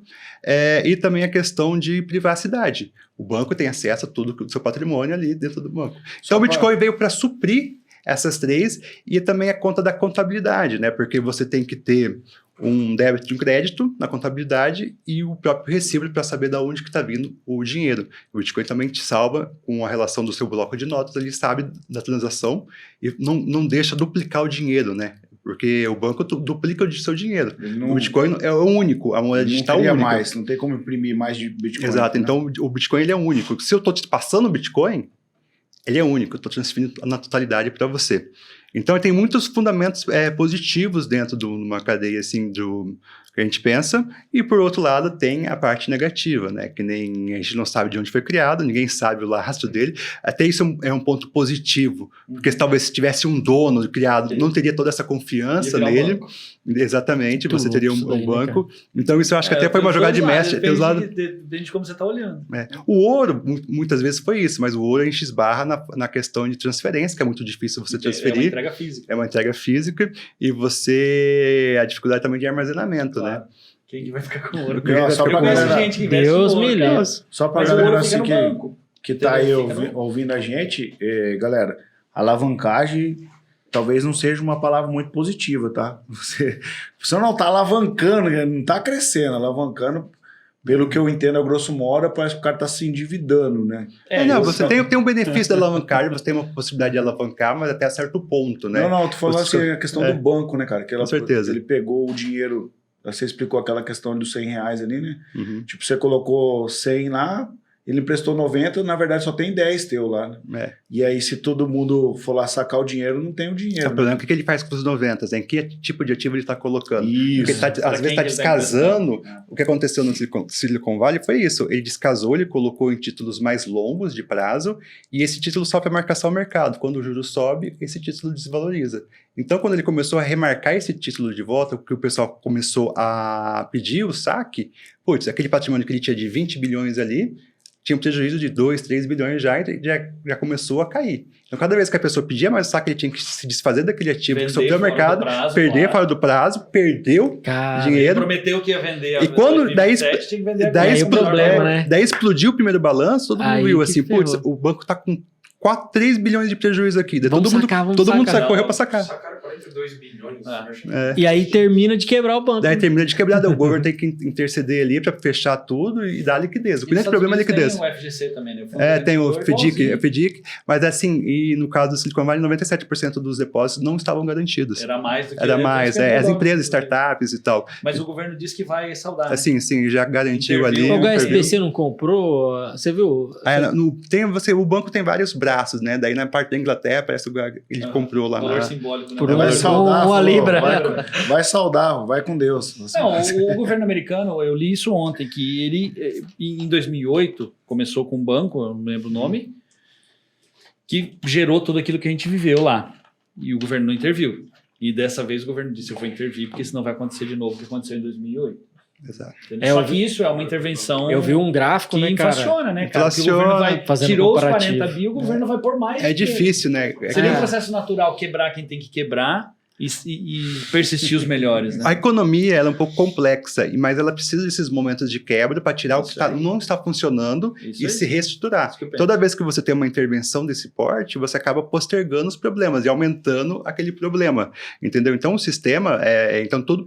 Speaker 1: e também a questão de privacidade. O banco tem acesso a tudo do seu patrimônio ali dentro do banco. Então o Bitcoin veio para suprir essas três, e também a conta da contabilidade, né? Porque você tem que ter um débito e um crédito na contabilidade e o próprio recibo para saber de onde que está vindo o dinheiro. O Bitcoin também te salva com a relação do seu bloco de notas, ele sabe da transação e não deixa duplicar o dinheiro, né? porque o banco duplica o seu dinheiro.
Speaker 2: Não,
Speaker 1: O Bitcoin é o único, a moeda
Speaker 2: não
Speaker 1: digital
Speaker 2: cria
Speaker 1: única.
Speaker 2: mais, não tem como imprimir mais de Bitcoin.
Speaker 1: Exato,
Speaker 2: né?
Speaker 1: então o Bitcoin ele é único. Se eu estou te passando o Bitcoin, ele é único, eu estou transferindo na totalidade para você. Então, ele tem muitos fundamentos positivos dentro de uma cadeia assim, que a gente pensa, e por outro lado tem a parte negativa, né? Que nem a gente não sabe de onde foi criado, ninguém sabe o lastro dele. Até isso é um ponto positivo, porque talvez se tivesse um dono criado, não teria toda essa confiança
Speaker 3: Ia virar um
Speaker 1: nele.
Speaker 3: banco.
Speaker 1: Exatamente,
Speaker 4: Muito
Speaker 1: você teria
Speaker 4: louco isso
Speaker 1: um
Speaker 4: aí, né,
Speaker 1: banco. Então, isso eu acho que até foi uma jogada de mestre. Tem os lados.
Speaker 5: Depende de como você tá olhando.
Speaker 1: O ouro, muitas vezes foi isso, mas o ouro a gente esbarra na questão de transferência, que é muito difícil você
Speaker 5: É uma
Speaker 1: transferir.
Speaker 5: entrega física.
Speaker 1: É uma entrega física e a dificuldade também de armazenamento, né?
Speaker 5: Claro. Quem que vai ficar com ouro?
Speaker 2: Não, só
Speaker 5: Eu
Speaker 2: pra
Speaker 5: conheço
Speaker 2: galera-
Speaker 5: gente que investe
Speaker 4: Deus
Speaker 5: no ouro,
Speaker 4: me
Speaker 5: cara.
Speaker 4: livre.
Speaker 2: Só pra
Speaker 5: Mas o
Speaker 2: galera
Speaker 5: ouro fica
Speaker 2: assim
Speaker 5: no banco.
Speaker 2: que tá aí
Speaker 5: Entendeu? Fica
Speaker 2: ouvindo a gente, galera, alavancagem talvez não seja uma palavra muito positiva, tá? Você não tá alavancando, não tá crescendo, alavancando, pelo que eu entendo, a grosso modo, parece que o cara tá se endividando, né?
Speaker 1: Não, você tem um benefício da alavancagem, você tem uma possibilidade de alavancar, mas até certo ponto, né?
Speaker 2: Não, eu tô falando
Speaker 1: Você-
Speaker 2: assim, a questão do banco, né, cara? Que
Speaker 1: Com certeza.
Speaker 2: Ele pegou o dinheiro, você explicou aquela questão dos R$100 ali, né?
Speaker 1: Uhum.
Speaker 2: Tipo, você colocou 100 lá, ele emprestou 90, na verdade só tem 10 teu lá, né?
Speaker 1: É.
Speaker 2: E aí, se todo mundo for lá sacar o dinheiro, não tem o
Speaker 1: O
Speaker 2: dinheiro.
Speaker 1: problema é o que ele faz com os 90, em que tipo de ativo ele está colocando. Porque
Speaker 2: Isso.
Speaker 1: tá,
Speaker 5: Pra
Speaker 1: às vezes
Speaker 5: quem
Speaker 1: está
Speaker 5: que ele tá
Speaker 1: descasando.
Speaker 5: emprestando?
Speaker 1: O que aconteceu no Silicon Valley foi isso. Ele descasou, ele colocou em títulos mais longos de prazo e esse título sofre a marcação ao mercado. Quando o juro sobe, esse título desvaloriza. Então, quando ele começou a remarcar esse título de volta, que o pessoal começou a pedir o saque, putz, aquele patrimônio que ele tinha de 20 bilhões ali, tinha um prejuízo de 2, 3 bilhões já começou a cair. Então, cada vez que a pessoa pedia mais saque, ele tinha que se desfazer daquele ativo que
Speaker 5: Vender
Speaker 1: sofreu o
Speaker 5: fora
Speaker 1: mercado,
Speaker 5: do prazo,
Speaker 1: perder
Speaker 5: claro.
Speaker 1: fora do prazo, perdeu
Speaker 4: Cara,
Speaker 5: Ele
Speaker 1: dinheiro.
Speaker 5: prometeu que ia vender
Speaker 1: E quando-
Speaker 5: 2027, tinha que vender
Speaker 1: daí
Speaker 5: agora.
Speaker 4: aí o problema, né?
Speaker 1: Daí explodiu o primeiro balanço, todo mundo
Speaker 4: Aí
Speaker 1: viu
Speaker 4: que
Speaker 1: assim, putz,
Speaker 4: ferrou.
Speaker 1: o banco tá com 3 bilhões de prejuízo aqui. Daí
Speaker 4: Vamos
Speaker 1: todo mundo,
Speaker 4: sacar, vamos
Speaker 1: todo mundo
Speaker 4: sacar.
Speaker 1: correu para sacar.
Speaker 6: Sacaram 42 bilhões.
Speaker 5: Ah.
Speaker 6: acho.
Speaker 4: E aí termina de quebrar o banco.
Speaker 1: Daí termina de quebrar, daí o governo tem que interceder ali para fechar tudo e dar liquidez. O grande problema é a liquidez.
Speaker 5: Tem o FGC também, né?
Speaker 1: Tem o
Speaker 5: igualzinho.
Speaker 1: FDIC, mas assim, e no caso do Silicon Valley, 97% dos depósitos não estavam garantidos.
Speaker 5: Era mais do que...
Speaker 1: Era mais,
Speaker 5: do que
Speaker 1: as
Speaker 5: o
Speaker 1: empresas, startups e tal.
Speaker 5: Mas o governo disse que vai saudar. né?
Speaker 1: Assim, sim, já garantiu
Speaker 5: Interviu.
Speaker 1: ali.
Speaker 4: O
Speaker 1: interviu.
Speaker 4: HSBC não comprou, você viu?
Speaker 1: O banco tem vários braços, né? Daí na parte da Inglaterra, parece que ele comprou lá
Speaker 5: Valor
Speaker 1: na...
Speaker 5: simbólico. Né?
Speaker 4: Por
Speaker 2: Vai
Speaker 4: uma
Speaker 2: saudar, falou,
Speaker 4: libra.
Speaker 2: vai saudar, vai com Deus.
Speaker 5: Não, o governo americano, eu li isso ontem, que ele, em 2008, começou com um banco, eu não lembro o nome, que gerou tudo aquilo que a gente viveu lá. E o governo não interviu. E dessa vez o governo disse, eu vou intervir, porque senão vai acontecer de novo o que aconteceu em 2008.
Speaker 1: Exato.
Speaker 5: Entendeu? Só que isso é uma intervenção
Speaker 4: Eu vi um gráfico,
Speaker 5: que
Speaker 4: né, cara?
Speaker 5: inflaciona, né, cara? Porque o
Speaker 1: Inflaciona,
Speaker 5: governo vai,
Speaker 4: fazendo
Speaker 5: tirou os
Speaker 4: comparativo.
Speaker 5: 40 bi, o governo vai pôr mais.
Speaker 1: É
Speaker 5: dinheiro.
Speaker 1: difícil, né?
Speaker 5: Seria um
Speaker 4: É.
Speaker 5: processo natural quebrar quem tem que quebrar e persistir os melhores, né?
Speaker 1: A economia ela é um pouco complexa, mas ela precisa desses momentos de quebra para tirar o que
Speaker 5: Isso aí.
Speaker 1: não está funcionando
Speaker 5: Isso
Speaker 1: e
Speaker 5: aí.
Speaker 1: se reestruturar.
Speaker 5: Isso que eu penso.
Speaker 1: Toda vez que você tem uma intervenção desse porte, você acaba postergando os problemas e aumentando aquele problema, entendeu? Então o sistema,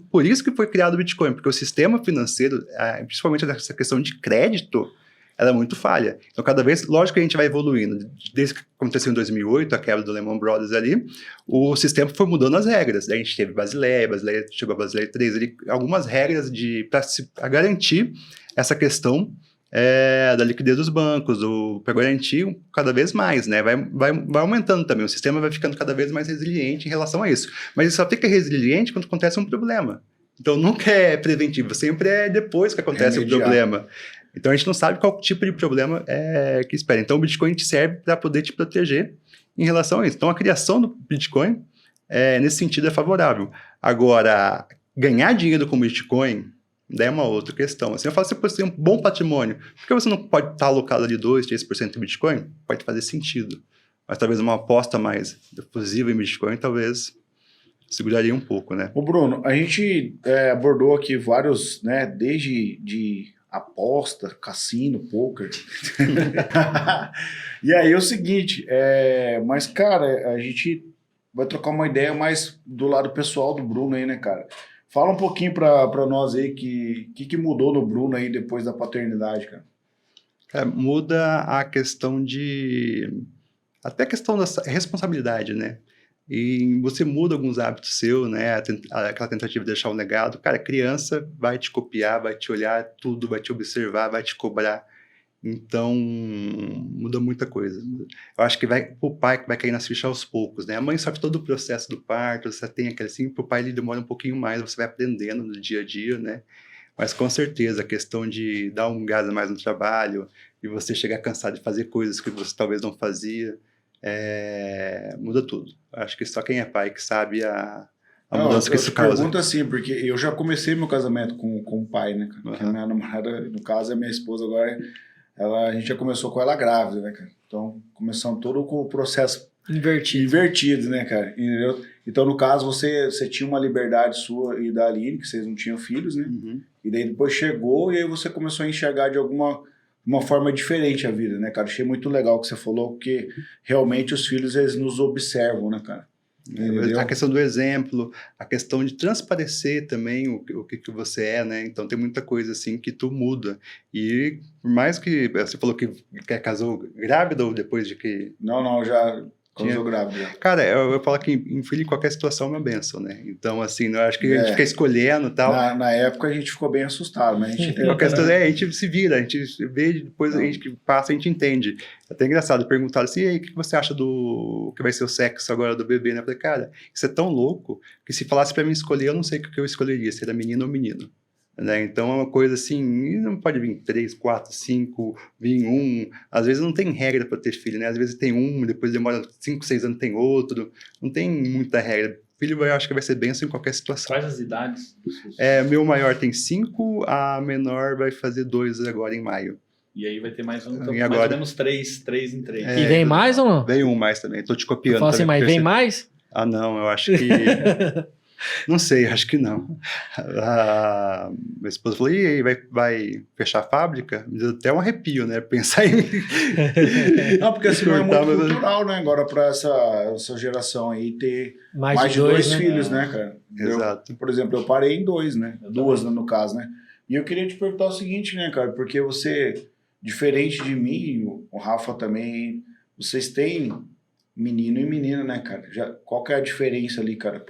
Speaker 1: por isso que foi criado o Bitcoin, porque o sistema financeiro, principalmente essa questão de crédito, ela é muito falha. Então, cada vez, lógico que a gente vai evoluindo. Desde que aconteceu em 2008, a quebra do Lehman Brothers ali, o sistema foi mudando as regras. Daí a gente teve Basileia chegou a Basileia 3, ali, algumas regras para garantir essa questão da liquidez dos bancos, para garantir cada vez mais, né? Vai aumentando também, o sistema vai ficando cada vez mais resiliente em relação a isso. Mas ele só fica resiliente quando acontece um problema. Então, nunca é preventivo, sempre é depois que acontece o
Speaker 2: imediato.
Speaker 1: problema. Então, a gente não sabe qual tipo de problema que espera. Então, o Bitcoin te serve para poder te proteger em relação a isso. Então, a criação do Bitcoin, nesse sentido, é favorável. Agora, ganhar dinheiro com Bitcoin, daí é uma outra questão. Assim, eu falo, se você tem um bom patrimônio, por que você não pode estar alocado ali 2%, 3% em Bitcoin? Pode fazer sentido. Mas talvez uma aposta mais difusiva em Bitcoin, talvez seguraria um pouco, né?
Speaker 2: Ô Bruno, a gente abordou aqui vários, né, desde de aposta, cassino, poker. E aí é o seguinte, mas cara, a gente vai trocar uma ideia mais do lado pessoal do Bruno aí, né, cara? Fala um pouquinho pra nós aí que mudou no Bruno aí depois da paternidade, cara.
Speaker 1: Muda a questão até a questão da responsabilidade, né? e você muda alguns hábitos seus, né? Aquela tentativa de deixar um legado. Cara, criança vai te copiar, vai te olhar tudo, vai te observar, vai te cobrar. Então, muda muita coisa. Eu acho que o pai vai cair na ficha aos poucos, né? A mãe sofre todo o processo do parto, você tem aquele assim, pro pai ele demora um pouquinho mais, você vai aprendendo no dia a dia, né? Mas com certeza, a questão de dar um gás a mais no trabalho e você chegar cansado de fazer coisas que você talvez não fazia, muda tudo. Acho que só quem é pai que sabe a mudança que isso causa.
Speaker 2: Eu pergunto assim, porque eu já comecei meu casamento com o pai, né, cara? Porque a minha namorada, no caso, é minha esposa agora... a gente já começou com ela grávida, né, cara? Então, começamos todo com o processo invertido, né, cara? Entendeu? Então, no caso, você tinha uma liberdade sua e da Aline, que vocês não tinham filhos, né?
Speaker 1: Uhum.
Speaker 2: E daí depois chegou e aí você começou a enxergar de uma forma diferente a vida, né, cara? Achei muito legal o que você falou, porque realmente os filhos, eles nos observam, né, cara? Entendeu?
Speaker 1: A questão do exemplo, a questão de transparecer também o que você é, né? Então tem muita coisa assim que tu muda. E por mais que você falou que casou grávida ou depois de que...
Speaker 2: Não, já casou grávida.
Speaker 1: Cara, eu falo que em filho em qualquer situação é uma benção, né? Então assim, eu acho que a gente fica escolhendo e tal.
Speaker 2: Na época a gente ficou bem assustado, mas a gente entendeu.
Speaker 1: A gente se vira, a gente vê, depois a gente que passa, a gente entende. É até engraçado, perguntaram assim, e aí, o que você acha do que vai ser o sexo agora do bebê, né? Eu falei, cara, isso é tão louco, que se falasse pra mim escolher, eu não sei o que eu escolheria, se era menino ou menino. Né? Então é uma coisa assim, não pode vir 3, 4, 5, vir um, às vezes não tem regra para ter filho, né? Às vezes tem um, depois demora 5, 6 anos tem outro, não tem muita regra. Filho, eu acho que vai ser benção em qualquer situação.
Speaker 5: Quais as idades dos filhos?
Speaker 1: Meu maior tem 5, a menor vai fazer 2 agora em maio.
Speaker 5: E aí vai ter mais um, então,
Speaker 1: E
Speaker 5: mais
Speaker 1: agora?
Speaker 5: ou menos 3 em 3.
Speaker 4: E vem mais ou não?
Speaker 1: Vem um mais também, tô te copiando.
Speaker 4: Fala assim,
Speaker 1: também,
Speaker 4: mas vem mais?
Speaker 1: Ah, não, eu acho que... Não sei, acho que não. A minha esposa falou, e aí, vai fechar a fábrica? Me deu até um arrepio, né? Pensar em...
Speaker 2: Não, porque assim não é muito cultural, né? Agora para essa geração aí ter mais de 2
Speaker 4: né?
Speaker 2: filhos, né, cara?
Speaker 1: Exato.
Speaker 2: Por exemplo, eu parei em 2, né? 2 no caso, né? E eu queria te perguntar o seguinte, né, cara? Porque você, diferente de mim, o Rafa também, vocês têm menino e menina, né, cara? Qual que é a diferença ali, cara,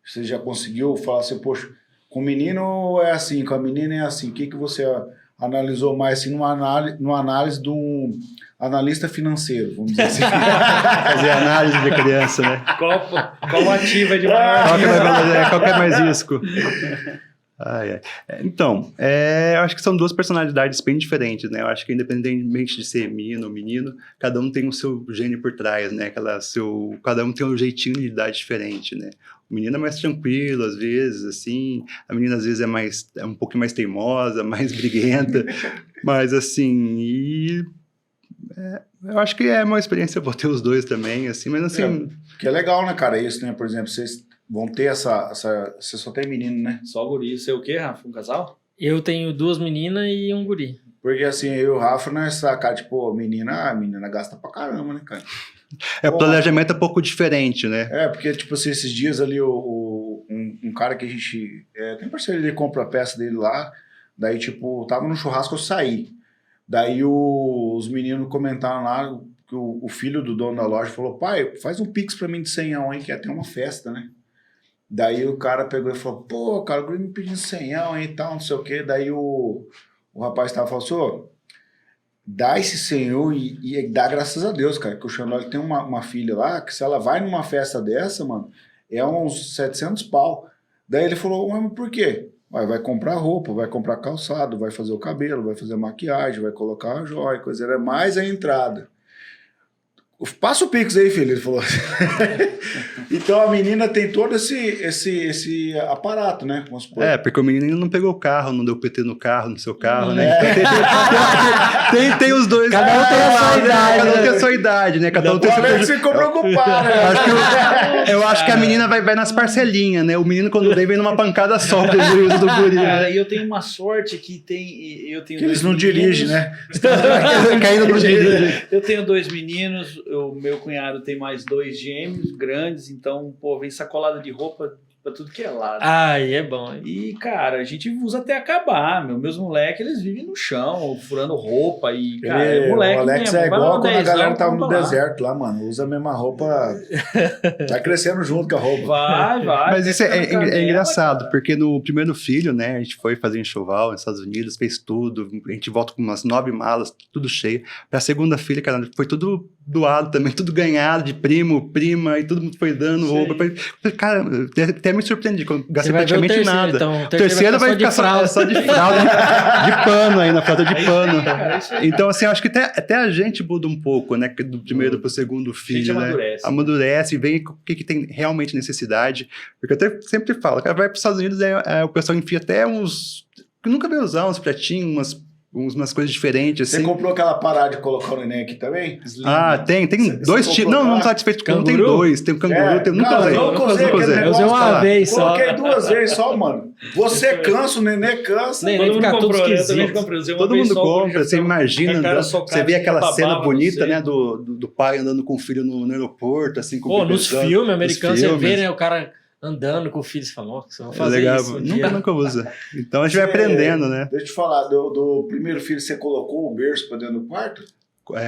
Speaker 2: você já conseguiu falar assim, poxa, com o menino é assim, com a menina é assim. O que você analisou mais, assim, numa análise de um analista financeiro, vamos dizer assim?
Speaker 1: Fazer análise de criança, né?
Speaker 5: Qual ativo é de maior?
Speaker 1: Qual que é mais risco? Então, eu acho que são 2 personalidades bem diferentes, né? Eu acho que independentemente de ser menino ou menino, cada um tem o seu gênio por trás, né? Cada um tem um jeitinho de lidar diferente, né? O menino é mais tranquilo, às vezes, assim. A menina, às vezes, é um pouquinho mais teimosa, mais briguenta. Mas, assim, eu acho que é uma experiência boa ter os 2 também, assim. Mas, assim...
Speaker 2: Que é legal, né, cara? Isso, né? Por exemplo, vocês vão ter você só tem menino, né?
Speaker 5: Só guri. Você é o quê, Rafa? Um casal?
Speaker 4: Eu tenho 2 meninas e um guri.
Speaker 2: Porque assim, eu e o Rafa, né, sacar, tipo, a menina gasta pra caramba, né, cara?
Speaker 1: O planejamento é um pouco diferente, né?
Speaker 2: Porque, tipo assim, esses dias ali, um cara que a gente... tem parceiro, ele compra a peça dele lá, daí, tipo, tava no churrasco, eu saí. Daí os meninos comentaram lá que o filho do dono da loja falou, pai, faz um pix pra mim de 100, hein, que ia ter uma festa, né? Daí o cara pegou e falou, pô, cara, o guri me pedindo 100 e tal, não sei o quê. Daí o rapaz tava falando assim, dá esse 100 e dá graças a Deus, cara, que o Xandó tem uma filha lá, que se ela vai numa festa dessa, mano, é uns 700 pau. Daí ele falou, mas por quê? Vai comprar roupa, vai comprar calçado, vai fazer o cabelo, vai fazer maquiagem, vai colocar uma joia, coisa, era mais a entrada. Passa o Pix aí, filho, ele falou. Então a menina tem todo esse aparato, né? Vamos supor.
Speaker 1: Porque o menino ainda não pegou o carro, não deu PT no carro, no seu carro, né? Então, tem os 2.
Speaker 4: Cada um tem a sua idade.
Speaker 1: Cada um tem a sua idade, né? Cada um tem
Speaker 2: Pode ficou preocupado, né?
Speaker 1: Eu acho que a menina vai nas parcelinhas, né? O menino, quando vem numa pancada só pro juízo do guri.
Speaker 5: Cara, eu tenho uma sorte que eu tenho
Speaker 2: que eles não dirigem, né?
Speaker 1: Caindo no dirigem.
Speaker 5: Eu tenho 2 meninos, o meu cunhado tem mais 2 gêmeos grandes, então, pô, vem sacolada de roupa pra tudo que é lado.
Speaker 4: Aí é bom, hein?
Speaker 5: E, cara, a gente usa até acabar, meus moleques, eles vivem no chão, furando roupa e, cara, é moleque
Speaker 2: o Alex
Speaker 5: mesmo.
Speaker 2: é
Speaker 5: Vai lá
Speaker 2: igual quando a
Speaker 5: 10
Speaker 2: galera
Speaker 5: anos,
Speaker 2: tava no
Speaker 5: compra lá.
Speaker 2: deserto lá, mano. Usa a mesma roupa. Vai crescendo junto com a roupa.
Speaker 5: Vai.
Speaker 1: Mas isso é
Speaker 5: canela,
Speaker 1: engraçado,
Speaker 5: cara.
Speaker 1: porque no primeiro filho, né, a gente foi fazer enxoval nos Estados Unidos, fez tudo, a gente volta com umas 9 malas, tudo cheio. Pra segunda filha, cara, foi tudo doado também, tudo ganhado de primo, prima, e todo mundo foi dando
Speaker 5: Sim.
Speaker 1: roupa. Cara, até me surpreendi, quando gastei
Speaker 4: Você vai ver o
Speaker 1: praticamente
Speaker 4: terceiro,
Speaker 1: nada.
Speaker 4: então.
Speaker 1: O terceiro vai ficar só de fralda, de pano ainda, fralda de pano.
Speaker 5: Cara, isso aí.
Speaker 1: Então, assim, eu acho que até a gente muda um pouco, né, do primeiro pro segundo
Speaker 5: A gente
Speaker 1: filho, né?
Speaker 5: amadurece.
Speaker 1: Amadurece e vê o que tem realmente necessidade. Porque eu até sempre falo, cara, vai para os Estados Unidos, o pessoal enfia até uns... Eu nunca veio usar uns pratinhos, umas coisas diferentes,
Speaker 2: Você
Speaker 1: assim.
Speaker 2: comprou aquela parada de colocar o neném aqui também? Slim?
Speaker 1: Tem
Speaker 2: Você
Speaker 1: dois tipos.
Speaker 2: comprou
Speaker 1: Não
Speaker 2: lá?
Speaker 1: satisfeito com um, tem
Speaker 4: Canguru?
Speaker 1: dois. Tem o canguru, nunca
Speaker 2: cara,
Speaker 1: usei.
Speaker 2: eu nunca usei aquele
Speaker 1: usei.
Speaker 4: Eu usei
Speaker 2: negócio,
Speaker 4: uma
Speaker 2: cara.
Speaker 4: vez só.
Speaker 2: Coloquei 2 vezes só, mano. Você cansa, o neném cansa.
Speaker 4: Nem-
Speaker 5: Todo mundo
Speaker 4: fica tudo
Speaker 5: comprou, né? Eu
Speaker 4: esquisito.
Speaker 5: também comprei. Usei uma
Speaker 1: Todo
Speaker 5: vez
Speaker 1: mundo
Speaker 5: só, o
Speaker 1: compra,
Speaker 5: já
Speaker 1: você
Speaker 5: tava-
Speaker 1: imagina,
Speaker 5: a cara
Speaker 1: né?
Speaker 5: socada,
Speaker 1: Você vê aquela
Speaker 5: babava,
Speaker 1: cena
Speaker 5: não
Speaker 1: bonita,
Speaker 5: sei.
Speaker 1: né, do pai andando com o filho no aeroporto, assim, com o
Speaker 4: Pô, nos
Speaker 1: bebezão.
Speaker 4: filmes americanos, você vê,
Speaker 1: filmes.
Speaker 4: né, o cara andando com o filho, você fala, nossa, eu vou
Speaker 1: É
Speaker 4: fazer
Speaker 1: legal,
Speaker 4: isso um dia.
Speaker 1: nunca usa. Então a gente vai
Speaker 2: Você-
Speaker 1: aprendendo, né?
Speaker 2: Deixa eu te falar, do primeiro filho, você colocou o berço pra dentro do quarto?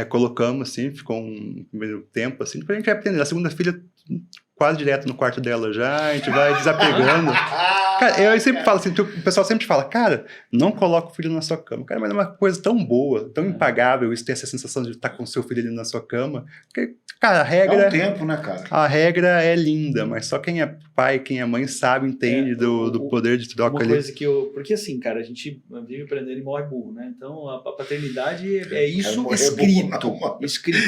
Speaker 1: Colocamos, assim, ficou um primeiro tempo, assim, depois a gente vai aprender. A segunda filha, quase direto no quarto dela já, a gente vai desapegando. Cara, eu sempre falo assim, o pessoal sempre fala, cara, não coloca o filho na sua cama. Cara, mas é uma coisa tão boa, tão impagável isso, ter essa sensação de estar com o seu filho ali na sua cama. Porque, cara,
Speaker 2: É um tempo, né, cara?
Speaker 1: a regra é linda, mas só quem é pai, quem é mãe sabe, entende do poder de troca
Speaker 5: Uma
Speaker 1: ali.
Speaker 5: coisa que eu... Porque assim, cara, a gente vive aprendendo e morre burro, né? Então, a paternidade é isso
Speaker 2: morrer
Speaker 5: escrito.
Speaker 2: burro não, mano.
Speaker 5: Escrito.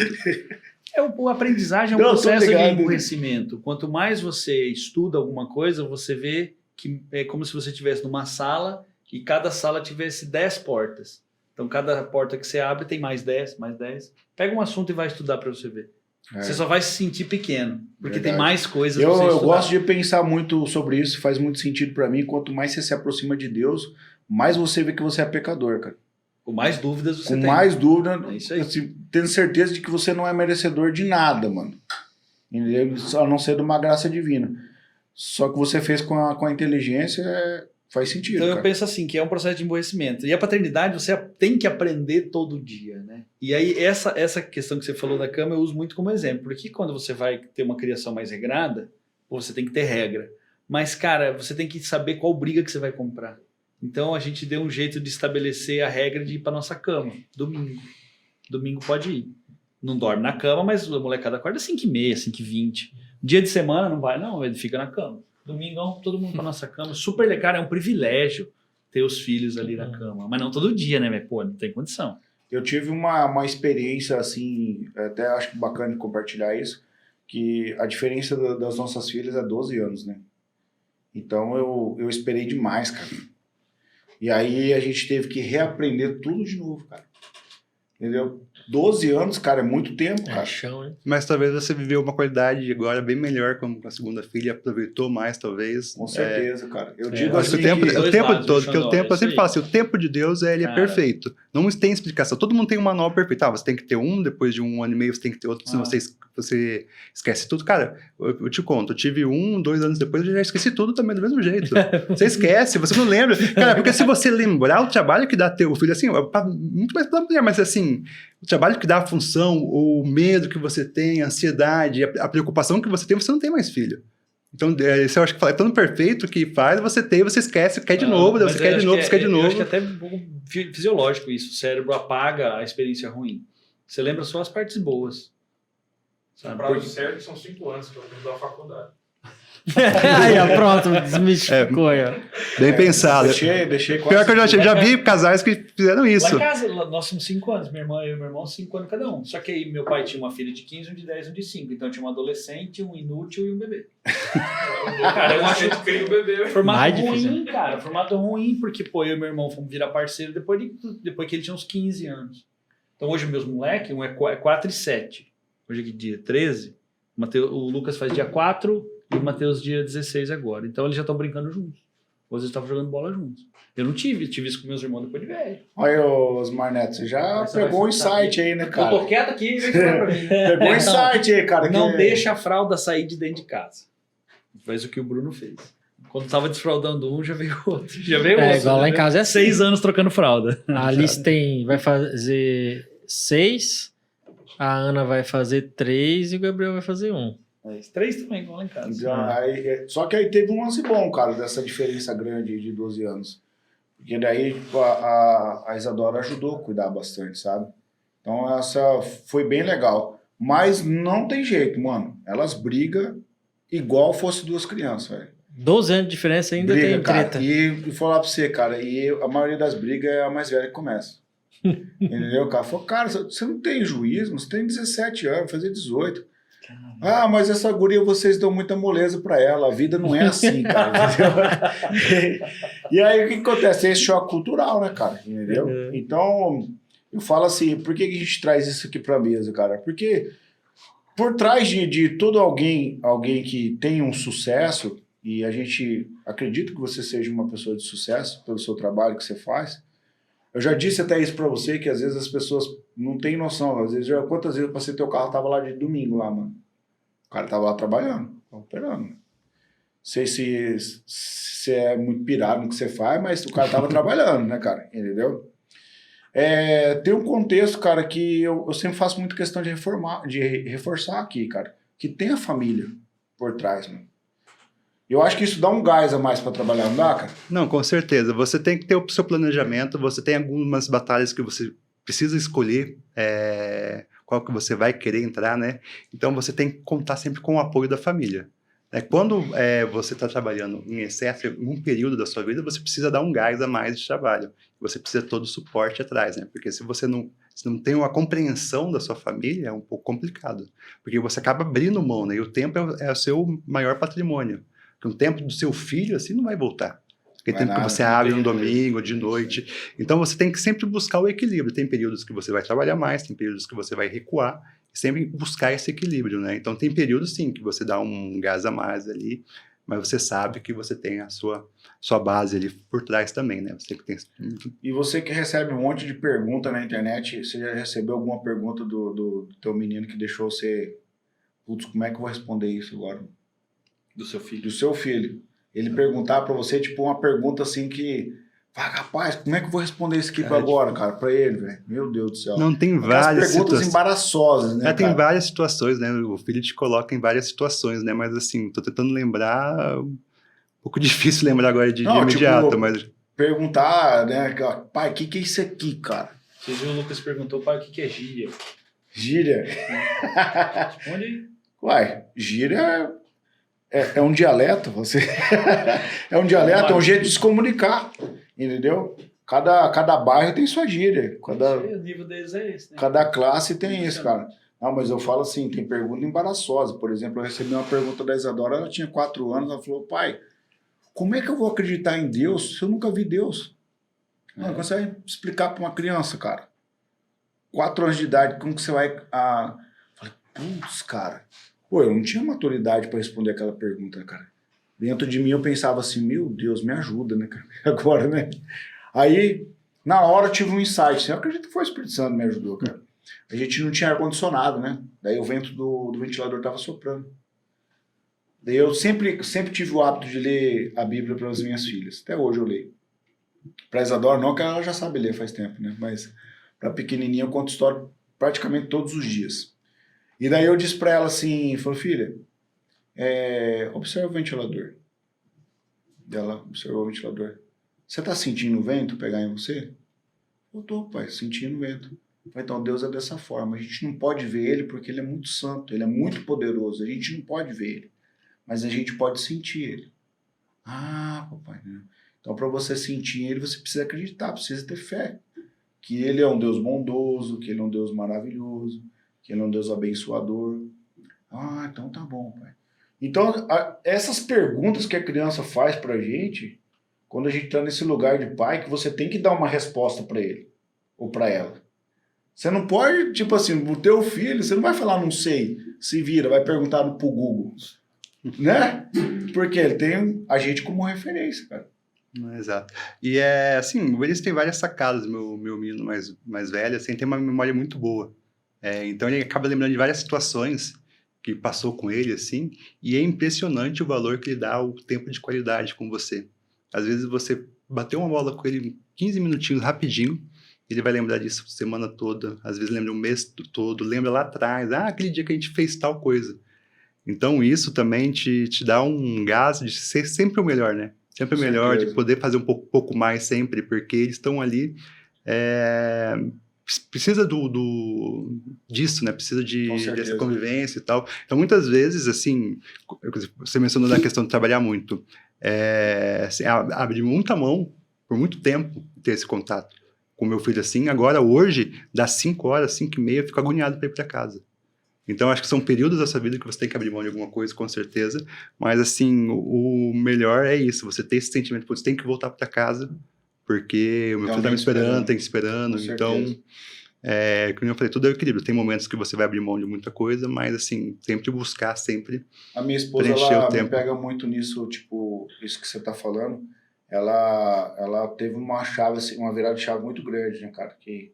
Speaker 5: O aprendizagem é um
Speaker 2: Não, tô
Speaker 5: processo de
Speaker 2: ligado.
Speaker 5: emburrecimento. Quanto mais você estuda alguma coisa, você vê que é como se você estivesse numa sala e cada sala tivesse 10 portas. Então, cada porta que você abre tem mais 10, mais 10. Pega um assunto e vai estudar para você ver. Você só vai se sentir pequeno, porque
Speaker 2: Verdade.
Speaker 5: tem mais coisas pra você
Speaker 2: Eu
Speaker 5: estudar.
Speaker 2: gosto de pensar muito sobre isso, faz muito sentido pra mim. Quanto mais você se aproxima de Deus, mais você vê que você é pecador, cara.
Speaker 5: Com mais dúvidas você
Speaker 2: Com
Speaker 5: tem.
Speaker 2: mais dúvida,
Speaker 5: É isso aí.
Speaker 2: assim, tendo certeza de que você não é merecedor de nada, mano. Entendeu? A não ser de uma graça divina. Só que você fez com a inteligência, faz sentido,
Speaker 5: Então eu
Speaker 2: cara.
Speaker 5: penso assim, que é um processo de emburrecimento. E a paternidade você tem que aprender todo dia, né? E aí essa questão que você falou da cama eu uso muito como exemplo. Porque quando você vai ter uma criação mais regrada, você tem que ter regra. Mas, cara, você tem que saber qual briga que você vai comprar. Então a gente deu um jeito de estabelecer a regra de ir para nossa cama. Domingo pode ir. Não dorme na cama, mas a molecada acorda 5h30, 5h20. Dia de semana não vai, não, ele fica na cama. Domingão, todo mundo pra nossa cama. Super legal, cara, é um privilégio ter os filhos ali na cama. Mas não todo dia, né, velho? Pô, não tem condição.
Speaker 2: Eu tive uma experiência, assim, até acho bacana de compartilhar isso, que a diferença das nossas filhas é 12 anos, né? Então eu esperei demais, cara. E aí a gente teve que reaprender tudo de novo, cara. Entendeu? 12 anos, cara, é muito tempo,
Speaker 4: É
Speaker 2: cara.
Speaker 4: chão, hein?
Speaker 1: Mas talvez você viveu uma qualidade agora bem melhor com a segunda filha, aproveitou mais, talvez.
Speaker 2: Com certeza, cara. Eu
Speaker 5: É,
Speaker 2: digo
Speaker 1: Eu acho que
Speaker 2: assim
Speaker 1: o tempo,
Speaker 2: que...
Speaker 5: dois
Speaker 1: o tempo
Speaker 5: lados,
Speaker 1: todo, porque o
Speaker 5: Xandó,
Speaker 1: tempo, eu
Speaker 5: isso
Speaker 1: sempre
Speaker 5: aí.
Speaker 1: falo assim, o tempo de Deus, ele é
Speaker 5: Cara.
Speaker 1: perfeito. Não tem explicação. Todo mundo tem um manual perfeito. Você tem que ter um, depois de 1 ano e meio você tem que ter outro, senão você esquece tudo. Cara, eu te conto, eu tive 2 anos depois, eu já esqueci tudo também do mesmo jeito. Você esquece, você não lembra. Cara, porque se você lembrar o trabalho que dá ter o filho, assim, muito mais pra mulher, mas assim, o trabalho que dá a função, o medo que você tem, a ansiedade, a preocupação que você não tem mais filho. Então, isso eu acho que é tão perfeito que faz você ter, você esquece, quer de novo, daí
Speaker 5: Mas
Speaker 1: você quer de novo, você quer de
Speaker 5: Eu
Speaker 1: novo.
Speaker 5: acho que é até um pouco fisiológico isso. O cérebro apaga a experiência ruim. Você lembra só as partes boas.
Speaker 6: O
Speaker 5: Sabe?
Speaker 6: prazo
Speaker 5: Porque-
Speaker 6: certo são 5 anos, que é o tempo da faculdade.
Speaker 4: Aí, ó, pronto, desmistificou aí, ó.
Speaker 1: Bem pensado.
Speaker 2: Deixei quase...
Speaker 1: Pior que eu já vi casais que fizeram
Speaker 5: Lá
Speaker 1: isso.
Speaker 5: em casa, nós somos 5 anos. Minha irmã e meu irmão, 5 anos cada um. Só que aí meu pai tinha uma filha de 15, um de 10 e um de 5. Então tinha um adolescente, um inútil e um bebê. Cara, eu acho
Speaker 6: que cria o bebê.
Speaker 5: formato
Speaker 4: Mais
Speaker 5: ruim,
Speaker 4: difícil,
Speaker 5: cara. Formato ruim, porque, pô, eu e meu irmão fomos virar parceiro depois que ele tinha uns 15 anos. Então hoje meus moleques, um é 4 e 7. Hoje é que dia? 13. O Lucas faz dia 4 e o Matheus dia 16 agora. Então eles já estão brincando juntos. Hoje eles estavam jogando bola juntos. Eu não tive isso com meus irmãos depois de velho.
Speaker 2: Olha, Osmar Neto, você já
Speaker 5: Essa
Speaker 2: pegou um
Speaker 5: vai ficar
Speaker 2: insight aí, né,
Speaker 5: Eu
Speaker 2: cara?
Speaker 5: tô quieto aqui e vem falar pra mim.
Speaker 2: Pegou um insight aí, cara.
Speaker 5: Não
Speaker 2: que-
Speaker 5: deixa a fralda sair de dentro de casa. Faz o que o Bruno fez. Quando tava desfraldando um, já veio outro. Já veio outro.
Speaker 4: Igual lá em casa é assim.
Speaker 5: 6 anos trocando fralda.
Speaker 4: A Alice vai fazer 6, a Ana vai fazer 3 e o Gabriel vai fazer 1.
Speaker 5: 3 também, igual lá em casa.
Speaker 2: Então, só que aí teve um lance bom, cara, dessa diferença grande de 12 anos. Porque daí tipo, a Isadora ajudou a cuidar bastante, sabe? Então essa foi bem legal. Mas não tem jeito, mano. Elas brigam igual fosse 2 crianças, velho.
Speaker 4: 12 anos de diferença ainda
Speaker 2: Briga,
Speaker 4: tem
Speaker 2: cara.
Speaker 4: treta.
Speaker 2: E falar pra você, cara, e a maioria das brigas é a mais velha que começa. Entendeu? O cara falou, cara, você não tem juízo, você tem 17 anos, vai fazer 18. Ah, mas essa guria vocês dão muita moleza pra ela, a vida não é assim, cara, entendeu? E aí o que acontece? É esse choque cultural, né, cara, entendeu? Então, eu falo assim, por que a gente traz isso aqui pra mesa, cara? Porque por trás de todo alguém que tem um sucesso, e a gente acredita que você seja uma pessoa de sucesso pelo seu trabalho que você faz, eu já disse até isso pra você, que às vezes as pessoas não têm noção. Às vezes, quantas vezes eu passei teu carro, tava lá de domingo lá, mano. O cara tava lá trabalhando, tava operando. Não sei se é muito pirado no que você faz, mas o cara tava trabalhando, né, cara? Entendeu? Tem um contexto, cara, que eu sempre faço muito questão de reforçar aqui, cara. Que tem a família por trás, mano. Eu acho que isso dá um gás a mais para trabalhar, não dá, cara?
Speaker 1: Não, com certeza. Você tem que ter o seu planejamento, você tem algumas batalhas que você precisa escolher qual que você vai querer entrar, né? Então você tem que contar sempre com o apoio da família. Quando você está trabalhando em excesso, em um período da sua vida, você precisa dar um gás a mais de trabalho. Você precisa todo o suporte atrás, né? Porque se você não tem uma compreensão da sua família, é um pouco complicado. Porque você acaba abrindo mão, né? E o tempo é o seu maior patrimônio. Porque o tempo do seu filho, assim, não vai voltar. Aquele tempo que você abre no domingo, de noite. Então, você tem que sempre buscar o equilíbrio. Tem períodos que você vai trabalhar mais, tem períodos que você vai recuar. E sempre buscar esse equilíbrio, né? Então, tem períodos, sim, que você dá um gás a mais ali, mas você sabe que você tem a sua base ali por trás também, né? Você que tem...
Speaker 2: E você que recebe um monte de pergunta na internet, você já recebeu alguma pergunta do teu menino que deixou você... Putz, como é que eu vou responder isso agora?
Speaker 5: Do seu filho.
Speaker 2: Do seu filho. Ele perguntar pra você, tipo, uma pergunta assim que... Rapaz, como é que eu vou responder isso aqui agora, cara? Pra ele, velho. Meu Deus do céu.
Speaker 1: Não, tem várias
Speaker 2: perguntas embaraçosas, né,
Speaker 1: tem
Speaker 2: cara?
Speaker 1: várias situações, né? O filho te coloca em várias situações, né? Mas, assim, tô tentando lembrar... Um pouco difícil lembrar agora de imediato,
Speaker 2: tipo,
Speaker 1: mas...
Speaker 2: Perguntar, né? Pai, o que é isso aqui, cara?
Speaker 5: Vocês viram, o Lucas perguntou, pai, o que é gíria?
Speaker 2: Gíria?
Speaker 5: Responde aí.
Speaker 2: Uai, gíria é um dialeto, você... é um dialeto, é um jeito de se comunicar, entendeu? Cada bairro tem sua gíria,
Speaker 5: O nível deles é esse, né?
Speaker 2: cada classe tem isso, cara. Não, mas eu falo assim, tem pergunta embaraçosa. Por exemplo, eu recebi uma pergunta da Isadora, ela tinha 4 anos, ela falou, pai, como é que eu vou acreditar em Deus se eu nunca vi Deus? Não consegue explicar para uma criança, cara. 4 anos de idade, como que você vai... Falei, putz, cara. Pô, eu não tinha maturidade para responder aquela pergunta, cara. Dentro de mim eu pensava assim, meu Deus, me ajuda, né, cara? Agora, né? Aí, na hora eu tive um insight. Assim, eu acredito que foi o Espírito Santo que me ajudou, cara. A gente não tinha ar-condicionado, né? Daí o vento do ventilador tava soprando. Daí eu sempre tive o hábito de ler a Bíblia para as minhas filhas. Até hoje eu leio. Pra Isadora não, que ela já sabe ler faz tempo, né? Mas pra pequenininha eu conto história praticamente todos os dias. E daí eu disse pra ela assim, falei, filha, observa o ventilador. Ela observou o ventilador. Você tá sentindo o vento pegar em você? Eu tô, pai, sentindo o vento. Então Deus é dessa forma. A gente não pode ver ele porque ele é muito santo, ele é muito poderoso. A gente não pode ver ele, mas a gente pode sentir ele. Ah, papai, né? Então para você sentir ele, você precisa acreditar, precisa ter fé. Que ele é um Deus bondoso, que ele é um Deus maravilhoso, que ele é um Deus abençoador. Ah, então tá bom, pai. Então, essas perguntas que a criança faz pra gente, quando a gente tá nesse lugar de pai, que você tem que dar uma resposta pra ele, ou pra ela. Você não pode, tipo assim, o teu filho, você não vai falar não sei, se vira, vai perguntar pro Google, né? Porque ele tem a gente como referência, cara.
Speaker 1: Exato. E assim, eles têm várias sacadas, meu menino mais velho, assim, tem uma memória muito boa. Então ele acaba lembrando de várias situações que passou com ele, assim, e é impressionante o valor que ele dá, o tempo de qualidade com você. Às vezes você bateu uma bola com ele 15 minutinhos, rapidinho, ele vai lembrar disso semana toda, às vezes lembra o mês todo, lembra lá atrás, aquele dia que a gente fez tal coisa. Então isso também te dá um gás de ser sempre o melhor, né? Sempre o melhor, de poder fazer um pouco mais sempre, porque eles estão ali... precisa disso, né? Precisa dessa convivência e tal. Então, muitas vezes, assim, você mencionou da questão de trabalhar muito, assim, abrir muita mão por muito tempo ter esse contato com meu filho, assim. Agora, hoje, das 5 horas, 5h30, eu fico agoniado para ir para casa. Então, acho que são períodos da sua vida que você tem que abrir mão de alguma coisa, com certeza. Mas, assim, o melhor é isso, você ter esse sentimento, você tem que voltar para casa, porque o meu filho tá me esperando, tem que esperando. Então, como eu falei, tudo é o equilíbrio. Tem momentos que você vai abrir mão de muita coisa, mas, assim, sempre buscar, sempre
Speaker 2: a minha esposa, ela me pega muito nisso, tipo, isso que você tá falando. Ela teve uma chave, assim, uma virada de chave muito grande, né, cara? Que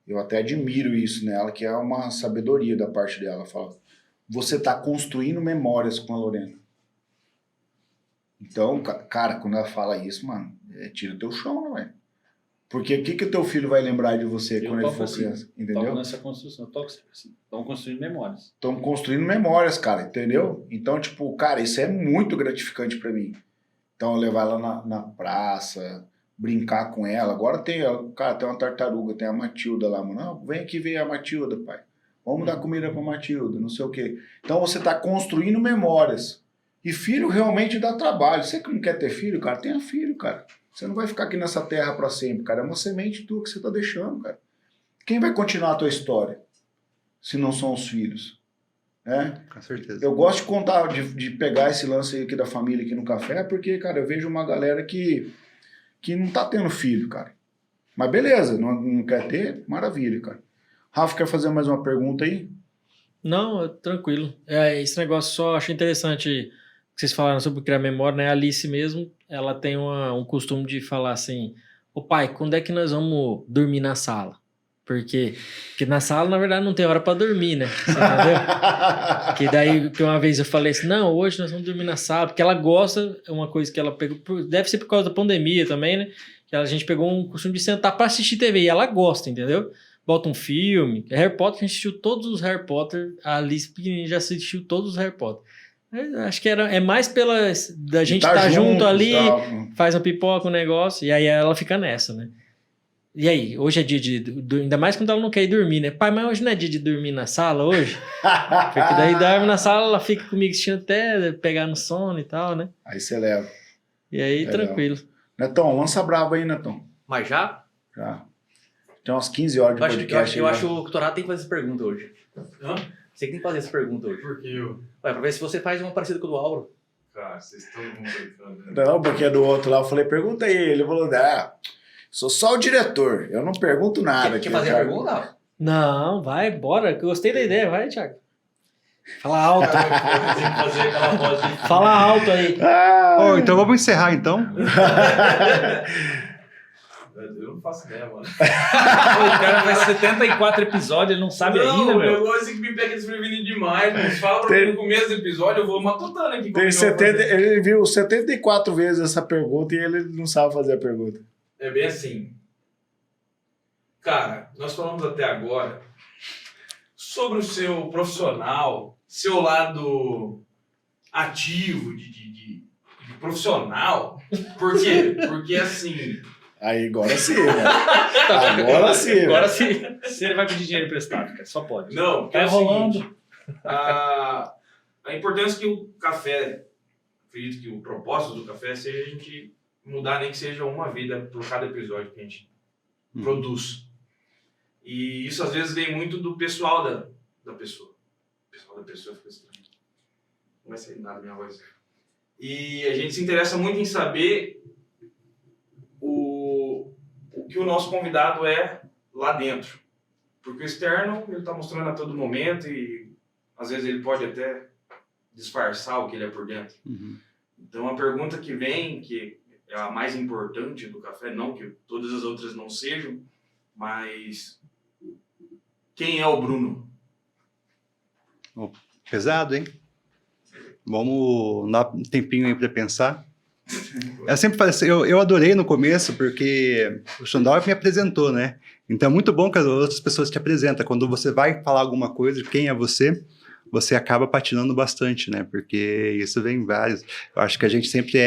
Speaker 2: eu até admiro isso nela, que é uma sabedoria da parte dela. Ela fala, você tá construindo memórias com a Lorena. Então, cara, quando ela fala isso, mano, tira o teu chão, não é? Porque o que o teu filho vai lembrar de você quando ele for criança? Entendeu?
Speaker 5: Toco nessa construção, toco assim. Estão construindo memórias.
Speaker 2: Estão construindo memórias, cara, entendeu? Então, tipo, cara, isso é muito gratificante pra mim. Então, levar ela na praça, brincar com ela. Agora tem uma tartaruga, tem a Matilda lá, mano. Não, vem aqui ver a Matilda, pai. Vamos dar comida pra Matilda, não sei o quê. Então, você tá construindo memórias. E filho realmente dá trabalho. Você que não quer ter filho, cara, tenha filho, cara. Você não vai ficar aqui nessa terra para sempre, cara. É uma semente tua que você tá deixando, cara. Quem vai continuar a tua história? Se não são os filhos.
Speaker 1: Com certeza.
Speaker 2: Eu gosto de contar, de pegar esse lance aqui da família aqui no café, porque, cara, eu vejo uma galera que não tá tendo filho, cara. Mas beleza, não quer ter? Maravilha, cara. Rafa, quer fazer mais uma pergunta aí?
Speaker 4: Não, tranquilo. Esse negócio só acho interessante que vocês falaram sobre criar memória, né? A Alice mesmo, ela tem um costume de falar assim, ô pai, quando é que nós vamos dormir na sala? Porque na sala, na verdade, não tem hora pra dormir, né? Você entendeu? Que daí, que uma vez eu falei assim, não, hoje nós vamos dormir na sala, porque ela gosta, é uma coisa que ela pegou, deve ser por causa da pandemia também, né? Que a gente pegou um costume de sentar pra assistir TV, e ela gosta, entendeu? Bota um filme, Harry Potter, a gente assistiu todos os Harry Potter, a Alice pequenininha já assistiu todos os Harry Potter. Acho que é mais da gente estar junto ali, faz uma pipoca, um negócio, e aí ela fica nessa, né? E aí, hoje é dia ainda mais quando ela não quer ir dormir, né? Pai, mas hoje não é dia de dormir na sala hoje? Porque daí dorme na sala, ela fica comigo assistindo até pegar no sono e tal, né?
Speaker 2: Aí você leva.
Speaker 4: E aí, tranquilo.
Speaker 2: Netão, lança brabo aí, Netão.
Speaker 3: Mas já?
Speaker 2: Já. Tem umas 15 horas de podcast.
Speaker 3: Eu acho que o Torá tem que fazer essa pergunta hoje.
Speaker 6: Hã?
Speaker 3: Você que tem que fazer essa pergunta hoje.
Speaker 6: Por que eu?
Speaker 3: Pra ver se você faz uma parecida com o do Auro.
Speaker 6: Cara, vocês estão brincando. Né?
Speaker 2: Não, porque é do outro lá. Eu falei, pergunta aí. Ele falou, sou só o diretor. Eu não pergunto nada.
Speaker 3: Quer fazer a pergunta?
Speaker 4: Não, vai, bora. Gostei da ideia. Vai, Thiago. Fala alto.
Speaker 6: Tem que fazer aquela voz de...
Speaker 4: Fala alto aí.
Speaker 1: Então vamos encerrar, então.
Speaker 6: Eu não faço ideia, mano.
Speaker 5: O cara faz 74 episódios, ele não sabe ainda,
Speaker 6: o
Speaker 5: meu.
Speaker 6: negócio é que me pega desprevenido demais, mano. Fala pra mim no começo do episódio, eu vou matutando aqui.
Speaker 2: Ele viu 74 vezes essa pergunta e ele não sabe fazer a pergunta.
Speaker 6: É bem assim. Cara, nós falamos até agora sobre o seu profissional, seu lado ativo de profissional. Por quê? Porque assim...
Speaker 2: Aí, agora sim, né? Agora sim.
Speaker 5: Agora sim. Se ele vai pedir dinheiro emprestado, cara, só pode.
Speaker 6: Não, porque
Speaker 5: Tá
Speaker 6: é o
Speaker 5: rolando.
Speaker 6: seguinte, a importância que o café, acredito que o propósito do café seja a gente mudar nem que seja uma vida por cada episódio que a gente produz. E isso às vezes vem muito do pessoal da pessoa. O pessoal da pessoa fica estranho. Não vai sair nada da minha voz. E a gente se interessa muito em saber o que o nosso convidado é lá dentro. Porque o externo, ele está mostrando a todo momento e às vezes ele pode até disfarçar o que ele é por dentro.
Speaker 1: Uhum.
Speaker 6: Então a pergunta que vem, que é a mais importante do café, não que todas as outras não sejam, mas quem é o Bruno?
Speaker 1: Pesado, hein? Vamos dar um tempinho aí para pensar. Eu sempre falei assim, eu adorei no começo, porque o Xandão me apresentou, né? Então é muito bom que as outras pessoas te apresentam. Quando você vai falar alguma coisa, quem é você, você acaba patinando bastante, né? Porque isso vem em vários. Eu acho que a gente sempre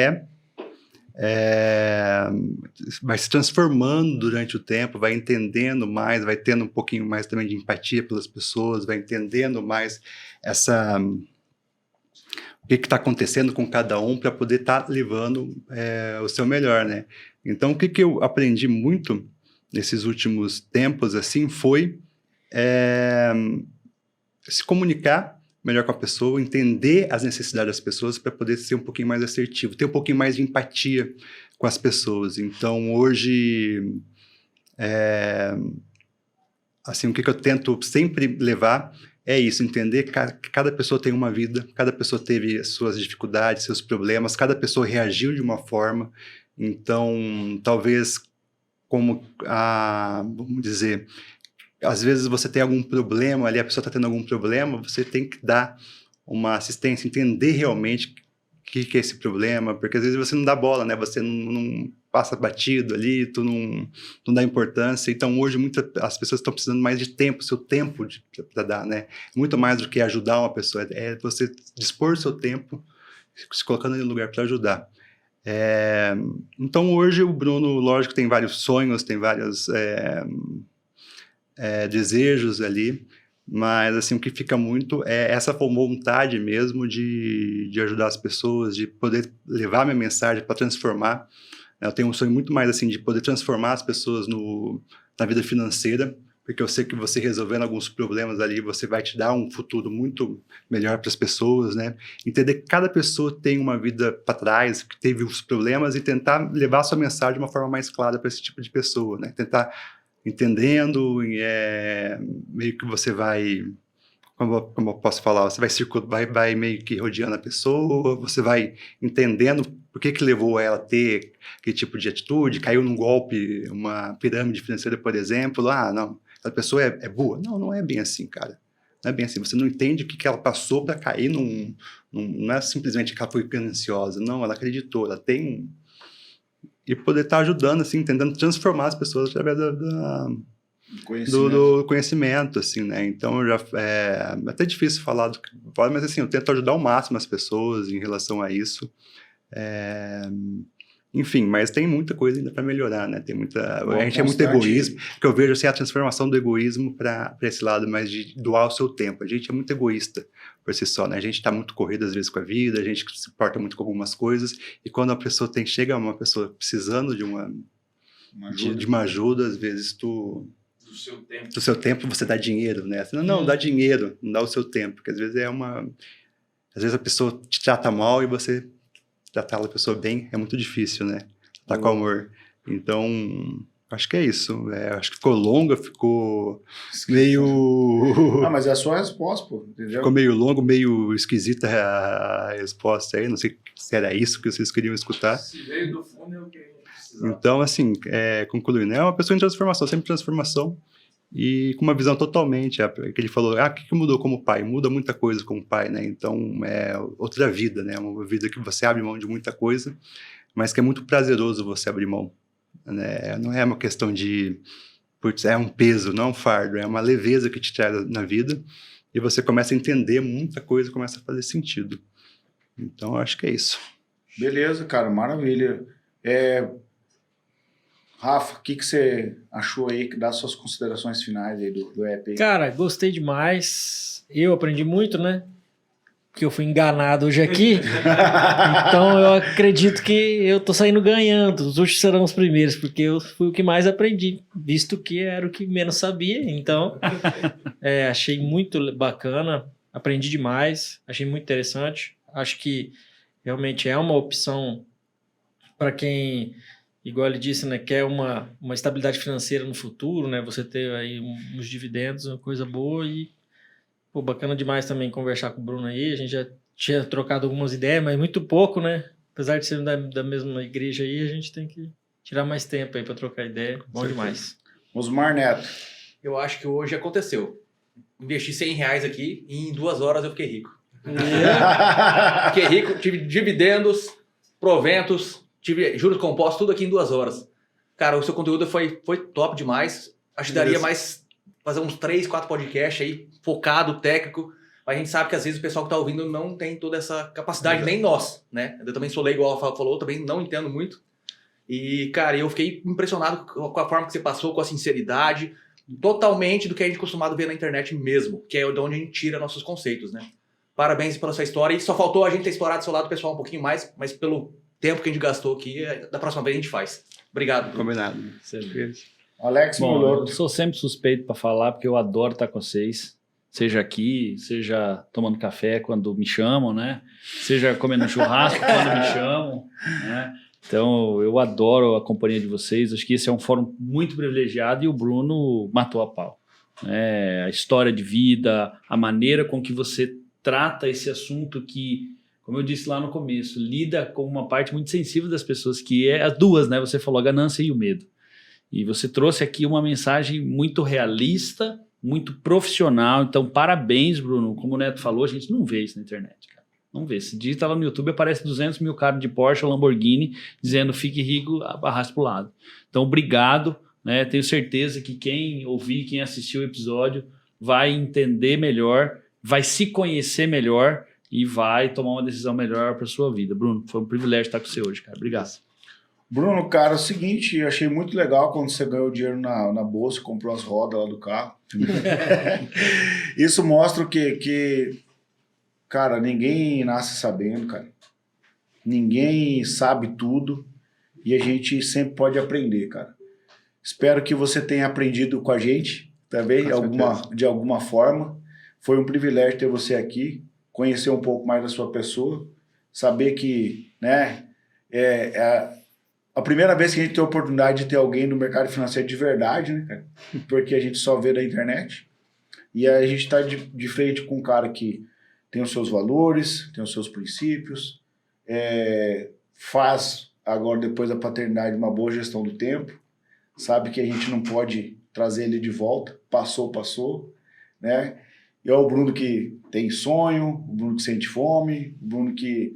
Speaker 1: vai se transformando durante o tempo, vai entendendo mais, vai tendo um pouquinho mais também de empatia pelas pessoas, vai entendendo mais o que está acontecendo com cada um para poder estar levando o seu melhor, né? Então, o que eu aprendi muito nesses últimos tempos, assim, foi se comunicar melhor com a pessoa, entender as necessidades das pessoas para poder ser um pouquinho mais assertivo, ter um pouquinho mais de empatia com as pessoas. Então, hoje, assim, o que eu tento sempre levar é isso, entender que cada pessoa tem uma vida, cada pessoa teve suas dificuldades, seus problemas, cada pessoa reagiu de uma forma. Então, talvez, vamos dizer, às vezes você tem algum problema ali, a pessoa está tendo algum problema, você tem que dar uma assistência, entender realmente o que é esse problema, porque às vezes você não dá bola, né? Você não passa batido ali, tu não dá importância. Então, hoje, as pessoas estão precisando mais de tempo, seu tempo para dar, né? Muito mais do que ajudar uma pessoa, é você dispor o seu tempo, se colocando no lugar para ajudar. Então, hoje, o Bruno, lógico, tem vários sonhos, tem vários desejos ali, mas, assim, o que fica muito é essa vontade mesmo de ajudar as pessoas, de poder levar minha mensagem para transformar. Eu tenho um sonho muito mais, assim, de poder transformar as pessoas na vida financeira, porque eu sei que você resolvendo alguns problemas ali, você vai te dar um futuro muito melhor para as pessoas, né? Entender que cada pessoa tem uma vida para trás, que teve os problemas, e tentar levar a sua mensagem de uma forma mais clara para esse tipo de pessoa, né? Tentar entendendo, meio que você vai... Como eu posso falar? Você vai meio que rodeando a pessoa, você vai entendendo por que levou ela a ter aquele tipo de atitude, caiu num golpe, uma pirâmide financeira, por exemplo. Não, a pessoa é boa. Não é bem assim, cara. Não é bem assim. Você não entende o que ela passou para cair não é simplesmente que ela foi gananciosa. Não, ela acreditou, ela tem... E poder estar ajudando, assim, tentando transformar as pessoas através do conhecimento, assim, né? Então, é até difícil falar mas, assim, eu tento ajudar ao máximo as pessoas em relação a isso. Enfim, mas tem muita coisa ainda para melhorar, né? A gente é muito egoísmo, que eu vejo, assim, a transformação do egoísmo para esse lado, mais de doar o seu tempo. A gente é muito egoísta por si só, né? A gente está muito corrido, às vezes, com a vida, a gente se importa muito com algumas coisas, e quando a pessoa chega uma pessoa precisando de uma ajuda, às vezes do seu tempo você dá dinheiro, né? Você não dá dinheiro, não dá o seu tempo, porque às vezes às vezes a pessoa te trata mal e você tratar a pessoa bem é muito difícil, né? Tá com amor. Então, acho que é isso. Acho que ficou longa, ficou meio...
Speaker 2: mas é a sua resposta, pô, entendeu?
Speaker 1: Ficou meio longo, meio esquisita a resposta aí, não sei se era isso que vocês queriam escutar.
Speaker 6: Se veio do fundo é o que a gente precisava.
Speaker 1: Então, assim, concluindo, é uma pessoa em transformação, sempre transformação, e com uma visão totalmente, que ele falou, o que mudou como pai? Muda muita coisa como pai, né? Então, é outra vida, né? Uma vida que você abre mão de muita coisa, mas que é muito prazeroso você abrir mão, né? Não é uma questão de, é um peso, não é um fardo, é uma leveza que te traz na vida, e você começa a entender muita coisa, começa a fazer sentido. Então, eu acho que é isso.
Speaker 2: Beleza, cara, maravilha. Rafa, o que você achou aí, que dá suas considerações finais aí do EP?
Speaker 4: Cara, gostei demais. Eu aprendi muito, né? Porque eu fui enganado hoje aqui. Então eu acredito que eu tô saindo ganhando. Os últimos serão os primeiros, porque eu fui o que mais aprendi, visto que era o que menos sabia. Então, achei muito bacana. Aprendi demais. Achei muito interessante. Acho que realmente é uma opção para quem... Igual ele disse, né, quer uma estabilidade financeira no futuro, né, você ter aí uns dividendos, uma coisa boa, e pô, bacana demais também conversar com o Bruno aí, a gente já tinha trocado algumas ideias, mas muito pouco, né, apesar de ser da mesma igreja aí, a gente tem que tirar mais tempo aí para trocar ideia, bom demais.
Speaker 2: Osmar Neto.
Speaker 3: Eu acho que hoje aconteceu. investi R$100 aqui e em 2 horas eu fiquei rico. Fiquei rico, tive dividendos, proventos, tive juros compostos, tudo aqui em 2 horas. Cara, o seu conteúdo foi top demais. Ajudaria mais fazer uns 3, 4 podcasts aí, focado, técnico. Mas a gente sabe que às vezes o pessoal que tá ouvindo não tem toda essa capacidade, nem nós, né? Eu também sou leigo, igual a Rafa falou, também não entendo muito. E, cara, eu fiquei impressionado com a forma que você passou, com a sinceridade, totalmente do que a gente é acostumado a ver na internet mesmo, que é de onde a gente tira nossos conceitos, né? Parabéns pela sua história. E só faltou a gente ter explorado o seu lado pessoal um pouquinho mais, mas pelo tempo que a gente gastou aqui, da próxima vez a gente faz. Obrigado.
Speaker 1: Combinado.
Speaker 2: Alex
Speaker 5: Bom, eu
Speaker 2: Moloto.
Speaker 5: sou sempre suspeito para falar, porque eu adoro estar com vocês. Seja aqui, seja tomando café quando me chamam, né? Seja comendo churrasco quando me chamam, né? Então, eu adoro a companhia de vocês. Acho que esse é um fórum muito privilegiado e o Bruno matou a pau. A história de vida, a maneira com que você trata esse assunto que, como eu disse lá no começo, lida com uma parte muito sensível das pessoas, que é as duas, né? Você falou a ganância e o medo. E você trouxe aqui uma mensagem muito realista, muito profissional. Então, parabéns, Bruno. Como o Neto falou, a gente não vê isso na internet, cara. Não vê. Se digita lá no YouTube, aparece 200 mil caras de Porsche ou Lamborghini dizendo fique rico, arrasta pro lado. Então, obrigado. Né? Tenho certeza que quem ouvir, quem assistiu o episódio, vai entender melhor, vai se conhecer melhor e vai tomar uma decisão melhor para sua vida. Bruno, foi um privilégio estar com você hoje, cara. Obrigado.
Speaker 2: Bruno, cara, é o seguinte, eu achei muito legal quando você ganhou dinheiro na bolsa, comprou as rodas lá do carro. Isso mostra o quê? Que, cara, ninguém nasce sabendo, cara. Ninguém sabe tudo e a gente sempre pode aprender, cara. Espero que você tenha aprendido com a gente também, de alguma forma. Foi um privilégio ter você aqui, conhecer um pouco mais da sua pessoa, saber que, né, a primeira vez que a gente tem a oportunidade de ter alguém no mercado financeiro de verdade, né, cara? Porque a gente só vê na internet. E a gente está de frente com um cara que tem os seus valores, tem os seus princípios, faz agora, depois da paternidade, uma boa gestão do tempo, sabe que a gente não pode trazer ele de volta, passou, né? E é o Bruno que tem sonho, o Bruno que sente fome, o Bruno que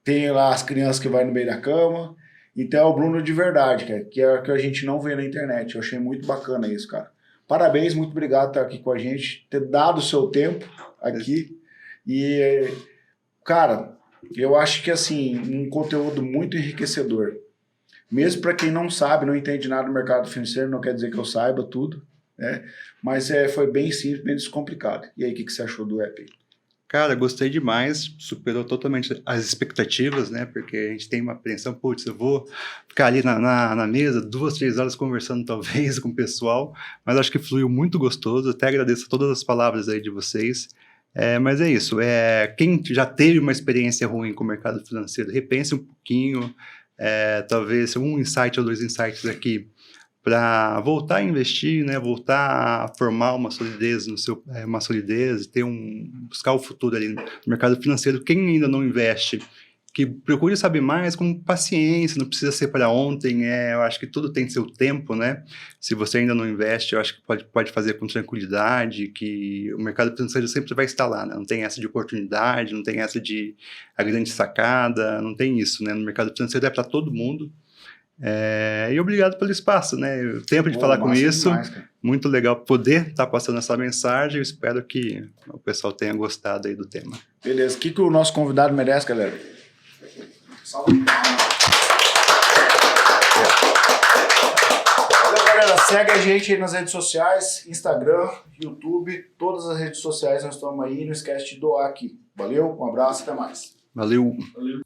Speaker 2: tem lá as crianças que vai no meio da cama. Então é o Bruno de verdade, cara, que é o que a gente não vê na internet. Eu achei muito bacana isso, cara. Parabéns, muito obrigado por estar aqui com a gente, ter dado o seu tempo aqui. E, cara, eu acho que, assim, um conteúdo muito enriquecedor. Mesmo para quem não sabe, não entende nada do mercado financeiro, não quer dizer que eu saiba tudo, né? Mas foi bem simples, bem descomplicado. E aí, o que você achou do app?
Speaker 1: Cara, gostei demais, superou totalmente as expectativas, né? Porque a gente tem uma apreensão, putz, eu vou ficar ali na mesa 2, 3 horas conversando talvez com o pessoal, mas acho que fluiu muito gostoso, até agradeço todas as palavras aí de vocês. Mas é isso, quem já teve uma experiência ruim com o mercado financeiro, repense um pouquinho, talvez um insight ou 2 insights aqui, para voltar a investir, né, voltar a formar uma solidez buscar o futuro ali no mercado financeiro. Quem ainda não investe, que procure saber mais com paciência, não precisa ser para ontem, eu acho que tudo tem seu tempo, né? Se você ainda não investe, eu acho que pode fazer com tranquilidade, que o mercado financeiro sempre vai estar lá, né? Não tem essa de oportunidade, não tem essa de a grande sacada, não tem isso, né? No mercado financeiro é para todo mundo. E obrigado pelo espaço, né? O tempo de falar com isso, demais, muito legal poder estar passando essa mensagem. Eu espero que o pessoal tenha gostado aí do tema.
Speaker 2: Beleza, o que o nosso convidado merece, galera? Salve. Valeu, galera, segue a gente aí nas redes sociais, Instagram, YouTube, todas as redes sociais nós estamos aí, não esquece de doar aqui. Valeu, um abraço, até mais.
Speaker 1: Valeu.
Speaker 5: Valeu.